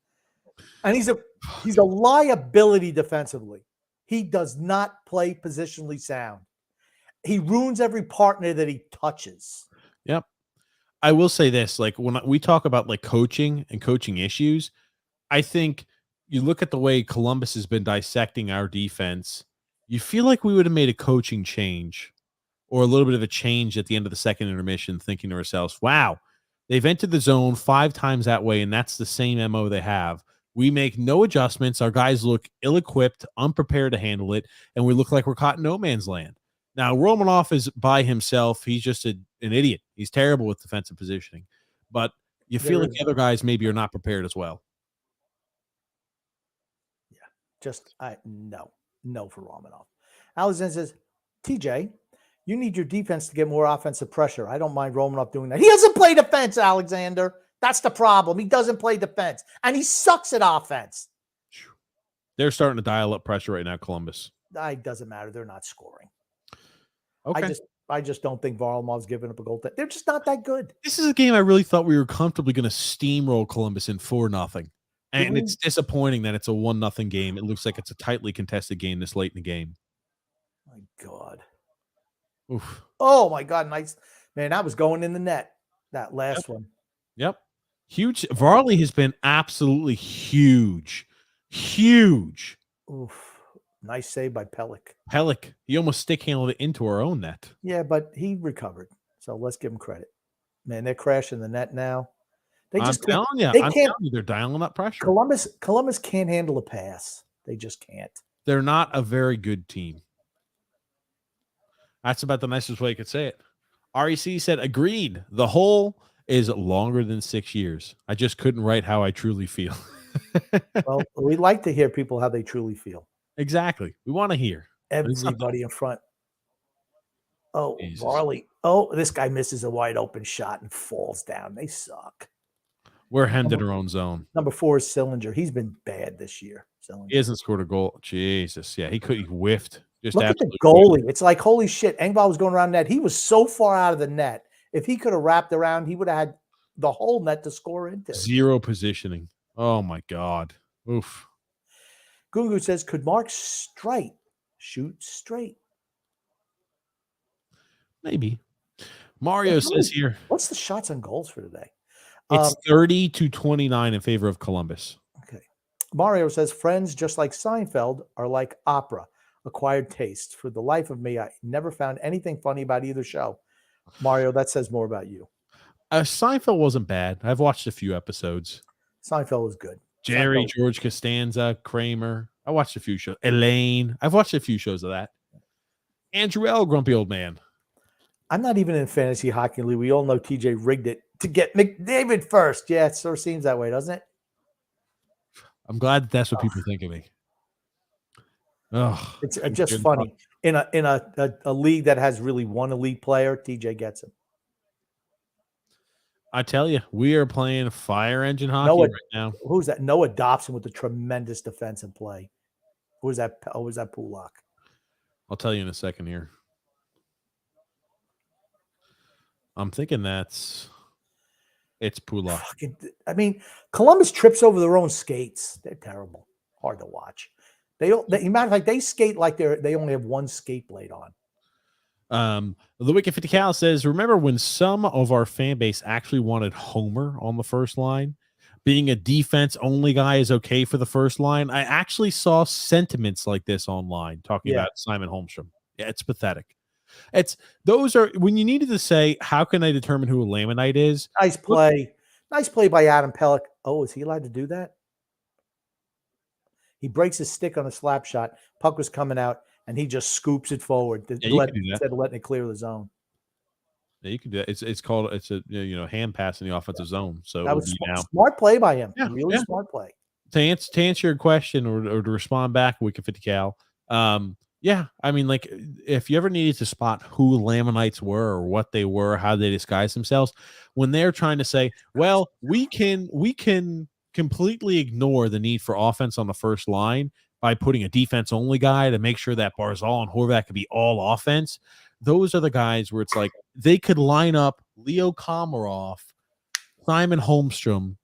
And he's a liability defensively. He does not play positionally sound. He ruins every partner that he touches. Yep. I will say this, like when we talk about like coaching and coaching issues, I think you look at the way Columbus has been dissecting our defense, you feel like we would have made a coaching change or a little bit of a change at the end of the second intermission, thinking to ourselves, wow, they've entered the zone 5 times that way, and that's the same MO they have. We make no adjustments. Our guys look ill-equipped, unprepared to handle it, and we look like we're caught in no man's land. Now, Romanoff is by himself. He's just an idiot. He's terrible with defensive positioning. But you feel like the other guys maybe are not prepared as well. Yeah, just no for Romanoff. Alexander says, TJ, you need your defense to get more offensive pressure. I don't mind Romanoff doing that. He doesn't play defense, Alexander. That's the problem. He doesn't play defense, and he sucks at offense. They're starting to dial up pressure right now, Columbus. It doesn't matter. They're not scoring. Okay. I just don't think Varlamov's giving up a goal. They're just not that good. This is a game I really thought we were comfortably going to steamroll Columbus in 4-0. And it's disappointing that it's a 1-0 game. It looks like it's a tightly contested game this late in the game. My God. Oof. Oh, my God. Nice. Man, that was going in the net, that last one. Yep. Huge. Varley has been absolutely huge. Huge. Oof. Nice save by Pellick. He almost stick handled it into our own net. Yeah, but he recovered. So let's give him credit. Man, they're crashing the net now. They just I'm telling you, they're dialing up pressure. Columbus can't handle a pass. They just can't. They're not a very good team. That's about the nicest way I could say it. REC said, agreed. The hole is longer than 6 years. I just couldn't write how I truly feel. Well, we like to hear people how they truly feel. Exactly. We want to hear. Everybody in front. Oh, Jesus. Varley. Oh, this guy misses a wide open shot and falls down. They suck. We're hemmed in our own zone. Number 4 is Sillinger. He's been bad this year. Sillinger. He hasn't scored a goal. Jesus. Yeah, he whiffed. Just look at the goalie. It's like, holy shit. Engvall was going around net. He was so far out of the net. If he could have wrapped around, he would have had the whole net to score into. Zero positioning. Oh, my God. Oof. Gungu says, could Mark Streit shoot straight? Maybe. Mario says here. What's the shots on goals for today? It's 30-29 in favor of Columbus. Okay. Mario says, friends just like Seinfeld are like opera, acquired taste. For the life of me, I never found anything funny about either show. Mario, that says more about you. Seinfeld wasn't bad. I've watched a few episodes. Seinfeld was good. Jerry, George Costanza, Kramer. I watched a few shows. Elaine. I've watched a few shows of that. Andrew L., grumpy old man. I'm not even in fantasy hockey league. We all know TJ rigged it to get McDavid first. Yeah, it sort of seems that way, doesn't it? I'm glad that's what people think of me. Oh, it's just funny. In a league that has really one elite player, TJ gets him. I tell you, we are playing fire engine hockey right now. Who's that? Noah Dobson with the tremendous defensive play. Who was that? Oh, was that Pulak? I'll tell you in a second here. I'm thinking it's Pulak. I mean, Columbus trips over their own skates. They're terrible. Hard to watch. Matter of fact, they skate like they only have one skate blade on. The Wicked 50 Cal says, remember when some of our fan base actually wanted Homer on the first line? Being a defense only guy is okay for the first line. I actually saw sentiments like this online talking about Simon Holmstrom. Yeah, it's pathetic. Those are when you needed to say, how can I determine who a Lamanite is? Nice play. Nice play by Adam Pellick. Oh, is he allowed to do that? He breaks his stick on a slap shot. Puck was coming out, and he just scoops it forward Yeah, you can do that. instead of letting it clear the zone. Yeah, you can do that. It's called a hand pass in the offensive zone. So That was smart play by him. Yeah, Really smart play. To answer your question or to respond back, Wicked 50 Cal. Yeah, I mean, like if you ever needed to spot who Lamanites were or what they were, how they disguise themselves, when they're trying to say, well, we can completely ignore the need for offense on the first line by putting a defense only guy to make sure that Barzal and Horvat could be all offense. Those are the guys where it's like they could line up Leo Komarov, Simon Holmstrom,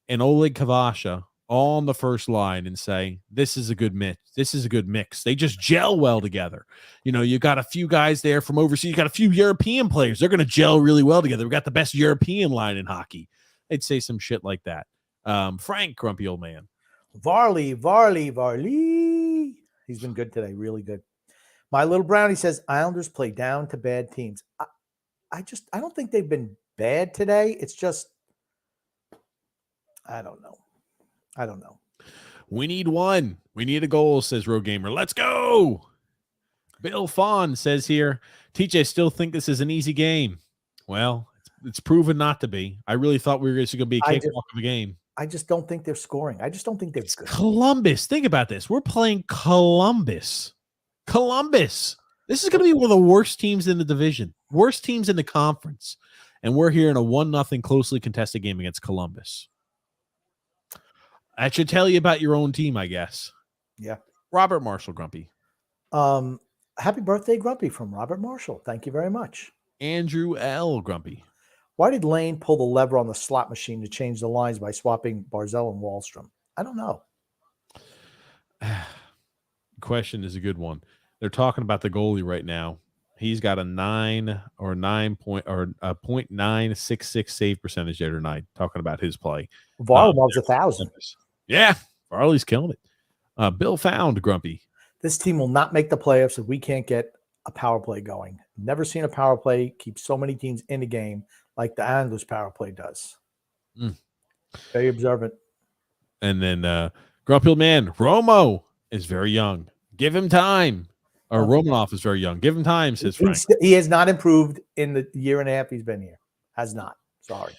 and Oleg Kavasha all on the first line and say, this is a good mix. This is a good mix. They just gel well together. You got a few guys there from overseas. You got a few European players. They're going to gel really well together. We got the best European line in hockey. They'd say some shit like that. Frank, grumpy old man. Varley. He's been good today. Really good. My little brownie says Islanders play down to bad teams. I don't think they've been bad today. It's just, I don't know. We need one. We need a goal, says Road Gamer. Let's go. Bill Fawn says here, TJ still think this is an easy game. Well, it's proven not to be. I really thought we were going to be a cakewalk of a game. I just don't think they're scoring. I just don't think they're good. Columbus. Think about this. We're playing Columbus. This is going to be one of the worst teams in the division, worst teams in the conference. And we're here in a 1-0 closely contested game against Columbus. That should tell you about your own team, I guess. Yeah. Robert Marshall, Grumpy. Happy birthday, Grumpy, from Robert Marshall. Thank you very much. Andrew L. Grumpy. Why did Lane pull the lever on the slot machine to change the lines by swapping Barzal and Wahlstrom? I don't know. Question is a good one. They're talking about the goalie right now. He's got a 0.966 save percentage there tonight. Talking about his play. Varley loves 1,000. Yeah, Varley's killing it. Bill Found, Grumpy. This team will not make the playoffs if we can't get a power play going. Never seen a power play keep so many teams in the game like the Islanders power play does. Very observant. And then Grumpy Old Man, Romo is very young. Give him time. Or Romanoff is very young. Give him time, says Frank. He has not improved in the year and a half he's been here. Has not. Sorry.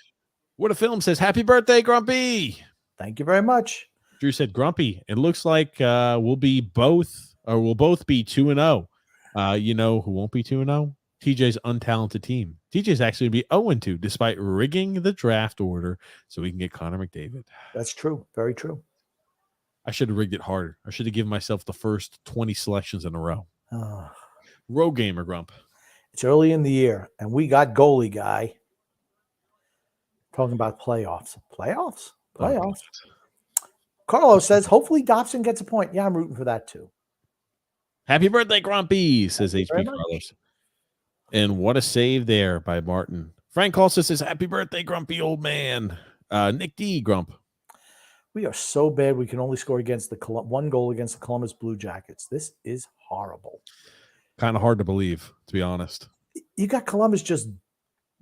What a Film says, happy birthday, Grumpy. Thank you very much. Drew said, Grumpy, it looks like we'll both be 2-0. You know who won't be 2-0? TJ's untalented team. TJ's actually going to be 0-2 despite rigging the draft order so we can get Connor McDavid. That's true. Very true. I should have rigged it harder. I should have given myself the first 20 selections in a row. Road Gamer, Grump. It's early in the year, and we got goalie guy talking about playoffs. Playoffs? Oh, Carlos says, hopefully Dobson gets a point. Yeah, I'm rooting for that too. Happy birthday, Grumpy, says HP Carlos. And what a save there by Martin. Frank also says, happy birthday, Grumpy old man. Nick D, Grump. We are so bad we can only score against one goal against the Columbus Blue Jackets. This is horrible. Kind of hard to believe, to be honest. You got Columbus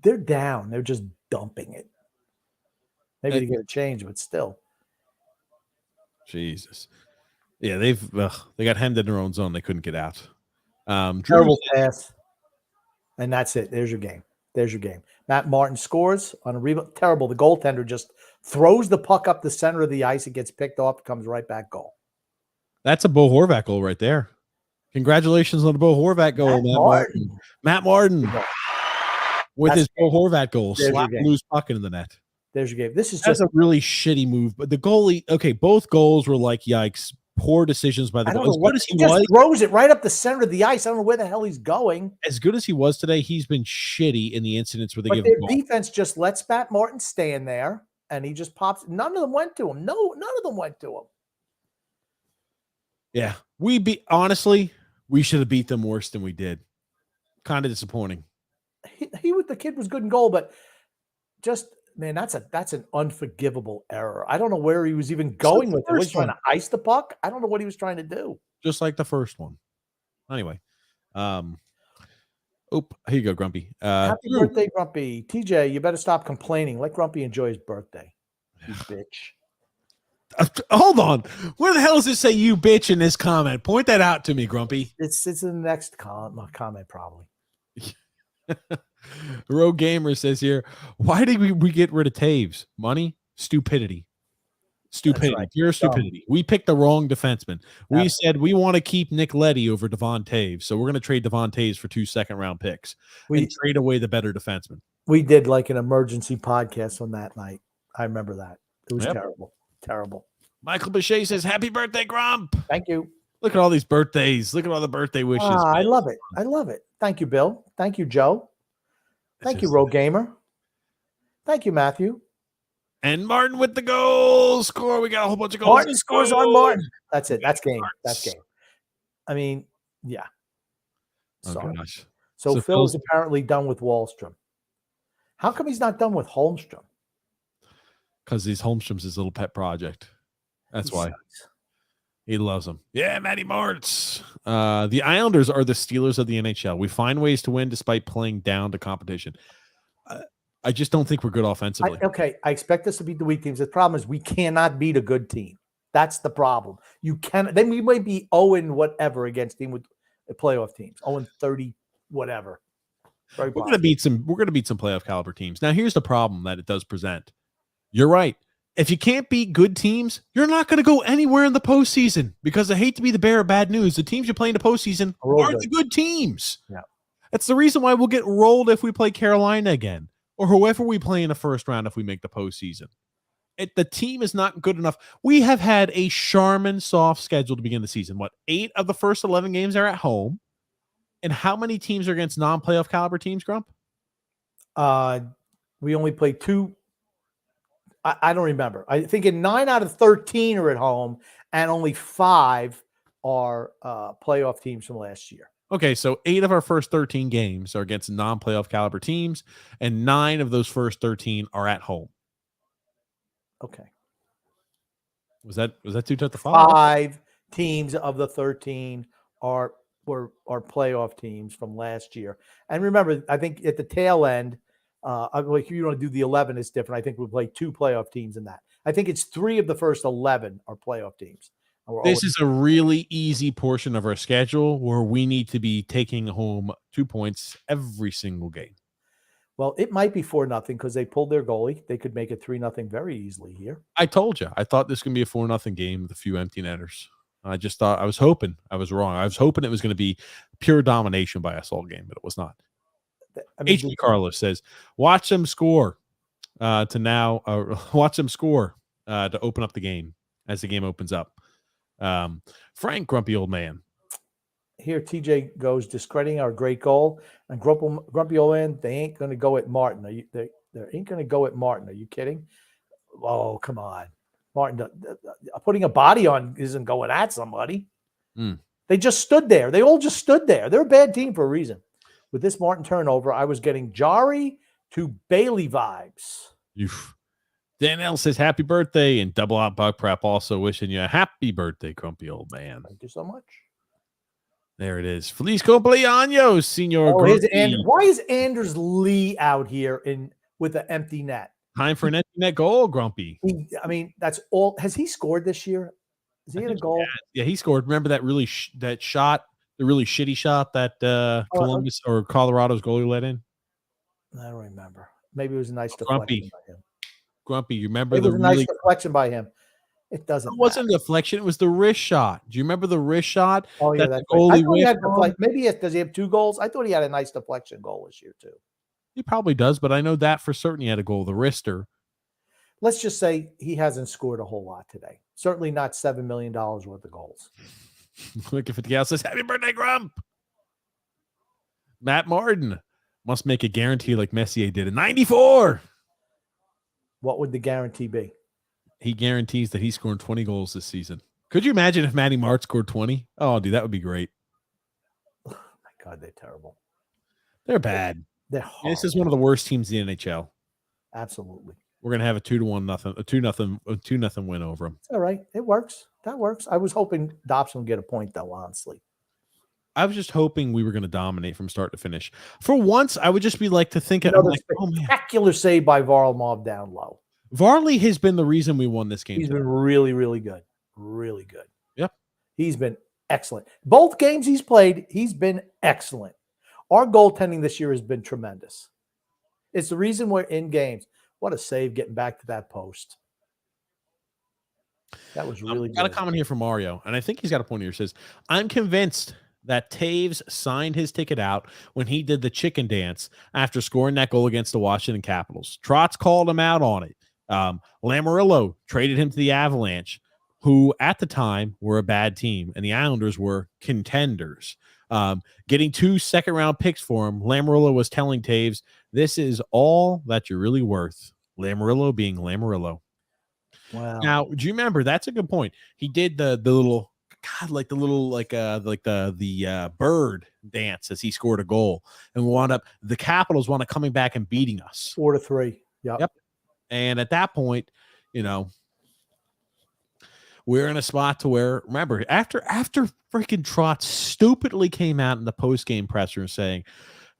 they're down. They're just dumping it. Maybe to get a change, but still. Jesus. Yeah, they got hemmed in their own zone. They couldn't get out. Terrible pass. And that's it. There's your game. Matt Martin scores on a rebound. Terrible. The goaltender just throws the puck up the center of the ice. It gets picked off. Comes right back goal. That's a Bo Horvat goal right there. Congratulations on the Bo Horvat goal, Matt Martin. With his Bo Horvat goal. Slap loose puck into the net. There's your game. That's a really shitty move. But the goalie, okay, both goals were like, yikes, poor decisions by the goalie. He just throws it right up the center of the ice. I don't know where the hell he's going. As good as he was today, he's been shitty in the incidents where they give him the defense just lets Matt Martin stand there, and he just pops. None of them went to him. None of them went to him. Yeah. We should have beat them worse than we did. Kind of disappointing. The kid was good in goal, but just man, that's an unforgivable error. I don't know where he was even going with it. Was he trying to ice the puck? I don't know what he was trying to do. Just like the first one. Anyway, Oh, here you go, Grumpy. Happy birthday, Grumpy. TJ, you better stop complaining. Let Grumpy enjoy his birthday. You bitch. Hold on. Where the hell does it say you bitch in this comment? Point that out to me, Grumpy. It's in the next comment probably. Rogue Gamer says here, why did we get rid of Taves? Money? Stupidity. Right. Pure stupidity. We picked the wrong defenseman. We said we want to keep Nick Leddy over Devon Taves, so we're going to trade Devon Taves for 2 second-round picks and trade away the better defenseman. We did like an emergency podcast on that night. I remember that. It was terrible. Terrible. Michael Bichet says, happy birthday, Grump. Thank you. Look at all these birthdays. Look at all the birthday wishes. I love it. I love it. Thank you, Bill. Thank you, Joe. Thank you, Rogue Gamer. Thank you, Matthew. And Martin with the goal score. We got a whole bunch of goals. Martin scores on Martin. That's it. That's game. That's game. I mean, yeah. Oh, gosh. So Phil is apparently done with Wallstrom. How come he's not done with Holmstrom? Because he's Holmstrom's his little pet project. That's why. He loves them. Yeah, Matty Martz. The Islanders are the Steelers of the NHL. We find ways to win despite playing down to competition. I just don't think we're good offensively. I expect us to beat the weak teams. The problem is we cannot beat a good team. That's the problem. You can. Then we might be 0 whatever against team with playoff teams. 0-30 whatever. We're going to beat some playoff caliber teams. Now here's the problem that it does present. You're right. If you can't beat good teams, you're not going to go anywhere in the postseason because I hate to be the bearer of bad news. The teams you play in the postseason are the good teams. Yeah. That's the reason why we'll get rolled if we play Carolina again or whoever we play in the first round if we make the postseason. The team is not good enough. We have had a Charmin soft schedule to begin the season. 8 of the first 11 games are at home. And how many teams are against non-playoff caliber teams, Grump? We only played 2. I don't remember. I think 9 out of 13 are at home, and only 5 are playoff teams from last year. Okay, so 8 of our first 13 games are against non-playoff caliber teams, and 9 of those first 13 are at home. Okay. Was that too tough to follow? 5 teams of the 13 are playoff teams from last year. And remember, I think at the tail end, like you want to do the 11 is different. I think we'll play 2 playoff teams in that. I think it's 3 of the first 11 are playoff teams. This is a really easy portion of our schedule where we need to be taking home 2 points every single game. Well, it might be 4-0 because they pulled their goalie. They could make it 3-0 very easily here. I told you. I thought this was going to be a 4-0 game with a few empty netters. I just thought, I was hoping. I was wrong. I was hoping it was going to be pure domination by us all game, but it was not. HB Carlos says, watch them score watch them score to open up the game as the game opens up. Frank, grumpy old man. Here, TJ goes discrediting our great goal. And grumpy old man, they ain't going to go at Martin. They ain't going to go at Martin. Are you kidding? Oh, come on. Martin, putting a body on isn't going at somebody. They just stood there. They all just stood there. They're a bad team for a reason. With this Martin turnover, I was getting Jari to Bailey vibes. Danielle says happy birthday, and Double Out Bug Prep also wishing you a happy birthday, grumpy old man. Thank you so much. There it is. Feliz cumpleaños, Senor. Why is Anders Lee out here with an empty net? Time for an empty net goal, Grumpy. That's all. Has he scored this year? Has he had a goal? Yeah, he scored. Remember that really that shot, the really shitty shot that Columbus or Colorado's goalie let in? I don't remember. Maybe it was a nice deflection by him. Grumpy, you remember nice deflection by him. It doesn't. It wasn't a deflection. It was the wrist shot. Do you remember the wrist shot? Oh yeah, that's right. Maybe does he have 2 goals? I thought he had a nice deflection goal this year too. He probably does, but I know that for certain he had a goal. The wrister. Let's just say he hasn't scored a whole lot today. Certainly not $7 million worth of goals. Look if it else says happy birthday, Grump. Matt Martin must make a guarantee like Messier did in '94. What would the guarantee be? He guarantees that he's scoring 20 goals this season. Could you imagine if Matty Mart scored 20? Oh, dude, that would be great. Oh my God, they're terrible. They're bad. They're horrible. This is one of the worst teams in the NHL. Absolutely. We're gonna have a 2-0 win over them. All right, it works. That works. I was hoping Dobson would get a point though. Honestly, I was just hoping we were going to dominate from start to finish. For once, I would just be like to think I'm Another like, oh man, spectacular save by Varlamov down low. Varley has been the reason we won this game. He's today. been really, really good. Really good. Yep. He's been excellent. Both games he's played, he's been excellent. Our goaltending this year has been tremendous. It's the reason we're in games. What a save getting back to that post. That was really good. Got a comment here from Mario, and I think he's got a point here. Says, I'm convinced that Taves signed his ticket out when he did the chicken dance after scoring that goal against the Washington Capitals. Trotz called him out on it. Lamoriello traded him to the Avalanche, who at the time were a bad team, and the Islanders were contenders. Getting 2 second-round picks for him, Lamoriello was telling Taves, this is all that you're really worth. Lamoriello being Lamoriello. Wow. Now, do you remember? That's a good point. He did the little, God, like the little, like the bird dance as he scored a goal, and the Capitals wound up coming back and beating us 4-3. Yep. And at that point, we're in a spot to where, remember, after freaking Trotz stupidly came out in the post-game presser saying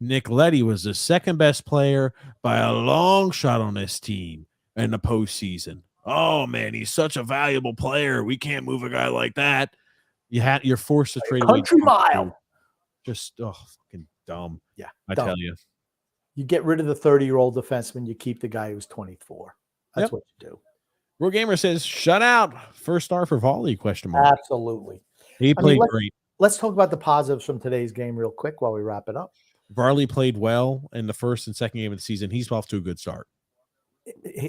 Nick Leddy was the second best player by a long shot on this team in the postseason. Oh man, he's such a valuable player. We can't move a guy like that. You're forced to trade away. Country mile. Just fucking dumb. Yeah, I tell you. You get rid of the 30-year-old defenseman. You keep the guy who's 24. That's what you do. Real Gamer says, shut out. First star for volley, ? Absolutely. He played great. Let's talk about the positives from today's game real quick while we wrap it up. Varley played well in the first and second game of the season. He's off to a good start.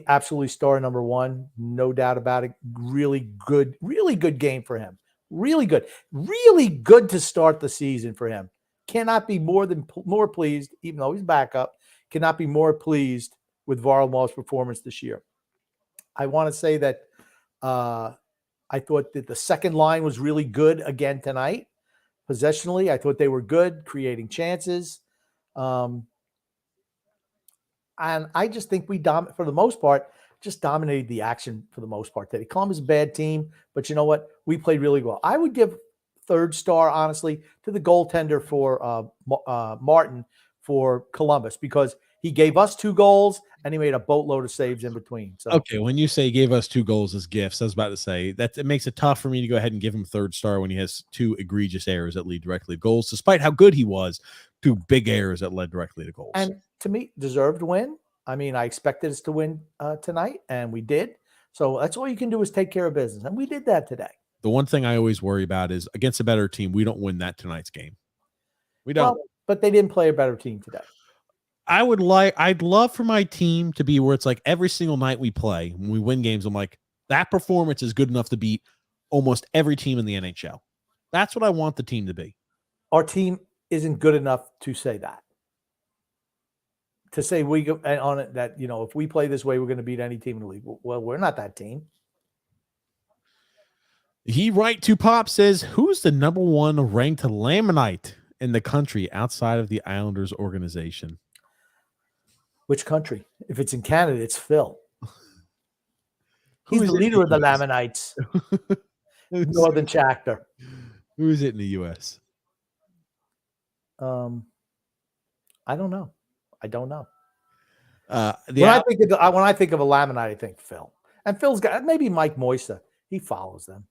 Absolutely star number one. No doubt about it. Really good game for him. Really good to start the season for him. Cannot be more pleased, even though he's back up, cannot be more pleased with Varlamov's performance this year. I want to say that I thought that the second line was really good again tonight. Possessionally, I thought they were good, creating chances. And I just think we for the most part, just dominated the action for the most part today. Columbus is a bad team, but you know what? We played really well. I would give third star, honestly, to the goaltender for Martin for Columbus, because he gave us 2 goals and he made a boatload of saves in between. So okay, when you say he gave us 2 goals as gifts, I was about to say that it makes it tough for me to go ahead and give him third star when he has 2 egregious errors that lead directly to goals, despite how good he was. 2 big errors that led directly to goals. And to me, deserved win. I mean, I expected us to win tonight, and we did. So that's all you can do is take care of business, and we did that today. The one thing I always worry about is against a better team, we don't win that tonight's game. We don't. Well, but they didn't play a better team today. I'd love for my team to be where it's like every single night we play, when we win games, I'm like, that performance is good enough to beat almost every team in the NHL. That's what I want the team to be. Our team isn't good enough to say that. To say we go on it that, if we play this way, we're going to beat any team in the league. Well, we're not that team. He right to Pop says, who's the number 1 ranked Lamanite in the country outside of the Islanders organization? Which country? If it's in Canada, it's Phil. He's the leader of the Lamanites. Northern chapter. Who is it in the U.S.? I don't know. When I think of a Lamanite, I think Phil. And Phil's got maybe Mike Moisa. He follows them.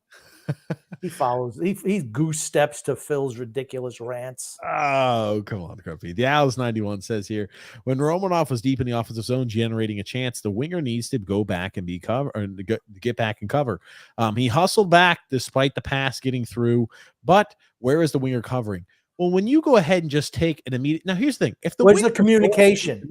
He goose steps to Phil's ridiculous rants. Oh, come on, Grumpy. The Owls 91 says here, when Romanov was deep in the offensive zone generating a chance, the winger needs to go back and get back and cover. He hustled back despite the pass getting through, but where is the winger covering? Well, when you go ahead and just take an immediate, now here's the thing: where's the communication?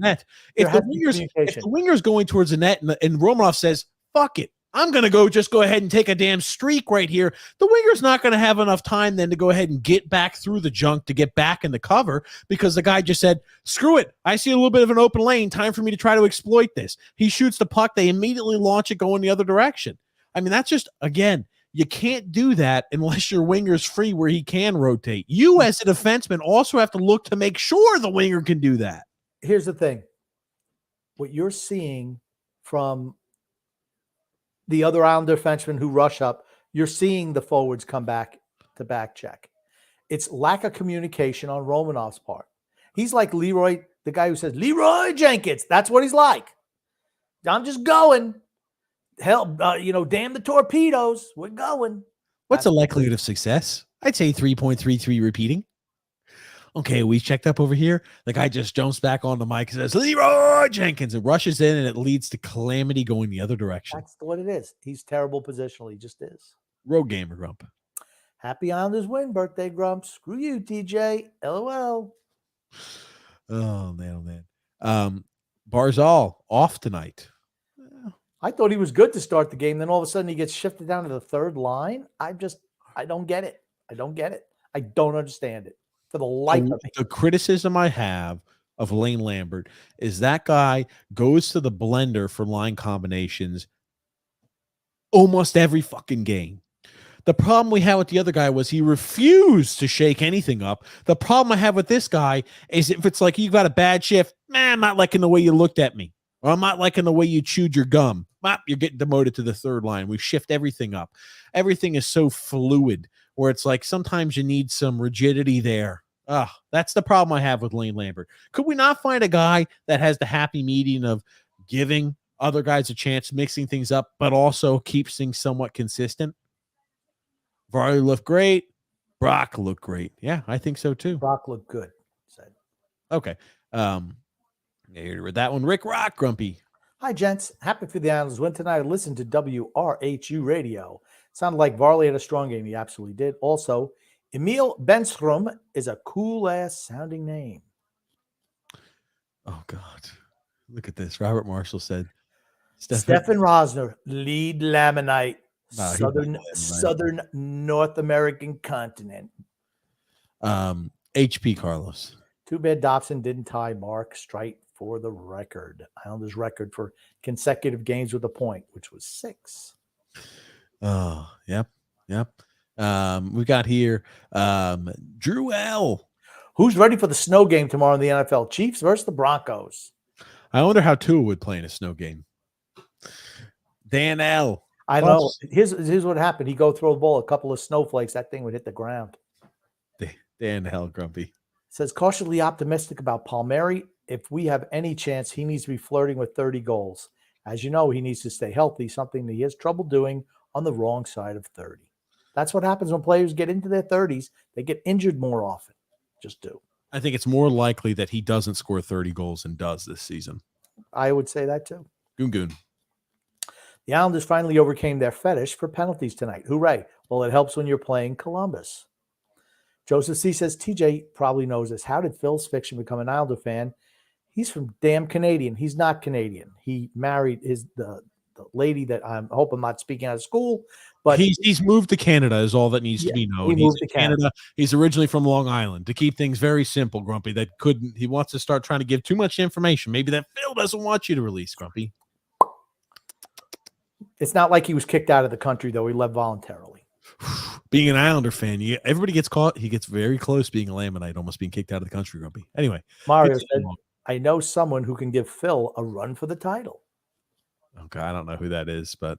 If the winger's going towards the net and Romanov says, "Fuck it, I'm going to just go ahead and take a damn streak right here," the winger's not going to have enough time then to go ahead and get back through the junk to get back in the cover, because the guy just said, "Screw it, I see a little bit of an open lane. Time for me to try to exploit this." He shoots the puck. They immediately launch it going the other direction. I mean, that's just, again, you can't do that unless your winger's free where he can rotate. You as a defenseman also have to look to make sure the winger can do that. Here's the thing. What you're seeing from the other Islander defensemen who rush up, you're seeing the forwards come back to back check. It's lack of communication on Romanov's part. He's like Leroy, the guy who says, Leroy Jenkins. That's what he's like. I'm just going. Hell, damn the torpedoes. We're going. What's the likelihood of success? I'd say 3.33 repeating. Okay, we checked up over here. The guy just jumps back on the mic and says, Leroy Jenkins, and rushes in, and it leads to calamity going the other direction. That's what it is. He's terrible positionally. He just is. Road gamer, Grump. Happy Islanders win, birthday, Grump. Screw you, TJ. LOL. Oh, man. Barzal off tonight. I thought he was good to start the game. Then all of a sudden he gets shifted down to the third line. I don't get it. I don't understand it. For the life of me. The criticism I have of Lane Lambert is that guy goes to the blender for line combinations almost every fucking game. The problem we had with the other guy was he refused to shake anything up. The problem I have with this guy is if it's like you got a bad shift, man, I'm not liking the way you looked at me. Or I'm not liking the way you chewed your gum. You're getting demoted to the third line. We shift everything up. Everything is so fluid where it's like sometimes you need some rigidity there. That's the problem I have with Lane Lambert. Could we not find a guy that has the happy median of giving other guys a chance, mixing things up, but also keeps things somewhat consistent? Varley looked great. Brock looked great. Yeah, I think so too. Brock looked good. Said. Okay. You read that one. Rick Rock, Grumpy. Hi, gents. Happy for the Islanders win tonight. I listened to WRHU radio. Sounded like Varley had a strong game. He absolutely did. Also, Emil Benstrom is a cool-ass sounding name. Oh, God. Look at this. Robert Marshall said. Stefan Rosner, lead laminite, Southern North American continent. HP Carlos. Too bad Dobson didn't tie Mark Streit for the record. Islanders record for consecutive games with a point, which was 6. Oh, yep. We got here Drew L. Who's ready for the snow game tomorrow in the NFL? Chiefs versus the Broncos. I wonder how Tua would play in a snow game. Dan L. I know. Here's what happened. He'd go throw the ball, a couple of snowflakes, that thing would hit the ground. Dan L. Grumpy. Says cautiously optimistic about Palmieri. If we have any chance, he needs to be flirting with 30 goals. As you know, he needs to stay healthy, something that he has trouble doing on the wrong side of 30. That's what happens when players get into their 30s. They get injured more often. Just do. I think it's more likely that he doesn't score 30 goals and does this season. I would say that too. Goon. The Islanders finally overcame their fetish for penalties tonight. Hooray. Well, it helps when you're playing Columbus. Joseph C. says, TJ probably knows this. How did Phil's Fiction become an Islander fan? He's from damn Canadian. He's not Canadian. He married the lady that I hope I'm not speaking out of school, but he's moved to Canada is all that needs to be known. He moved to Canada. He's originally from Long Island. To keep things very simple, Grumpy, he wants to start trying to give too much information. Maybe that Phil doesn't want you to release, Grumpy. It's not like he was kicked out of the country, though. He left voluntarily. Being an Islander fan, everybody gets caught. He gets very close being a Lamanite, almost being kicked out of the country, Grumpy. Anyway. Mario said, I know someone who can give Phil a run for the title. Okay, I don't know who that is, but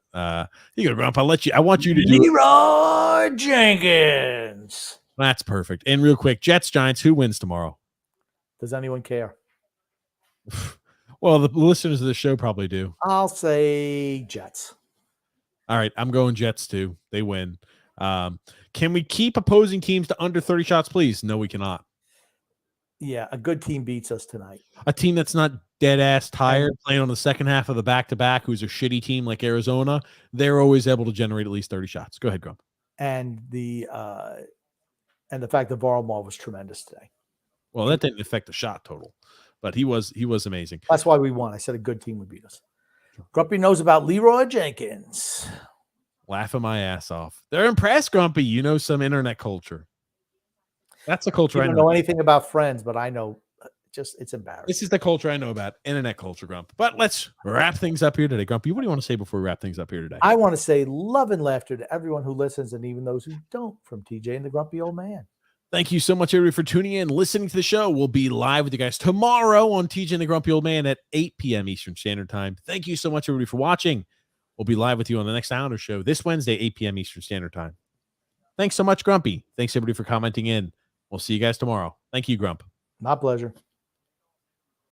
you go, Grump. I want you to do Leroy Jenkins. That's perfect. And real quick, Jets, Giants, who wins tomorrow? Does anyone care? Well, the listeners of the show probably do. I'll say Jets. All right, I'm going Jets too. They win. Can we keep opposing teams to under 30 shots, please? No, we cannot. Yeah, a good team beats us tonight. A team that's not dead ass tired, playing on the second half of the back-to-back, who's a shitty team like Arizona, they're always able to generate at least 30 shots. Go ahead, Grump. And the fact that Varlamov was tremendous today. Well, that didn't affect the shot total, but he was amazing. That's why we won. I said a good team would beat us. Grumpy knows about Leroy Jenkins. Laughing my ass off. They're impressed, Grumpy. You know some internet culture. That's the culture I don't know anything about Friends, but I know it's embarrassing. This is the culture I know about, internet culture, Grump. But let's wrap things up here today. Grumpy, what do you want to say before we wrap things up here today? I want to say love and laughter to everyone who listens and even those who don't, from TJ and the Grumpy Old Man. Thank you so much, everybody, for tuning in, listening to the show. We'll be live with you guys tomorrow on TJ and the Grumpy Old Man at 8 p.m. Eastern Standard Time. Thank you so much, everybody, for watching. We'll be live with you on the next Islander show this Wednesday, 8 p.m. Eastern Standard Time. Thanks so much, Grumpy. Thanks everybody for commenting in. We'll see you guys tomorrow. Thank you, Grump. My pleasure.